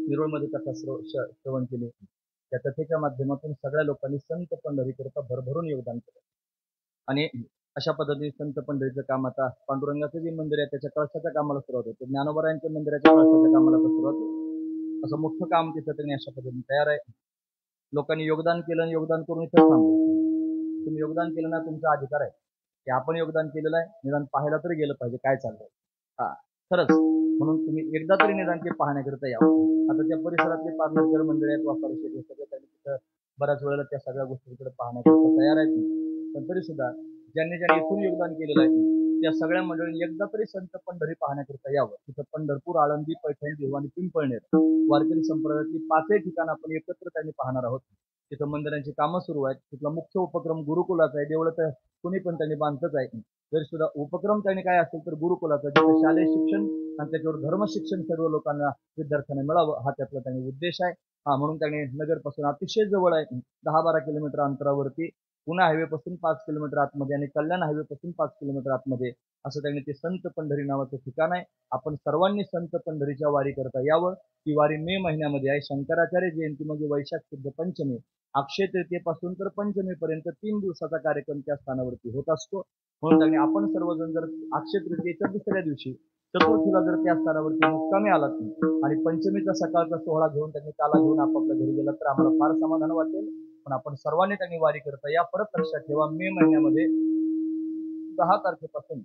निरोळमध्ये कथा श्रवण केली. त्या कथेच्या माध्यमातून सगळ्या लोकांनी संत पंढरीकरता भरभरून योगदान केलं आणि अशा पद्धतीने संत पंढरीचं काम आता पांडुरंगाचं जे मंदिर आहे त्याच्या कळसाच्या कामाला सुरुवात होते, ज्ञानोबरायांच्या मंदिराच्या कळसाच्या कामाला सुरुवात होते. असं मोठं काम तिथं त्यांनी अशा पद्धतीने तयार आहे. लोकांनी योगदान केलं आणि योगदान करून इथं थांबलं. तुम्ही योगदान केलं ना, तुमचा अधिकार आहे की आपण योगदान केलेलं आहे, निदान पाहायला तरी गेलं पाहिजे काय चाललंय. खरंच म्हणून तुम्ही एकदा तरी निदान ते पाहण्याकरिता यावं. आता त्या परिसरातले पार्लरकर मंडळी आहेत, वापर सगळे त्यांनी तिथं बऱ्याच वेळेला त्या सगळ्या गोष्टीकडे पाहण्याकरिता तयार आहेत. पण तरी सुद्धा ज्यांनी इथून योगदान केलेलं आहे त्या सगळ्या मंडळींनी एकदा तरी संत पंढरी पाहण्याकरिता यावं. तिथं पंढरपूर, आळंदी, पैठण, देहू आणि पिंपळनेर वारकरी संप्रदायातली 5ही ठिकाणं आपण एकत्र त्यांनी पाहणार आहोत. तिथं मंदिरांची कामं सुरू आहेत. तिथला मुख्य उपक्रम गुरुकुलाचा आहे. देवळं तर कुणी पण त्यांनी बांधतच आहे. जरी सुद्धा उपक्रम त्यांनी काय असेल तर गुरुकुलाचा, जिथे शालेय शिक्षण आणि त्याच्यावर धर्म शिक्षण सर्व लोकांना, विद्यार्थ्यांना मिळावं हा त्यातला त्यांनी उद्देश आहे. म्हणून त्यांनी नगरपासून अतिशय जवळ आहे, 10-12 किलोमीटर अंतरावरती, पुणे हायवे पासून 5 किलोमीटर आतमध्ये आणि कल्याण हायवे पासून 5 किलोमीटर आतमध्ये असं त्यांनी ते संत पंढरी नावाचं ठिकाण आहे. आपण सर्वांनी संत पंढरीच्या वारी करता यावं. ती वारी मे महिन्यामध्ये आहे. शंकराचार्य जयंती म्हणजे वैशाख शुद्ध पंचमी, अक्षय तृतीयेपासून तर पंचमीपर्यंत 3 दिवसाचा कार्यक्रम त्या स्थानावरती होत असतो. म्हणून त्यांनी आपण सर्वजण जर अक्षय तृतीयेच्या दुसऱ्या दिवशी चतुर्थीला जर त्या स्थानावरती मुक्कामी आलात आणि पंचमीचा सकाळचा सोहळा घेऊन त्यांनी काला घेऊन आपापल्या घरी गेलात तर आम्हाला फार समाधान वाटेल. पण आपण सर्वांनी त्यांनी वारी करता या. परत लक्षात ठेवा, मे महिन्यामध्ये 10 तारखेपासून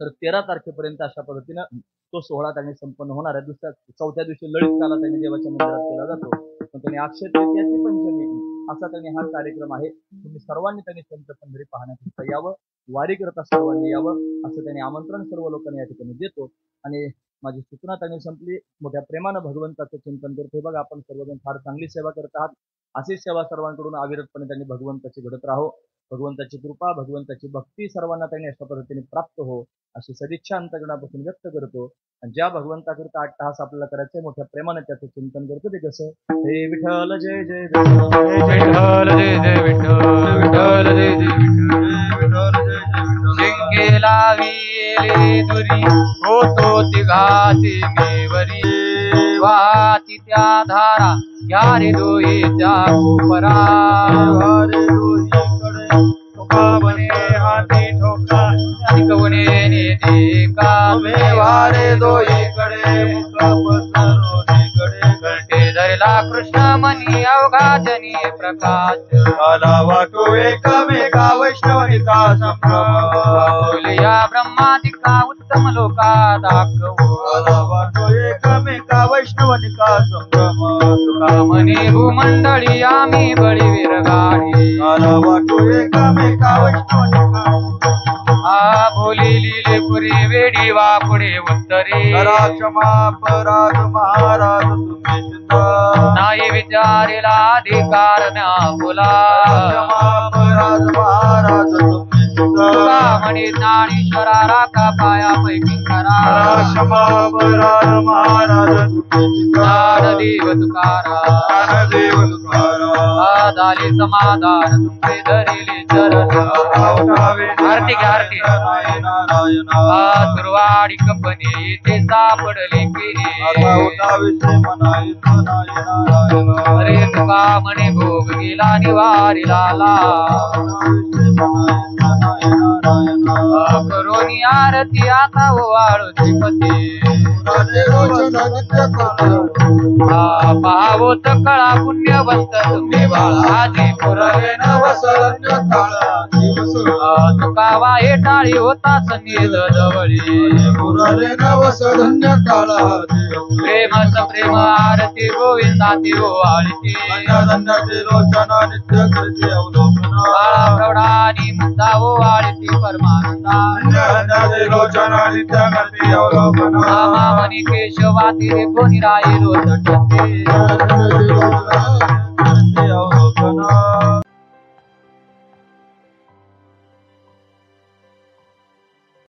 तर 13 तारखेपर्यंत अशा पद्धतीनं तो सोहळा त्यांनी संपन्न होणार आहे. 4थ्या दिवशी ललित काला त्यांनी देवाच्या मंदिरात केला जातो. पण त्यांनी अक्षय तृतीयाची पंचमी असा त्यांनी हा कार्यक्रम आहे. तुम्ही सर्वांनी त्यांनी संत पंढरी पाहण्याकरिता यावं, वारी करता सर्वांनी यावं असं त्यांनी आमंत्रण सर्व लोकांनी या ठिकाणी देतो. आणि माझी सूचना त्यांनी संपली. मोठ्या प्रेमानं भगवंताचं चिंतन करतो. बघा, आपण सर्वजण फार चांगली सेवा करत आहात. अशीच सेवा सर्वांकडून अविरतपणे त्यांनी भगवंताची घडत राहो. भगवंताची कृपा, भगवंताची भक्ती सर्वांना त्यांनी अशा पद्धतीने प्राप्त हो अशी सदिच्छा अंतकरणापासून व्यक्त करतो. आणि ज्या भगवंताकरिता 8 तास आपल्याला करायचंय, मोठ्या प्रेमाने त्याचं चिंतन करतो. ते कसं, हे विठ्ठल जय जय विठ्ठल जय जय विठ्ठल, विठ्ठल जय जय विठ्ठल, शिंकेला विले दुरी होतो तिघाची मेवरी, वाती त्या धारा घ्या रे डोईच्या कोपरा, वारे डोईकडे ठोका बने हाती ठोका, कवणे देखा वारे डोईकडे मुख पसरोनीकडे, घंटे धरला कृष्ण मनी अवघा जनी प्रकाश, काला वाटो एकमेका वैष्णवनिका संभ्रम, बोलया ब्रह्मादिका उत्तम लोका दाखवो, काला वाटो एकमेका वैष्णवनिका संभ्रम, तुका म्हणे भूमंडळी आम्ही बळीवीर गाडी, काला वाटो एकमेका वैष्णवनिका, बोली लिले पुरी वेडी वा पुढे उत्तरे, करा क्षमा अपराध महाराज तुम्ही चिता, नाही विचारेला अधिकार ना बोला, क्षमा अपराध महाराज तुम्ही चिता, तुका म्हणे ज्ञानेश्वरा राखा पायापैकी करा, क्षमा अपराध महाराज तुम्ही चिता, ज्ञानदेव तुकारा, ज्ञानदेव तुकारा, झाले समाधान तुमचे धरिले चरण आरती घ्या आरती सुरवाडी कंपनी येथे सापडले केले अरे तुका म्हणे भोग गेला निवारीला करोनी आरती आता ओवाळू श्रीपती पावत कळा पुण्यवंत तुम्ही बाळाजी पुरले तुका वाहे टाळी होता संगीत जवळी प्रेमच प्रेम आरती गोविंदा ती ओवाळी बाळा प्रौढानी मुद्दा ओवाळी परमानंदा मनी केशवाती रे कोणी राहिलो तटस्थे